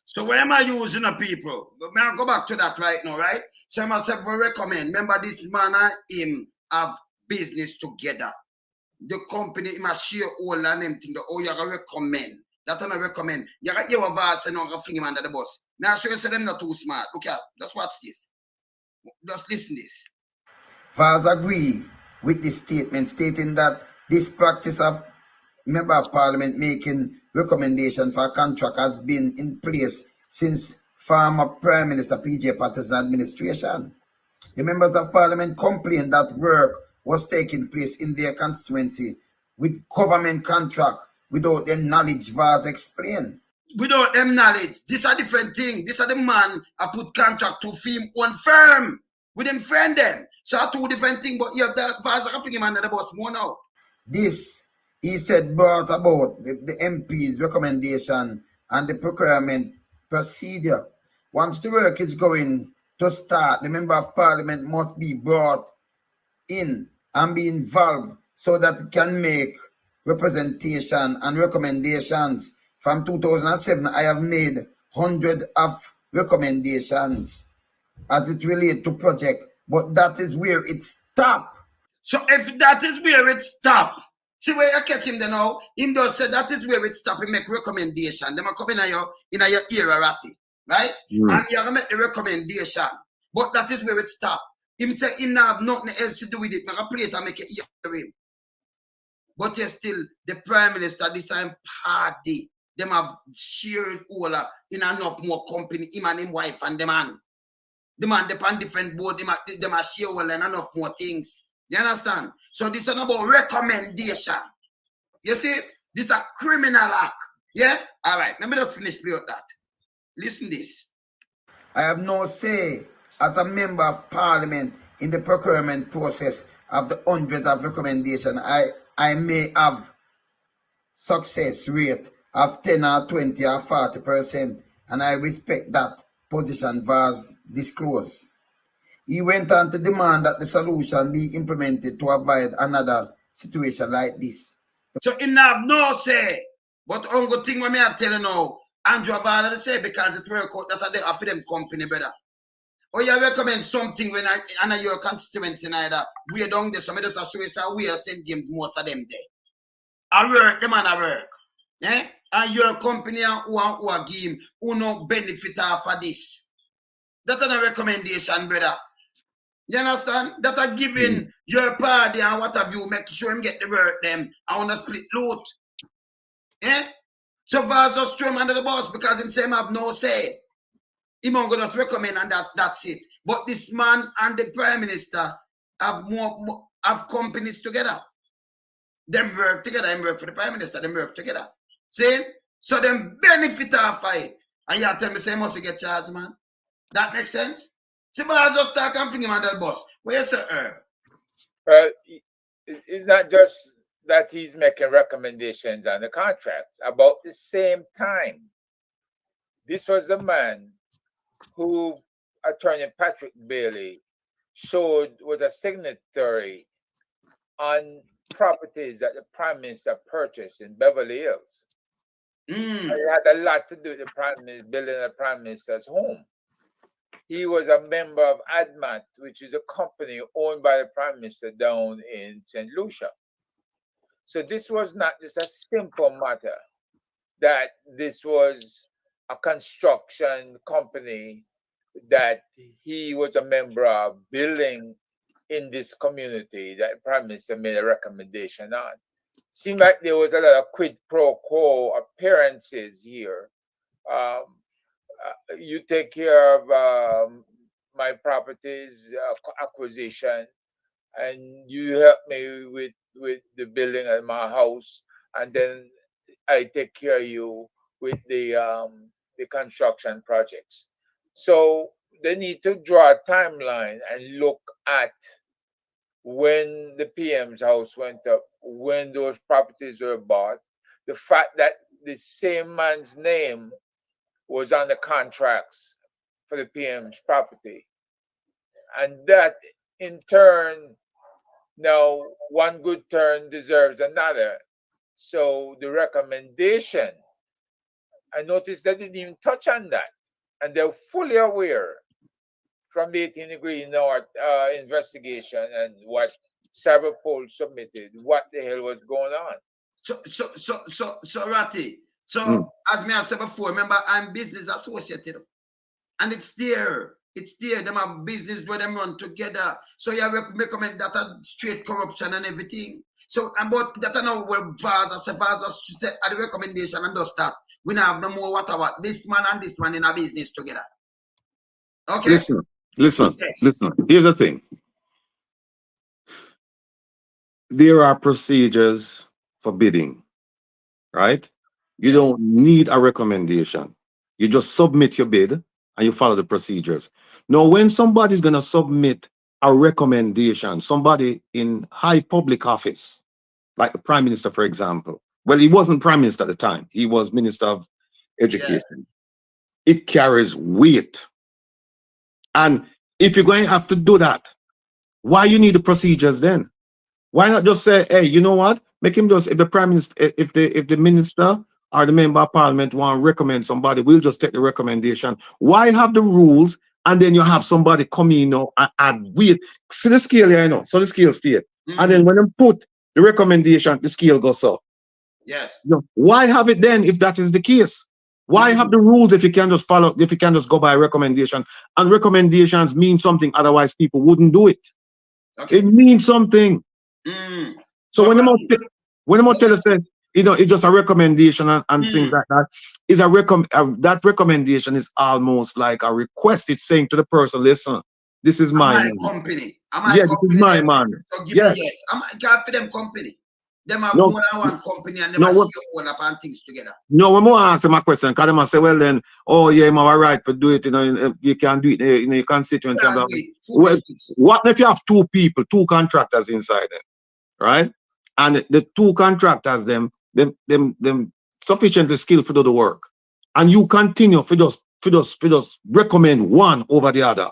So where am I using the people? May I go back to that right now, right? So I must have recommend. Remember this man and him have business together. The company him a share all and them thing. Oh, you gotta recommend. That one I recommend. You gotta hear what I say now, I fling him under the bus. Now I show you say them not too smart. Look at, just watch this. Just listen this. Vaz agree with this statement stating that this practice of member of parliament making recommendation for a contract has been in place since former Prime Minister P.J. Patterson administration. The members of parliament complained that work was taking place in their constituency with government contract without their knowledge, Vaz explained. Without them knowledge, this a different thing. This are the man I put contract to film one firm with him friend them. So two different things, but you have that Vaz I fling him under the bus more now. This, he said, brought about the MP's recommendation and the procurement procedure. Once the work is going to start, the member of parliament must be brought in and be involved so that it can make representation and recommendations. From 2007, I have made hundreds of recommendations as it relates to project, but that is where it stopped. So if that is where it stop, see where you catch him there now? Him does say that is where it stop. He make recommendation. Them are coming in your ear, Ratty, right? And you have to make the recommendation. But that is where it stop. Him say him not have nothing else to do with it. Make a plate and make it hear him. But yet still, the Prime Minister, this time party, them have shared all in enough more company, him and him wife and the man. The man depend different board, them are share all and enough more things. You understand? So this is about recommendation. You see it? This is a criminal act. Yeah? All right. Let me just finish play with that. Listen this. I have no say as a member of parliament in the procurement process of the hundreds of recommendations. I may have success rate of 10 or 20 or 40%, and I respect that position Vaz disclosed. He went on to demand that the solution be implemented to avoid another situation like this. So him have no say. But only thing when me I tell you now, Andrew have already say because it work out that they offer them company better. Or you recommend something when I know your constituency neither. We down there, so me just show you how we are St. James most of them there. I work, the man I work. Eh? And your company who are give him who no benefit off of this. That's a recommendation, brother. You understand? That are giving your party and what have you, make sure him get the work them. I want to split loot. Eh? So Vaz just throw him under the bus because him say him have no say. He won't go just recommend and that's it. But this man and the Prime Minister have have companies together. Them work together, them work for the Prime Minister, them work together. See? So them benefit off of it. And you tell me say must get charged, man. That makes sense? See, but I just start coming him under the bus. Where is the herb? Well, it's not just that he's making recommendations on the contracts. About the same time, this was the man who Attorney Patrick Bailey showed was a signatory on properties that the Prime Minister purchased in Beverly Hills. It had a lot to do with the Prime Minister building the Prime Minister's home. He was a member of ADMAT, which is a company owned by the Prime Minister down in St. Lucia. So this was not just a simple matter that this was a construction company that he was a member of building in this community that the Prime Minister made a recommendation on. Seemed like there was a lot of quid pro quo appearances here. You take care of my properties acquisition, and you help me with the building of my house, and then I take care of you with the construction projects. So they need to draw a timeline and look at when the PM's house went up, when those properties were bought, the fact that the same man's name was on the contracts for the PM's property. And that in turn, now one good turn deserves another. So the recommendation, I noticed they didn't even touch on that. And they're fully aware from the 18 degree north investigation and what Cyberpol submitted, what the hell was going on. So Ratty. So as me I said before, remember I'm business associated. And it's there. It's there. Them have business where them run together. So you recommend that straight corruption and everything. So about that I know where Vaza say at the recommendation and does that. We now have no more whatever. This man and this man in a business together. Okay. Listen. Here's the thing. There are procedures for bidding, right? You don't need a recommendation. You just submit your bid and you follow the procedures. Now, when somebody's going to submit a recommendation, somebody in high public office, like the Prime Minister, for example, well, he wasn't Prime Minister at the time. He was Minister of Education. It carries weight. And if you're going to have to do that, why you need the procedures then? Why not just say, hey, you know what? Make him just, if the Prime Minister, if the minister or the member of parliament want to recommend somebody, we'll just take the recommendation. Why have the rules and then you have somebody come in and add weight? See the scale here, I know. So the scale stay. And then when they put the recommendation, the scale goes up. Yes. You know, why have it then if that is the case? Why have the rules if you can just follow, if you can just go by recommendation? And recommendations mean something, otherwise people wouldn't do it. Okay. It means something. So when I'm tell us, you know, it's just a recommendation and things like that. Is that recommendation is almost like a request. It's saying to the person, listen, this is my company. This is my man. So give me yes. I'm God for them company. Them have more than one company and them share all up and things together. No, when I answer my question, because them say, well then, oh yeah, I'm all right for do it, you know, you can do it in your constituency. Well, what if you have two people, two contractors inside them, right? And the two contractors, them sufficiently skilled to do the work. And you continue for just recommend one over the other.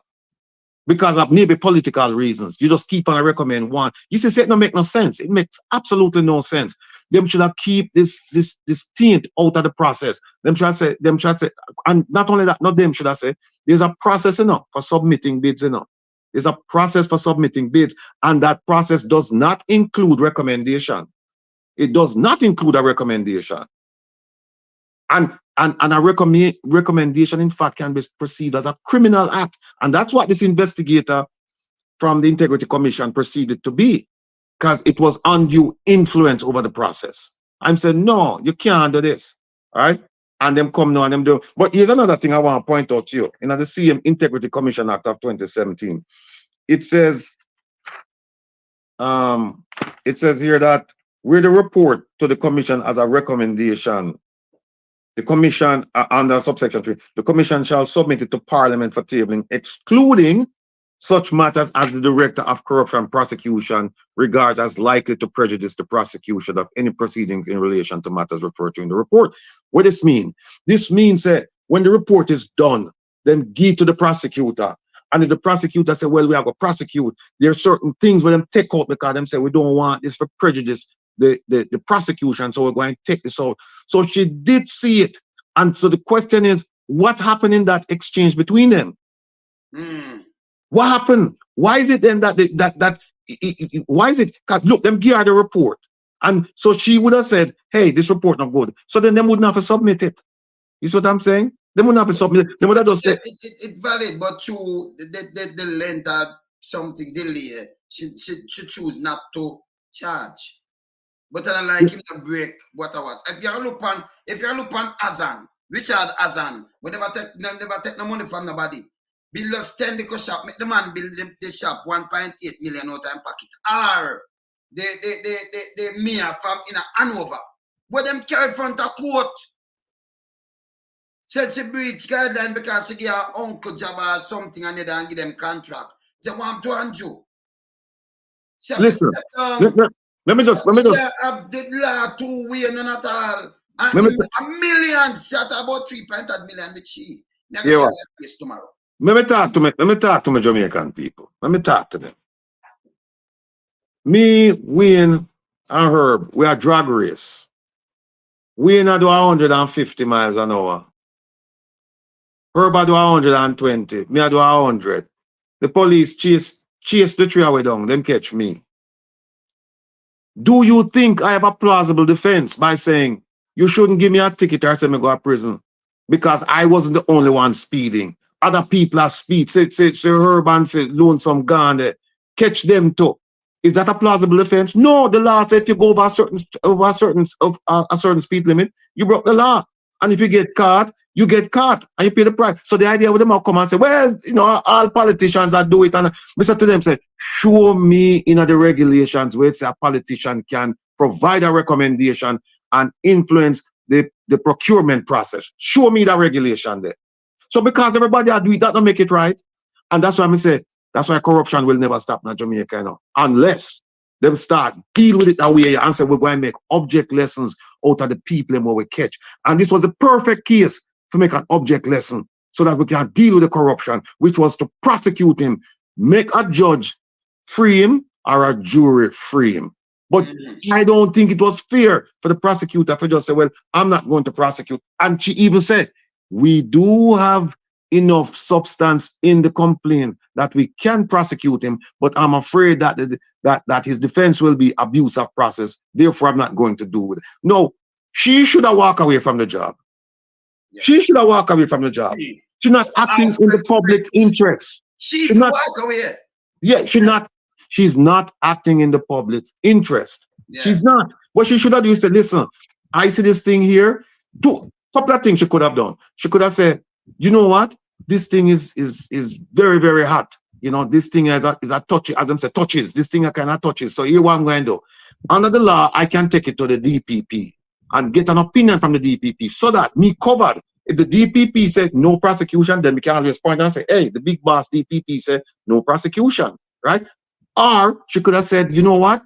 Because of maybe political reasons. You just keep on recommend one. You see, it don't make no sense. It makes absolutely no sense. Them should have keep this taint out of the process. Them should say, and not only that, not them should have said, there's a process enough for submitting bids enough. There's a process for submitting bids, and that process does not include recommendation. It does not include a recommendation. And a recommendation, in fact, can be perceived as a criminal act. And that's what this investigator from the Integrity Commission perceived it to be, because it was undue influence over the process. I'm saying, no, you can't do this. All right? And them come now and them do. But here's another thing I want to point out to you. In the CM Integrity Commission Act of 2017, it says here that where the report to the commission as a recommendation, the commission, under subsection 3, the commission shall submit it to Parliament for tabling, excluding such matters as the Director of Corruption Prosecution regards as likely to prejudice the prosecution of any proceedings in relation to matters referred to in the report. What does this mean? This means that when the report is done, then give to the prosecutor. And if the prosecutor say, well, we have to prosecute, there are certain things where them take out because them say we don't want this for prejudice the prosecution, so we're going to take this out. So she did see it. And so the question is, what happened in that exchange between them? What happened? Why is it then that why is it? Because look, them give her the report. And so she would have said, hey, this report not good. So then they wouldn't have to submit it. You see what I'm saying? They wouldn't have to submit it. They would have just said it's valid, but through the length of something delay, she choose not to charge. But I like him to break what. If you look on Azan, Richard Azan, we never take no money from nobody. Build a stand the shop, make the man build the shop 1.8 million out of pocket. Or the mayor from in Hanover, where them carry front of court. Said she breach guideline because she give her uncle job or something and they don't give them contract. They want to undo. Listen, let me just the law 2 way none at all. And a million shot about 3.8 million with she. Never tomorrow. Let me talk to my Jamaican people. Let me talk to them. Me, Wayne, and Herb, we are drag race. Wayne I do 150 miles an hour. Herb I do 120. Me I do 100. The police chase the three away down. Them catch me. Do you think I have a plausible defense by saying you shouldn't give me a ticket or send me go to prison? Because I wasn't the only one speeding. Other people are speed. Say Herb and say Lonesome gone there. Catch them too. Is that a plausible defense? No, the law said if you go over a certain speed limit, you broke the law. And if you get caught, you get caught and you pay the price. So the idea with them all come and say, well, you know, all politicians that do it. And we said to them, say, show me in the regulations where a politician can provide a recommendation and influence the procurement process. Show me that regulation there. So because everybody do it, that don't make it right. And that's why I say, that's why corruption will never stop in Jamaica, you know, unless them start deal with it that way and say we're going to make object lessons out of the people and what we catch. And this was the perfect case to make an object lesson so that we can deal with the corruption, which was to prosecute him, make a judge free him or a jury free him. But I don't think it was fair for the prosecutor to just say, well, I'm not going to prosecute. And she even said, we do have enough substance in the complaint that we can prosecute him, but I'm afraid that that his defense will be abuse of process. Therefore, I'm not going to do it. No, she should have walked away from the job. Yes. She should have walked away from the job. She's not acting in the public interest. She should walk away. Yeah, she's not acting in the public interest. Yeah. She's not. What she should have done is say, listen, I see this thing here. Couple of things she could have done. She could have said, you know what? This thing is very, very hot. You know, this thing is a touch, as them say, touches. This thing I cannot touches. So here what I'm going to do. Under the law, I can take it to the DPP and get an opinion from the DPP so that me covered. If the DPP said no prosecution, then we can always point and say, hey, the big boss DPP said no prosecution, right? Or she could have said, you know what?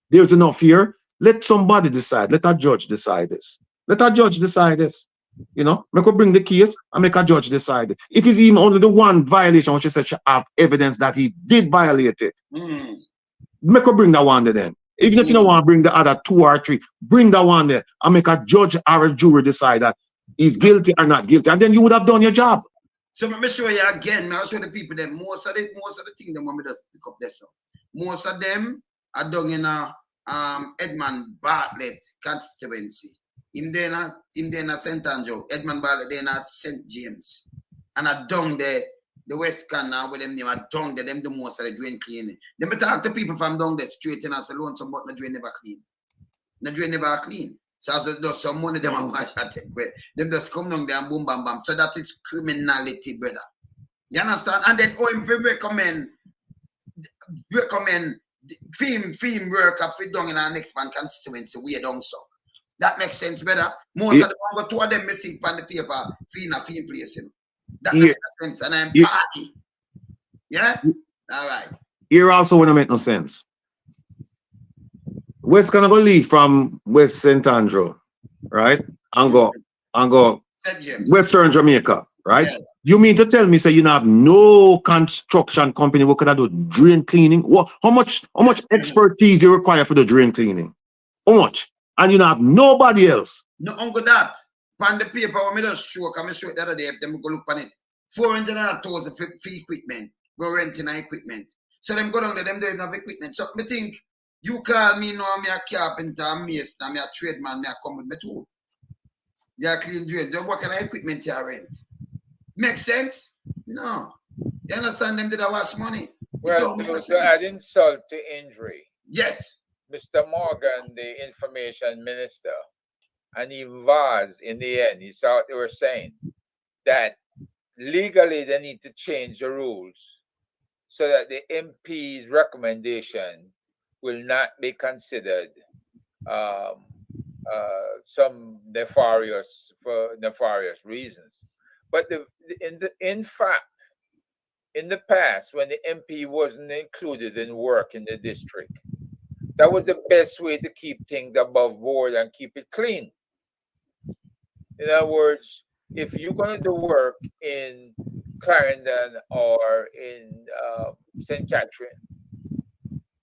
There's enough here. Let somebody decide. Let a judge decide this. Let a judge decide this. You know, make her bring the case and make a judge decide it. If it's even only the one violation, which she said she have evidence that he did violate it, make her bring that one there then. Even if you don't want to bring the other 2 or 3, bring that one there and make a judge or a jury decide that he's guilty or not guilty. And then you would have done your job. So let me show you again. I'll show the people that most of the things them want me to pick up this. Most of them are done in a Edmund Bartlett constituency. In there St. Andrew, Edmund Bartlett, then St. James. And I done the West Can now with them, I done them the most of the drain cleaning. Then I talk to people from down there straight and I say, Lonesome, but the drain never clean. The drain never clean. So as there's some money them and wash that take away. Them just come down there and boom, bam, bam. So that is criminality, brother. You understand? And then if we recommend film work if we done in our next man constituency, we done so. That makes sense better. Most of them go 2 of them missing on the paper, film place him. That makes sense. And I'm party. Yeah? All right. Here also wouldn't make no sense. West gonna go leave from West St. Andrew, right? And go Western Jamaica, right? Yes. You mean to tell me say you have no construction company who could do drain cleaning? What how much expertise you require for the drain cleaning? How much? And you have nobody else. No, uncle that. On the paper, I just show it the other day, if them go look on it. 400,000 for equipment, go renting equipment. So them go down there, them don't have equipment. So I think you call me now, I'm a carpenter, I'm a mason, I'm a tradesman, I'm come with me too. You clean drain. Then what kind of equipment you rent? Make sense? No. You understand them did I wash money? Well, to add insult to injury. Yes. Mr. Morgan, the information minister, and he was in the end, he saw what they were saying, that legally they need to change the rules so that the MP's recommendation will not be considered some nefarious reasons. But in fact, in the past, when the MP wasn't included in work in the district, that was the best way to keep things above board and keep it clean. In other words, if you're going to do work in Clarendon or in St. Catherine,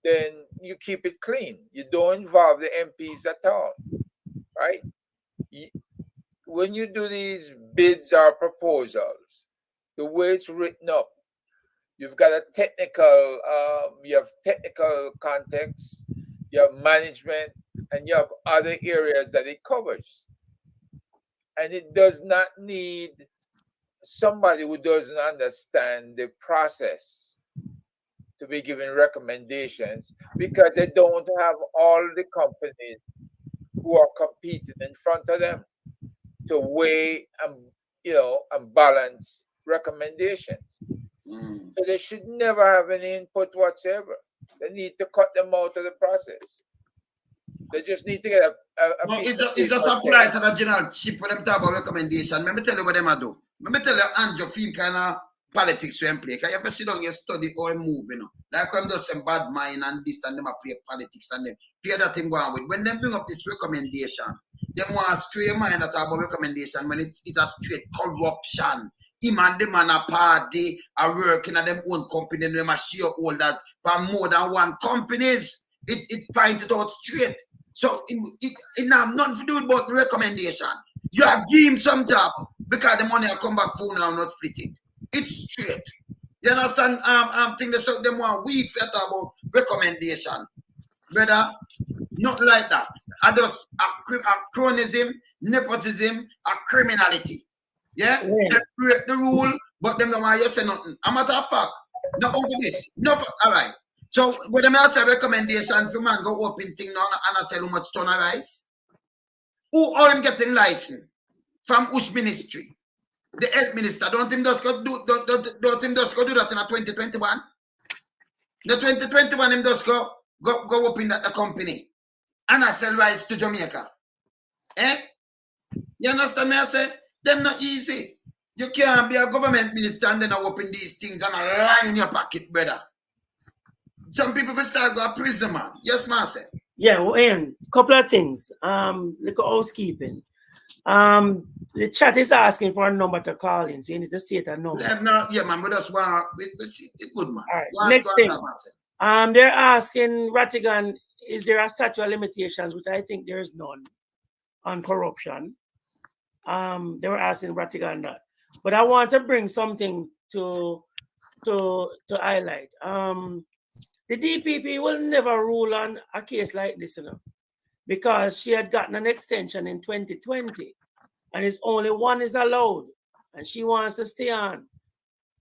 then you keep it clean. You don't involve the MPs at all, right? When you do these bids or proposals, the way it's written up, you've got a technical, you have technical context, you have management, and you have other areas that it covers. And it does not need somebody who doesn't understand the process to be given recommendations, because they don't have all the companies who are competing in front of them to weigh and and balance recommendations. So they should never have any input whatsoever. They need to cut them out of the process. They just need to get a No, piece it just apply to the general chip when them talk about recommendation. Let me tell you what them a do. Let me tell you Andrew Fim kind of politics when play. Can you ever sit down and study how them move, Like when there's some bad mind and this and them a play politics and them play that thing going with. When them bring up this recommendation, them want to stray mind that talk about recommendation when it's a straight corruption. Him and them and a party are working at them own company and them are shareholders for more than one companies. It finds it out straight. So it have nothing to do about the recommendation. You have give him some job because the money will come back full now, not split it. It's straight. You understand? Think they so them want we felt about recommendation. Brother, not like that. I just a chronism, nepotism, a criminality. Yeah? They break the rule, but them don't want you say nothing. A matter of fact, not only this. No, all right. So when them ask a recommendation for man go open thing now and I sell how much ton of rice? Who are him getting license? From which ministry? The health minister. Don't him just go do don't him just go do that in a 2021? The 2021 him just go open that the company and I sell rice to Jamaica. Eh? You understand me? I say them not easy. You can't be a government minister and then I open these things and I line in your pocket, brother. Some people will start go to prison, man. Yes, Marcel. Yeah, well, Ian, couple of things. Little housekeeping. The chat is asking for a number to call in, so you need to state a number. Yeah, man, but that's one. It's good, man. All right. Next thing. They're asking Rattigan, is there a statute of limitations, which I think there is none, on corruption. They were asking Rattigan that. But I want to bring something to highlight. The DPP will never rule on a case like this, because she had gotten an extension in 2020, and it's only one is allowed, and she wants to stay on.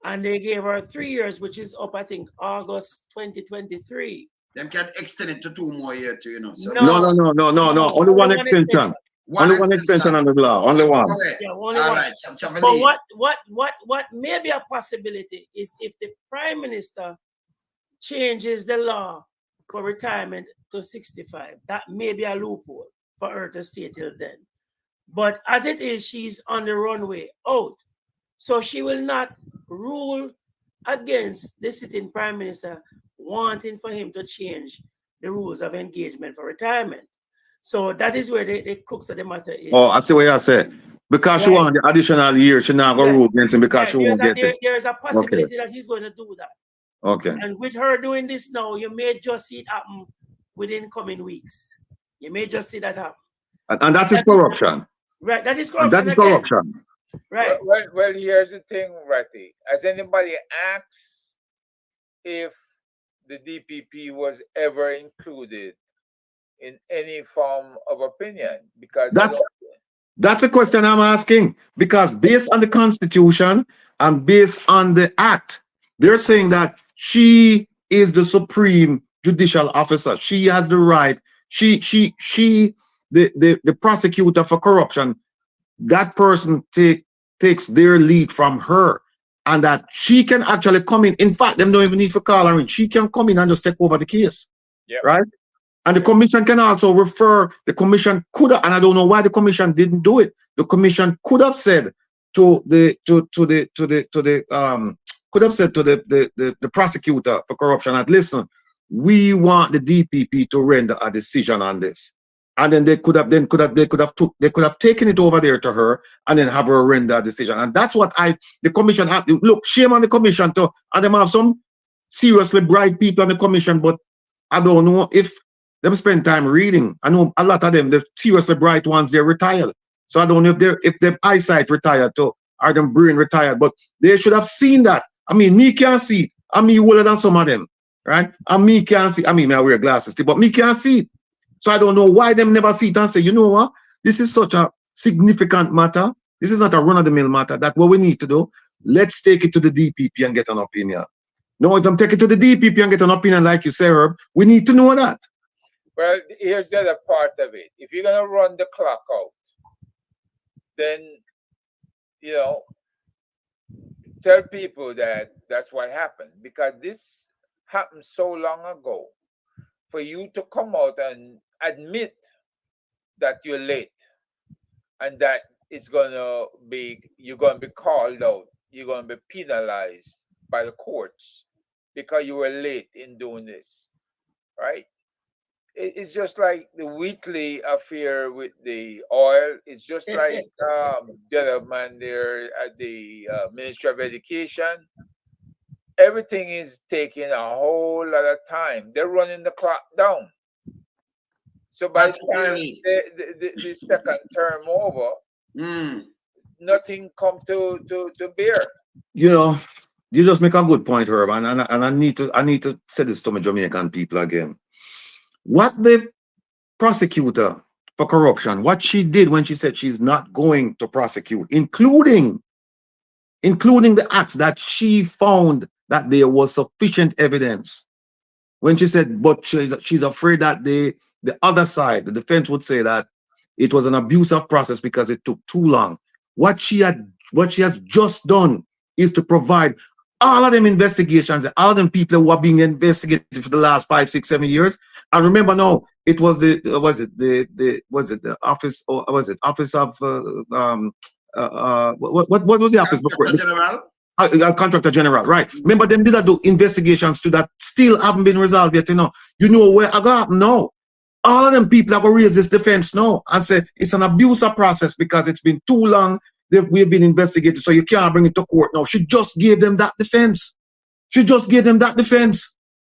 And they gave her 3 years, which is up, I think, August 2023. Them can extend it to 2 more years, So. No. Only one extension. Only one extension on the law. Only one. Yeah, only one. Right. But what may be a possibility is if the Prime Minister changes the law for retirement to 65, that may be a loophole for her to stay till then. But as it is, she's on the runway out. So she will not rule against the sitting Prime Minister wanting for him to change the rules of engagement for retirement. So that is where the crux of the matter is. Oh, I see what you say. Because she want the additional year, she not going to rule against him because she won't get it. There is a possibility that he's going to do that. Okay. And with her doing this now, you may just see it happen within coming weeks. You may just see that happen. And that is corruption. Right, that is corruption. And that is corruption. Right. Well, here's the thing, Ratty. Has anybody asked if the DPP was ever included in any form of opinion? Because that's a question I'm asking. Because based on the Constitution and based on the Act, they're saying that she is the supreme judicial officer. She has the right. The prosecutor for corruption, that person takes their lead from her, and that she can actually come in. In fact, them don't even need to call her in. She can come in and just take over the case. Yeah. Right? And the commission can also refer. The commission could have, and I don't know why the commission didn't do it. The commission could have said to the prosecutor for corruption that, listen, we want the DPP to render a decision on this. And then they could have taken it over there to her and then have her render a decision. And that's what the commission have. Look, shame on the commission too. And they have some seriously bright people on the commission, but I don't know if them spend time reading. I know a lot of them, the seriously bright ones, they're retired. So I don't know if their eyesight retired too, or them brain retired, but they should have seen that. I mean, me can't see. I mean, older than some of them, right? And me can't see. I mean, I wear glasses too, but me can't see it. So I don't know why them never see it and say, you know what? This is such a significant matter. This is not a run-of-the-mill matter. That's what we need to do. Let's take it to the DPP and get an opinion. No, if I'm taking it to the DPP and get an opinion, like you say, Herb, we need to know that. Well, here's the other part of it. If you're gonna run the clock out, then you know, tell people that that's what happened, because this happened so long ago. For you to come out and admit that you're late and that you're gonna be called out, you're gonna be penalized by the courts because you were late in doing this, right? It's just like the weekly affair with the oil. It's just like the other man there at the Ministry of Education. Everything is taking a whole lot of time. They're running the clock down. So by the time the second term over, nothing come to bear. You know, you just make a good point, Herb, and I need to say this to my Jamaican people again. What the prosecutor for corruption, what she did when she said she's not going to prosecute, including the acts that she found that there was sufficient evidence. When she said, but she's afraid that the other side, the defense, would say that it was an abusive process because it took too long. What she has just done is to provide all of them investigations, all of them people who are being investigated for the last 5, 6, 7 years. And remember now, it was the office, or was it office of what was the office? Contractor General. Contractor General, right? Remember, them did do investigations to that still haven't been resolved yet. You know where I got now. All of them people have raised this defense now and say it's an abusive process because it's been too long. We've been investigated, so you can't bring it to court now. She just gave them that defense.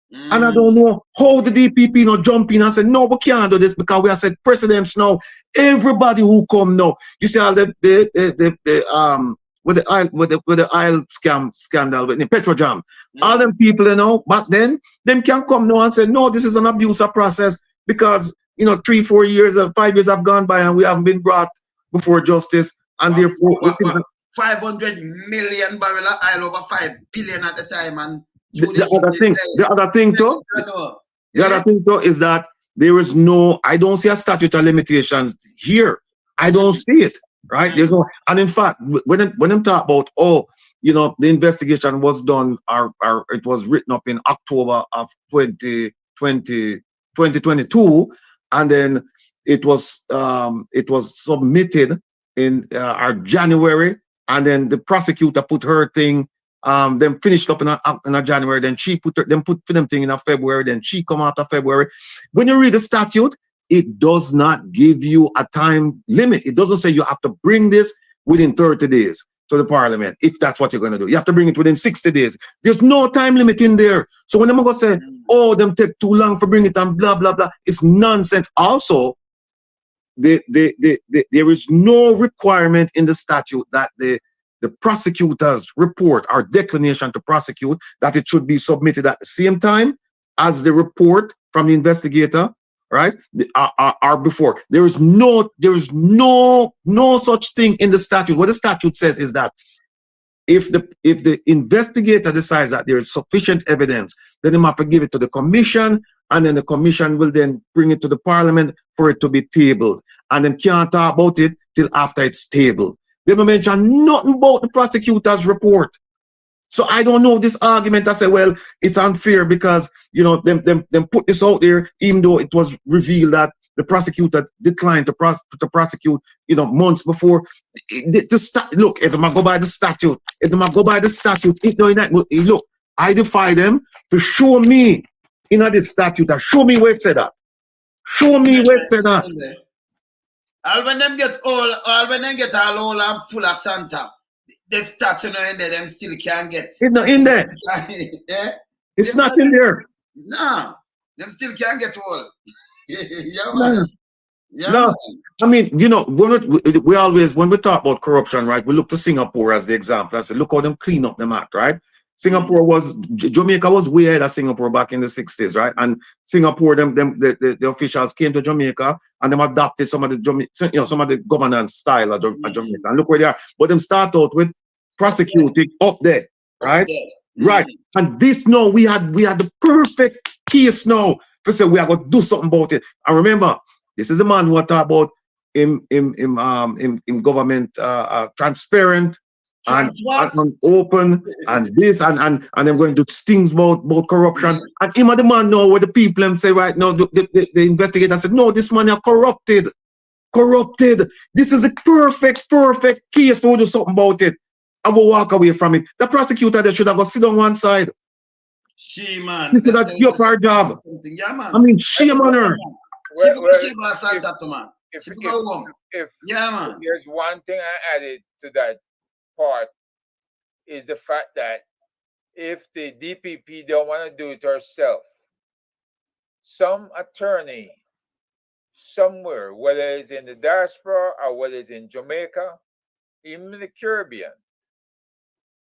And I don't know how the DPP jump in and say, no, we can't do this because we have said precedents now. Everybody who come now, you see all with the oil scandal with the Petrojam. All them people, back then, them can come now and say, no, this is an abusive process because 3, 4 years, 5 years have gone by and we haven't been brought before justice, and therefore 500 million barrel of oil, over 5 billion at the time, and the other thing too is that there is no, I don't see a statute of limitations here. I don't see it, right? There's no, and in fact, when them talk about, the investigation was done, or it was written up in October of 2022, and then it was submitted in our January, and then the prosecutor put her thing. Then finished up in a January. Then she put them thing in a February. Then she come after February. When you read the statute, it does not give you a time limit. It doesn't say you have to bring this within 30 days to the Parliament if that's what you're going to do. You have to bring it within 60 days. There's no time limit in there. So when I'm going to say, them take too long for bringing it and blah blah blah, it's nonsense. Also, there is no requirement in the statute that the prosecutor's report or declination to prosecute, that it should be submitted at the same time as the report from the investigator, right? Or before. There is no such thing in the statute. What the statute says is that if the investigator decides that there is sufficient evidence, then they have to give it to the commission, and then the commission will then bring it to the Parliament for it to be tabled. And then can't talk about it till after it's tabled. They don't mention nothing about the prosecutor's report. So I don't know this argument. I say, well, it's unfair because them put this out there, even though it was revealed that the prosecutor declined to prosecute, months before. Look, if I go by the statute, look, I defy them to show me in this statute that show me where it said that. Show me where it said that. All when them get all old and full of Santa, the statue no in there, them still can't get. It's not in there. Yeah? It's not in there. No. Them still can't get old. Yeah, No, man. Yeah, no. man. I mean, you know, we always, when we talk about corruption, right, we look to Singapore as the example. I say, look how them clean up them act, right? Singapore was, Jamaica was way ahead of Singapore back in the 60s, right? And Singapore, the officials came to Jamaica and them adopted some of the some of the governance style of Jamaica. And look where they are. But them start out with prosecuting up there, right? Right. And this now we had the perfect case now to say we are going to do something about it. And remember, this is a man who talk about in government transparent and open and this and them going to do things about corruption. And him and the man now where the people them say right now the investigator said no, this man are corrupted. This is a perfect case for we do something about it. And we walk away from it. The prosecutor they should have go sit on one side. She man. She should have give up her job. Yeah, man. I mean, shame on her. Yeah, man. There's one thing I added to that part is the fact that if the DPP don't want to do it herself, some attorney somewhere, whether it's in the diaspora or whether it's in Jamaica, even the Caribbean,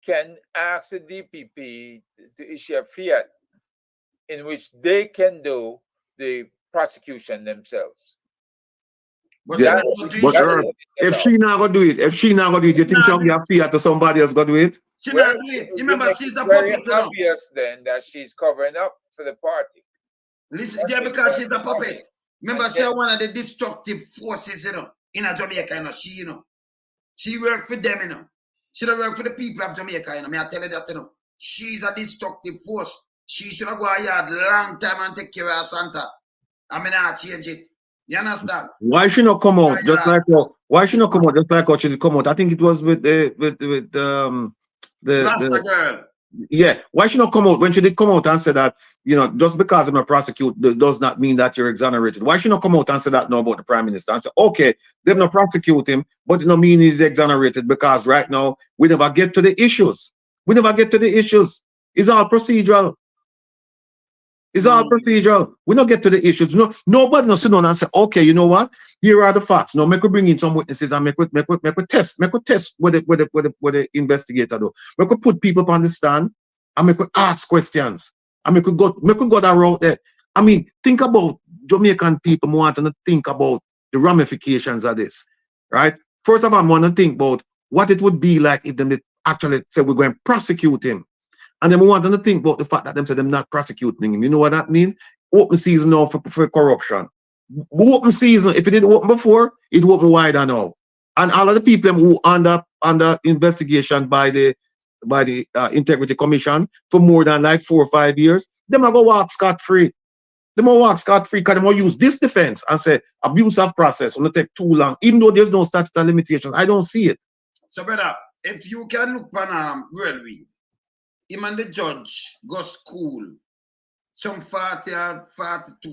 can ask the DPP to issue a fiat in which they can do the prosecution themselves. But, yeah. But if she not gonna do it, you think she'll be a fiat to somebody else gonna do it? She not do it. Remember, she's a very puppet. obvious then that she's covering up for the party. Listen, yeah, because she's a puppet. Remember, she's one of the destructive forces, in Jamaica, She worked for them, She don't work for the people of Jamaica, May I tell you that, She's a destructive force. She should have gone a yard long time and take care of Santa. I mean, I change it. You understand? Why she not come out just like why she not come out just like how she did come out? I think it was with the Rasta girl. Yeah, why she not come out when she did come out and say that, just because I'm not prosecute does not mean that you're exonerated. Why she not come out and say that now about the Prime Minister and say, okay, they've not prosecute him, but it don't mean he's exonerated because right now we never get to the issues. It's all procedural. It's all procedural. We don't get to the issues. Nobody no sit down and say, okay, you know what? Here are the facts. Now make we bring in some witnesses and make we test what the investigator do. Make we put people on the stand and make we ask questions. And make we go that route there. I mean, think about Jamaican people wanting to think about the ramifications of this. Right? First of all, I want to think about what it would be like if them actually say we're going to prosecute him. And then we want them to think about the fact that them say them not prosecuting him. You know what that means? Open season now for corruption. Open season, if it didn't open before, it open wider now. And all of the people who under investigation by the Integrity Commission for more than like 4 or 5 years, them are going to walk scot-free. Them will walk scot-free because they will use this defense and say abuse of process will not take too long. Even though there's no statute of limitations, I don't see it. So, brother, if you can look on Whirlwind, him and the judge go school some 40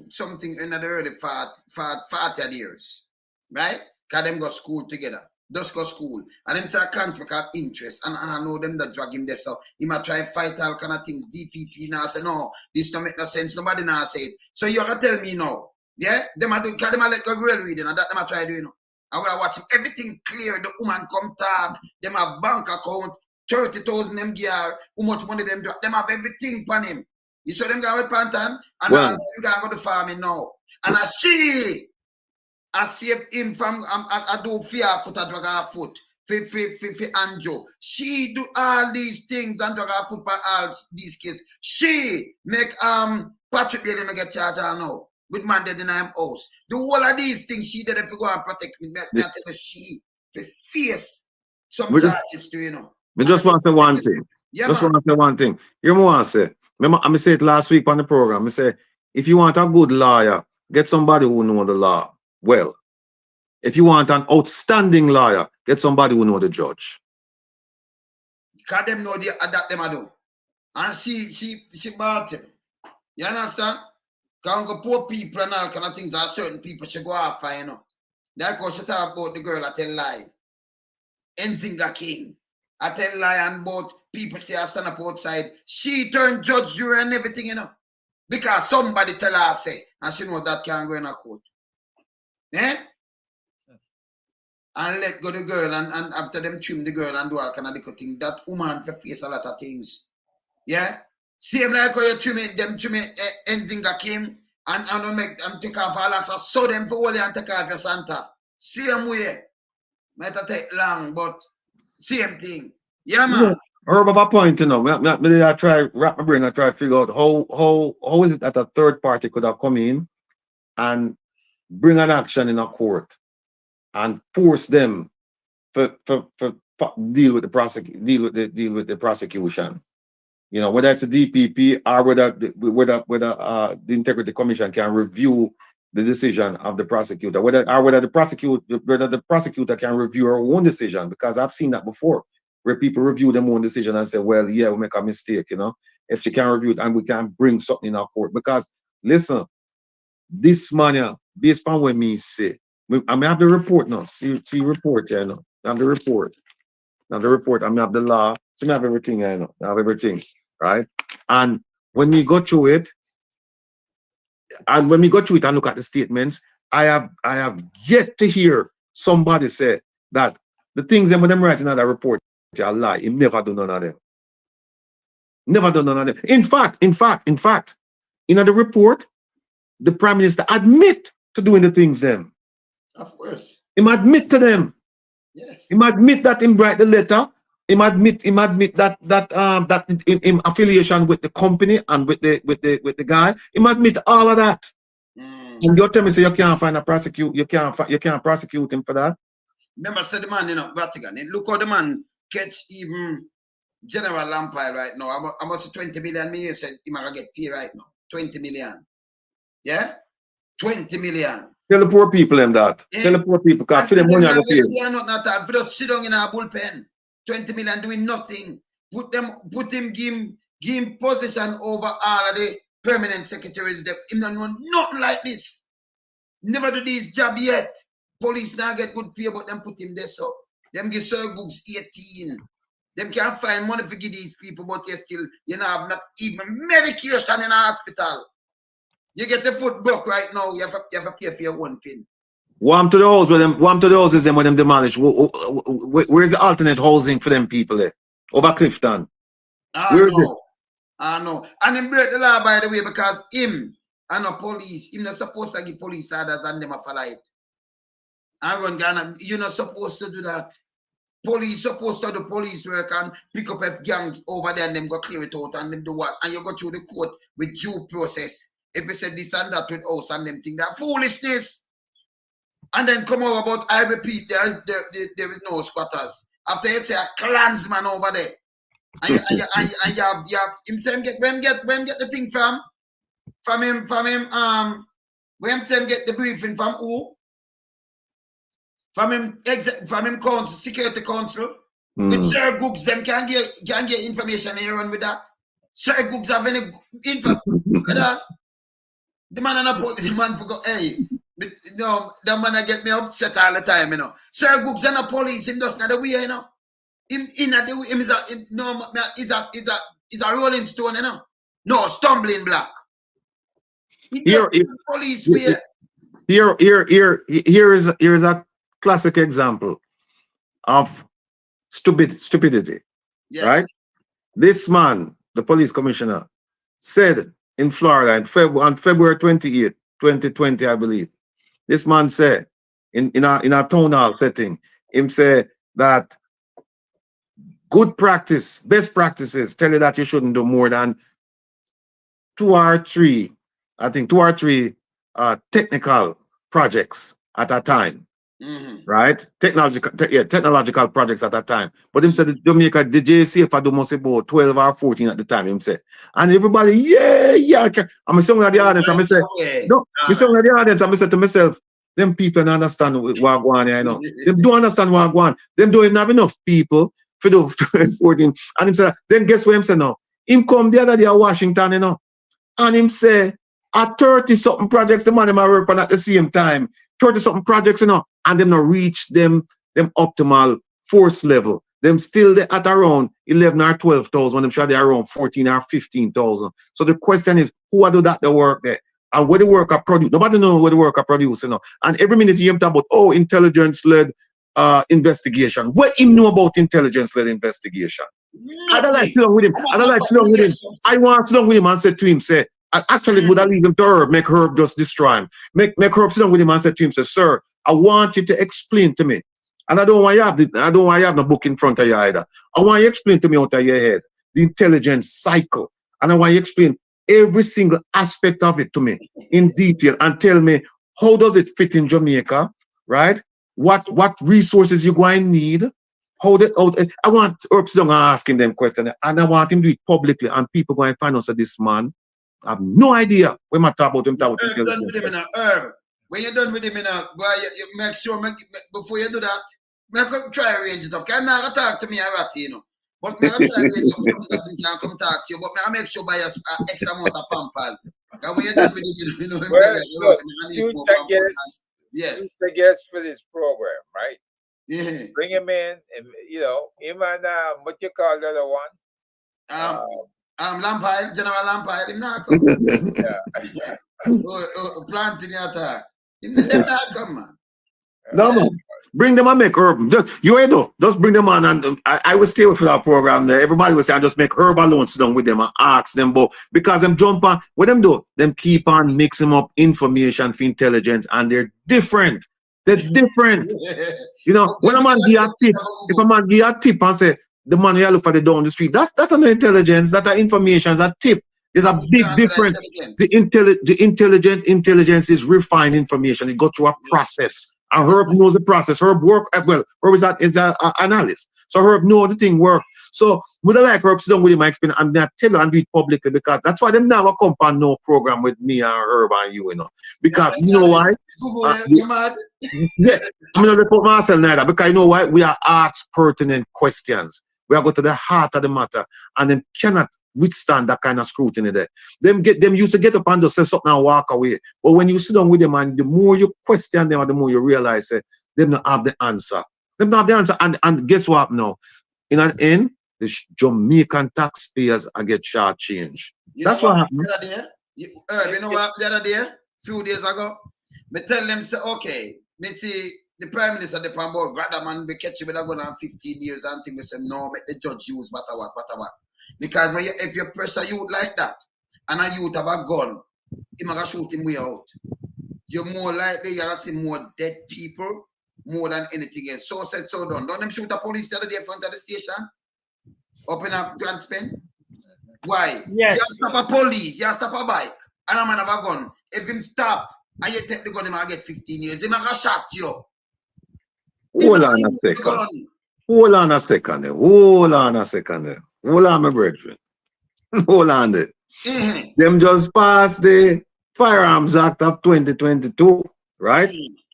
something in the early 40 years, right? Because them go school together. Just go school. And them say a conflict of interest. And I know them that drag him there. So he might try to fight all kind of things. DPP now say, no, this don't make no sense. Nobody now say it. So you have to tell me now. Yeah? Them are doing, because them are let go real reading. And that them are try to do, And we are watching everything clear. The woman come talk. Them have bank account. 30,000 them gear, how much money them drop, them have everything on him. You saw them go with Pantan, and them go to farming now. And I saved him from, I do fear foot, I drag her foot, for Anjo. She do all these things and drag her foot for all these cases. She make Patrick Bailey not get charged now, with man dead in her house. The whole of these things she did if you go and protect me, me tell her she, for face some charges to, I just want to say one thing. Yeah, just want to say one thing. You know what I say? Remember, I said it last week on the program. I say, if you want a good lawyer, get somebody who knows the law well. If you want an outstanding lawyer, get somebody who knows the judge. Because them know that them do. And she bought him. You understand? Because poor people and all kind of things are certain people she go after, That's because she talk about the girl I tell lie. Nzinga King. I tell lie and both people say I stand up outside. She turned judge, jury, and everything, Because somebody tell her say, and she know that can't go in a court. Eh? And let go the girl and after them trim the girl and do all kind of little thing. That woman for face a lot of things. Yeah? Same like how you trim it, them trim it, Enzinga came and make them take off all that. So them for holy and take off your Santa. Same way. Might take long, but same thing. Yeah, man. Herb of a point, you know. I try wrap my brain. I try to figure out how is it that a third party could have come in and bring an action in a court and force them for deal with the prosecution. You know, whether it's a DPP or whether the Integrity Commission can review the decision of the prosecutor, whether the prosecutor can review her own decision, because I've seen that before, where people review their own decision and say, well, yeah, we make a mistake, you know, if she can review it and we can bring something in our court. Because listen, this man, yeah, based on what me say, I may have the report now. See report, yeah, no. I have the report. Now the report, I may have the law, so I have everything, I know. I have everything, right? And when we go through it, and look at the statements, I have yet to hear somebody say that the things that when them writing in that report are a lie. He never done none of them. Never done none of them. In fact, in the report, the Prime Minister admit to doing the things them. Of course. Him admit to them. Yes. Him admit that him write the letter. Him admit that in affiliation with the company and with the guy. Him admit all of that. And you tell me say you can't find a prosecute. You can't prosecute him for that. Remember, said the man, you know, Rattigan. Look how the man catch even General Lampire right now. How much 20 million? Me said he might get paid right now. 20 million. Yeah, 20 million. Tell the poor people them that. Yeah. Tell the poor people because for them money are the They are not that. For just sit down in a bullpen, 20 million doing nothing. Put him, give him position over all of the permanent secretaries. Him don't know nothing like this. Never do this job yet. Police now get good pay, but them put him there so. Them give Sir Googs 18. Them can't find money for give these people, but you know, have not even medication in a hospital. You get the foot broke right now, you have to pay for your one pin. Warm to the house with them, warm to the houses them when them demolish. Where's the alternate housing for them people there? Over Clifton. I know. And him break the law, by the way, because him and the police, him not supposed to give police orders and them a follow it. I run Ghana, you're not supposed to do that. Police supposed to do police work and pick up a gang over there and them go clear it out and them do what? And you go through the court with due process. If you say this and that with us and them think that foolishness. And then come over about, I repeat, there is no squatters. After you say a clansman over there. And you have him say him get the thing from him, when him get the briefing from who? From him council, security council. With Sir Googs, them can get information here on with that. Sir Googs have any info. The man and the man forgot, hey, you know, the man get me upset all the time, you know. Sir Googs and the police, him just not the way, you know. Him is a rolling stone, you know. No, stumbling block. Here is a classic example of stupidity. Yes. Right? This man, the police commissioner, said in Florida on February 28, 2020, I believe. This man said in a town hall setting, him say that good practice, best practices tell you that you shouldn't do more than two or three technical projects at a time. Right? Technological projects at that time. But him said the JCF I do must about 12 or 14 at the time, him said. And everybody, yeah. I'm saying at the audience, I'm saying, I'm saying to myself, them people don't understand what going on, you know. They don't understand what going on. Them don't have enough people for the 14. And him said, then guess what him said now? Him come the other day at Washington, you know, and him say, at 30-something projects, the man him a work on at the same time. 30-something projects, you know, and them not reach them optimal force level. them still they at around 11 or 12,000 when them sure they're around 14 or 15,000. So the question is, who are do that the work there? And where the worker produce? Nobody knows where the worker produce, you know. And every minute you talk about, oh, intelligence-led investigation. What him know about intelligence-led investigation? I don't like to sit down with him. I don't like to sit down with him. I want to sit down with him and say to him, say, I actually would have leave him to Herb, make Herb just destroy him. Make Herb sit down with him and say to him, say, sir, I want you to explain to me. And I don't want you have no book in front of you either. I want you to explain to me out of your head the intelligence cycle. And I want you to explain every single aspect of it to me in detail and tell me how does it fit in Jamaica, right? What resources you going to need? I want Herb sit down and asking them questions, and I want him to do it publicly, and people going to find out that this man have no idea when I talk about him. Herb, when you're done with him, boy, you make sure before you do that, make a try arrange it up. Can not talk to me about you know. But me try arrange up something that he can come talk to you. But I make sure buy us X amount of pampers. Because when you're done with him, you know him Well, better. Yes. Yes. The guest for this program, right? Yeah. Bring him in, and you know, him and what you call the other one? Lampire, General Lampire, him not come. Planting attack. Him not come, man. No, man. Bring them and make Herb. Just bring them on, and I will stay with that program there. Everybody will say, I just make Herb alone sit down with them and ask them, but because them jump on, what them do? Them keep on mixing up information for intelligence, and they're different. They're different. You know, when a man give a tip, if a man give a tip and say, the man you look for the down the street, that's not intelligence, that's information, that's a tip. There's a big difference. The intelligence is refined information. It go through a process. And Herb knows the process. Herb work well. Herb is an analyst. So Herb know the thing work. So would I like Herb sit down with him and explain and I tell you and do it publicly, because that's why them never come on no program with me and Herb and you know. Because you know why? You mad? Yeah, I'm not going to put myself neither, because you know why? We are asked pertinent questions. We are going to the heart of the matter, and them cannot withstand that kind of scrutiny there. Them used to get up and just say something and walk away. But when you sit down with them, and the more you question them, the more you realize that they don't have the answer. They don't have the answer. And guess what now? In an end, the Jamaican taxpayers are get shortchanged. That's what happened. You know what the other day? Few days ago, me tell them, say, okay, me see the Prime Minister, the Pambo, Rattigan, we catch you with a gun on 15 years and things. We say, no, make the judge use whatever. Because when if you pressure youth like that, and a youth have a gun, you're going to shoot him way out. You're more likely you're going to see more dead people more than anything else. So said, so done. Don't them shoot the police the other day in front of the station? Open up Grand Spin? Why? Yes. You stop a police, you stop a bike, and a man have a gun. If him stop, and you take the gun, he might get 15 years. He might shot you. Hold on a second. Hold on a second. Hold on, my brethren. Hold on there. Them just passed the Firearms Act of 2022, right?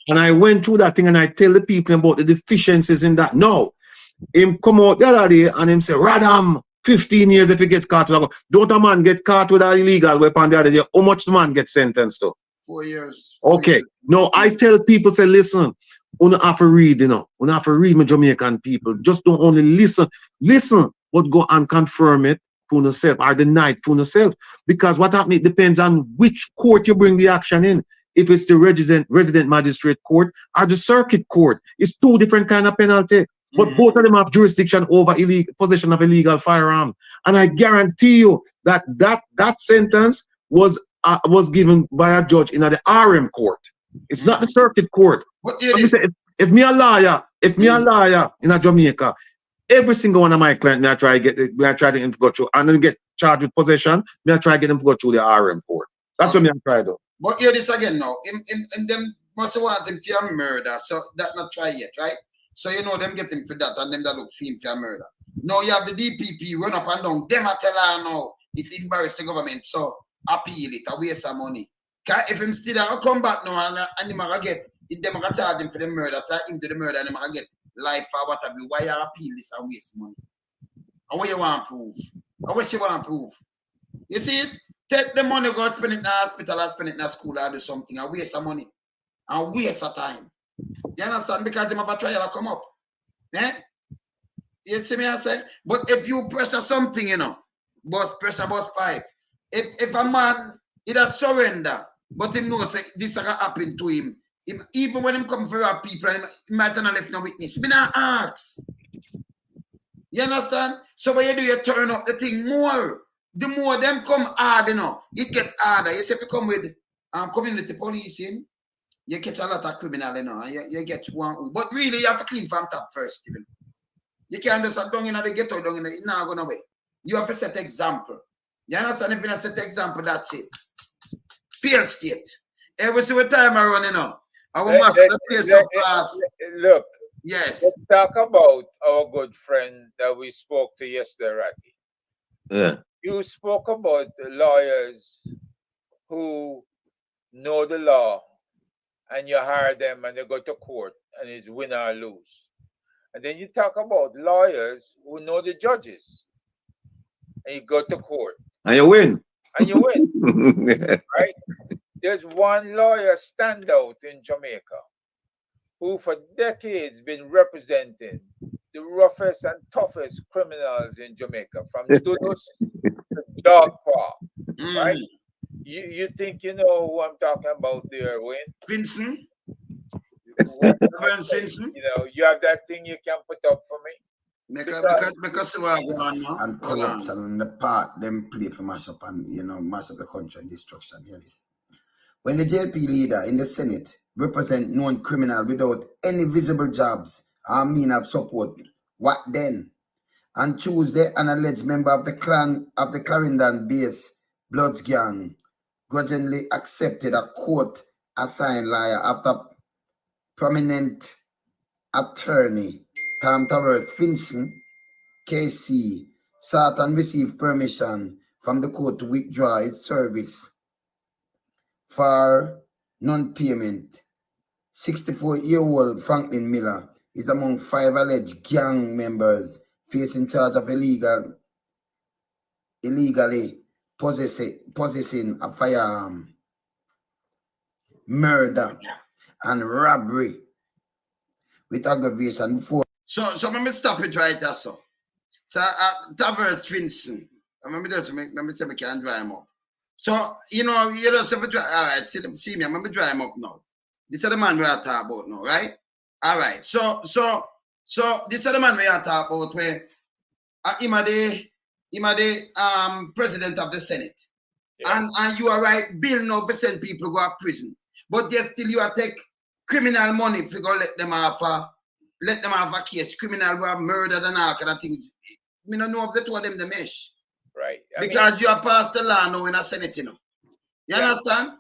And I went through that thing and I tell the people about the deficiencies in that. No, him come out the other day and him say, Radam, 15 years if you get caught with a gun. Don't a man get caught with an illegal weapon the other day? How much the man get sentenced to? 4 years. Okay. No, I tell people, say, listen, you don't have to read, you know. You don't have to read my Jamaican people. Just don't only listen. Listen, but go and confirm it for yourself or deny it for yourself. Because what happens, it depends on which court you bring the action in. If it's the resident magistrate court or the circuit court, it's two different kind of penalty. But both of them have jurisdiction over possession of illegal firearm. And I guarantee you that that sentence was given by a judge in the RM court. It's not the circuit court. If me a lawyer in a Jamaica, every single one of my clients, I try to go through and then get charged with possession. I try to get them to go through the RM court. That's what I try to do. But hear this again now. In them must want him for murder, so that not try yet, right? So you know them get him for that, and them that look for him for murder. Now you have the DPP run up and down. Them a tell her now it embarrass the government, so appeal it, a waste of money. Cause if him still come back now and him a get, them a charge him for the murder, so him do the murder and him a get life or whatever. Why you appeal this and waste money? And what you want to prove? And what you want to prove? You see it? Take the money, go spend it in the hospital or spend it in the school or do something and waste of money. And waste of time. You understand? Because them have a trial come up. Eh? You see me I say? But if you pressure something, you know, pressure bus pipe. If a man he does surrender, but him knows this gonna happen to him. Even when him come for our people, he might not left no witness. Me not ask. You understand? So when you do, you turn up the thing more. The more them come hard, you know, it get harder. You see, if you come with community policing, you catch a lot of criminal, you know, and you get one. But really, you have to clean from top first, even. You can't just down in the ghetto, down in the, it's not going away. You have to set example. You understand? If you not set example, that's it. Failed state. Every single time I run, you know, I will master the place so fast. Look, yes. Let's talk about our good friend that we spoke to yesterday, Ratty. Yeah. You spoke about the lawyers who know the law, and you hire them and they go to court and it's win or lose. And then you talk about lawyers who know the judges and you go to court. And you win. And you win. Right? There's one lawyer standout in Jamaica who for decades been representing the roughest and toughest criminals in Jamaica, from Dulus to Dog Paw, right? You think you know who I'm talking about there, Wayne? Vincent? Vincent? You know, you have that thing you can put up for me? Because and corruption on the part them play for mash up and mash up the country and destruction. Here it is. When the JP leader in the Senate represent known criminal without any visible jobs or mean of support, what then? On Tuesday, an alleged member of the Clarendon-based Bloods gang grudgingly accepted a court-assigned lawyer after prominent attorney Tom Towers Finson, KC, sought and received permission from the court to withdraw its service for non-payment. 64-year-old Franklin Miller is among 5 alleged gang members facing charge of illegally possessing a firearm, murder, and robbery with aggravation before. So let me stop it right there, so. So Tavers Vincent, let me say I can dry him up. So, you just have to dry, all right, see me, I'm going to dry him up now. This is the man we are talking about now, right? All right, so this is the man we are talking about where him are the president of the Senate. Yeah. And you are right, bill now for send people go to prison. But yet still you are take criminal money if you go let them have a case, criminal who have murdered and all kind of things. I don't know if the two of them the mesh. Right. Because you are passed the law now in a Senate, you know. You understand?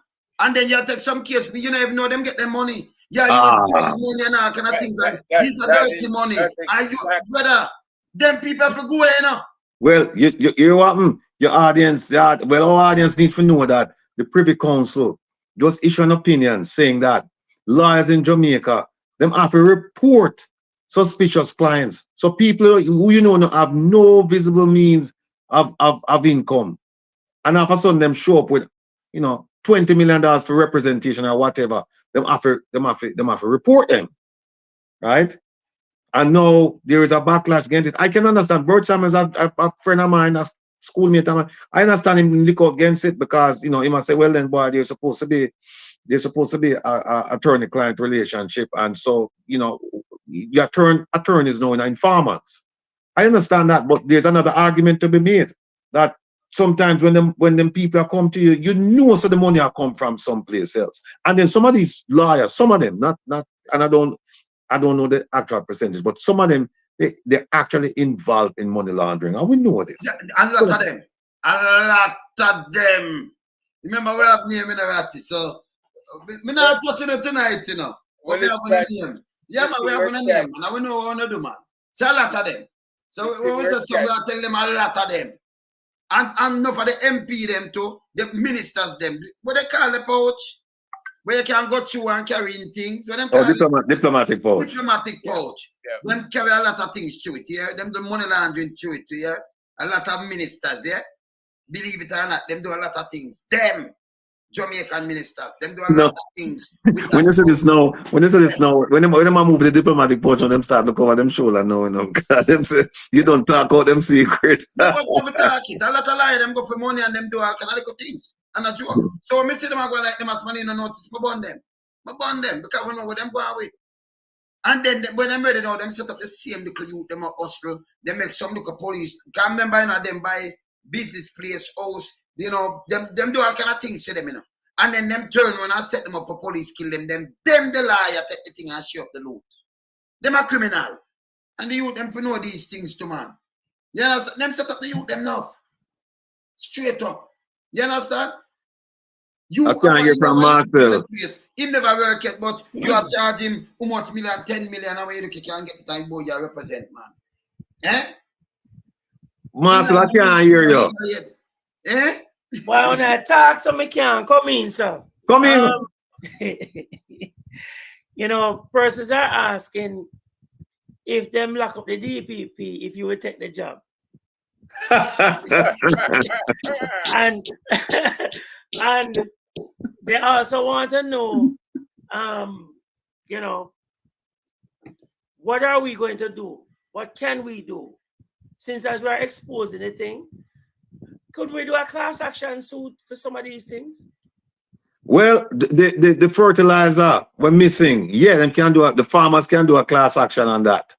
And then you take some case, but you don't even know them get their money. Yeah, you take money and all kind of things. These are dirty money. And you, brother, them people have to go, you know. Well, you hear what your audience, our audience needs to know that the Privy Council just issued an opinion saying that lawyers in Jamaica, them have to report suspicious clients. So people who have no visible means of income. And all of a sudden them show up with, $20 million for representation or whatever. Them have to report them. Right? And now there is a backlash against it. I can understand. Bert Sam is a friend of mine, a schoolmate of mine. I understand him look against it because he must say, well then boy, there's supposed to be a attorney-client relationship, and so your attorneys know informants. I understand that, but there's another argument to be made that sometimes when them people come to you, so the money will come from someplace else. And then some of these lawyers, some of them, not and I don't know the actual percentage, but some of them they're actually involved in money laundering. And we know this. Yeah, a lot of them. Remember we have name in the Ratty, so me not touching it tonight, you know. But we have a name. Yeah, man, we have a name, and we know what we want to do, man. So a lot of them. So we will tell them a lot of them. And not for the MP them too, the ministers them. What they call the pouch? Where you can go through and carrying things. What them call diplomatic pouch. Diplomatic pouch. Yeah. Them carry a lot of things through it, yeah. Them do money laundering through it, yeah. A lot of ministers, yeah. Believe it or not, them do a lot of things. Them. Jamaican ministers. Them do a No. lot of things. With When that you say this government. now, when you say this now, when them move the diplomatic portion, them start to cover them shoulder now, you know. Because them say you don't talk out them secret. Yeah, but never talk it. A lot of lie, them go for money and them do all kind of little things. And a joke. So when me see them I go like them as money no notice, I burn them. I burn them because we know where them go away. And then when them ready now, them set up the same little youth, them a hustle, they make some little police. Can't remember, you know, them buy business place, house, you know, them do all kind of things to them, you know. And then them turn when I set them up for police, kill them the liar, take the thing and show up the loot. Them a criminal. And the youth them for know these things too, man. You understand? Them set up the youth them enough. Straight up. You understand? You I can't hear from Marcel. He never work yet, but you are charging how much million, 10 million, and you can't get the time boy you represent, man. Eh? Marcel, I can't hear you. Eh? Why when I talk, so me can't come in, sir. Come in. You know, persons are asking if them lock up the DPP, if you would take the job. and and they also want to know, you know, what are we going to do? What can we do? Since as we're exposing the thing, could we do a class action suit for some of these things? Well, the fertilizer we're missing. Yeah, them can do the farmers can do a class action on that.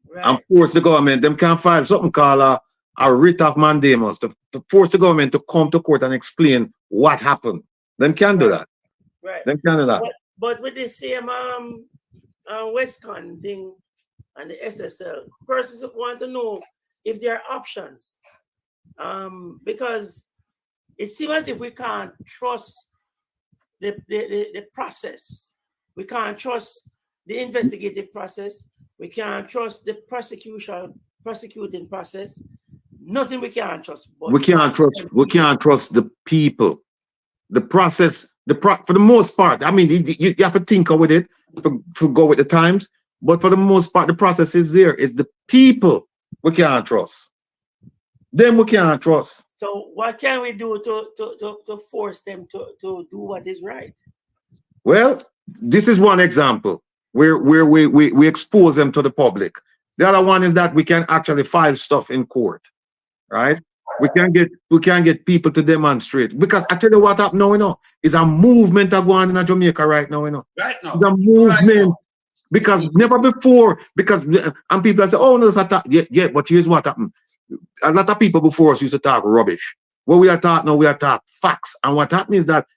Right. And force the government, them can file something called a writ of mandamus to force the government to come to court and explain what happened. Them can do that. Right. Them can do that. But with the same Westcon thing and the SSL, persons want to know if there are options. Because it seems as if we can't trust the process. We can't trust the investigative process. We can't trust the prosecuting process. Nothing we can't trust. But We can't trust the people. The process, for the most part, I mean, you have to tinker with it to go with the times. But for the most part, the process is there. It's the people we can't trust. Them we can't trust. So what can we do to force them to do what is right? Well, this is one example where we expose them to the public. The other one is that we can actually file stuff in court, right? We can get people to demonstrate, because I tell you what happened now, you know, is a movement that going on in Jamaica right now, you know. Right now. It's a movement. Right, because never before, and people say, oh, no, it's attack. Yeah, but here's what happened. A lot of people before us used to talk rubbish. What we are talking now, we are talking facts. And what happens is that,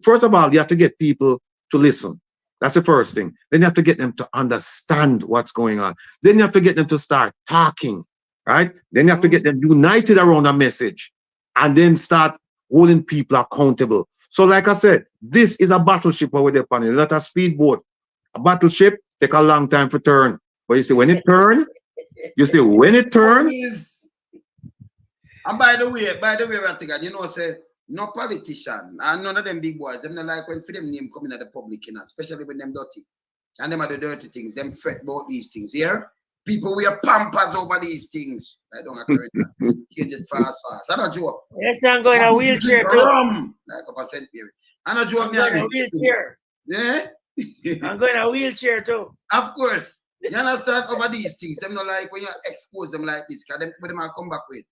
first of all, you have to get people to listen. That's the first thing. Then you have to get them to understand what's going on. Then you have to get them to start talking, right? Then you have to get them united around a message, and then start holding people accountable. So like I said, this is a battleship over there, it's not a speedboat. A battleship take a long time to turn. But you see, when it turn, And by the way, Rattigan, you know, say no politician and none of them big boys, them not like when for them name coming at the public, you know, especially when them dirty. And them are the dirty things, them fret about these things. Here, people wear pampers over these things. I don't agree with that. Change it fast. I don't joke. Yes, I'm going a wheelchair too. Like a percent period. I don't joke. I'm going a wheelchair. Yeah? I'm going a wheelchair too. Of course. You understand over these things. Them not like when you expose them like this, because them when them come back with.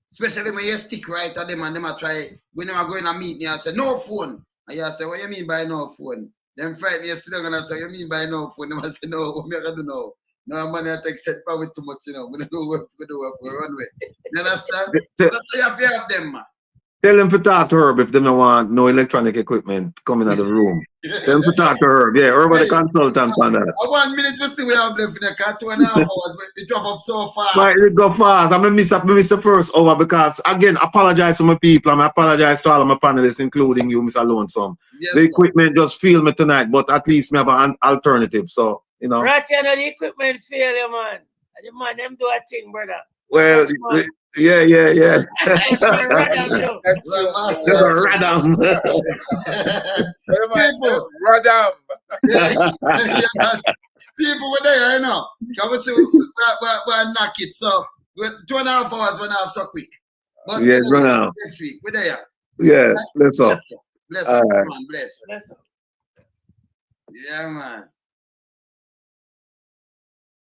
Especially when you stick right at them and them are try, when them are going to meet me and say, no phone. And you say, what you mean by no phone? Them fight me, you sit down and say, you mean by no phone? Them say, no, what me I do now? No, man, I take set probably too much, you know. We don't know what to do for runway. You understand? That's how you have to have them, man. Tell them to talk to Herb if they don't want no electronic equipment coming out of the room. Tell them to talk to Herb. Yeah, Herb the consultant on that. 1 minute we see we have left in the car, 2.5 hours. It drop up so fast. Right, it go fast. I'm going to miss the first hour because, again, apologize to my people. I apologize to all of my panelists, including you, Mr. Lonesome. Yes, the equipment just failed me tonight, but at least we have an alternative. So, you know. Right, you know, the equipment failure, man. The man, them do a thing, brother. Well, yeah. That's a radam. People were there, you know. Can we see we knock it? So 2.5 hours, 1 hour so quick. But yeah, run out. Next week, we're there. Yeah, let's go. Bless up, right. man. Bless. Bless up. Yeah, man.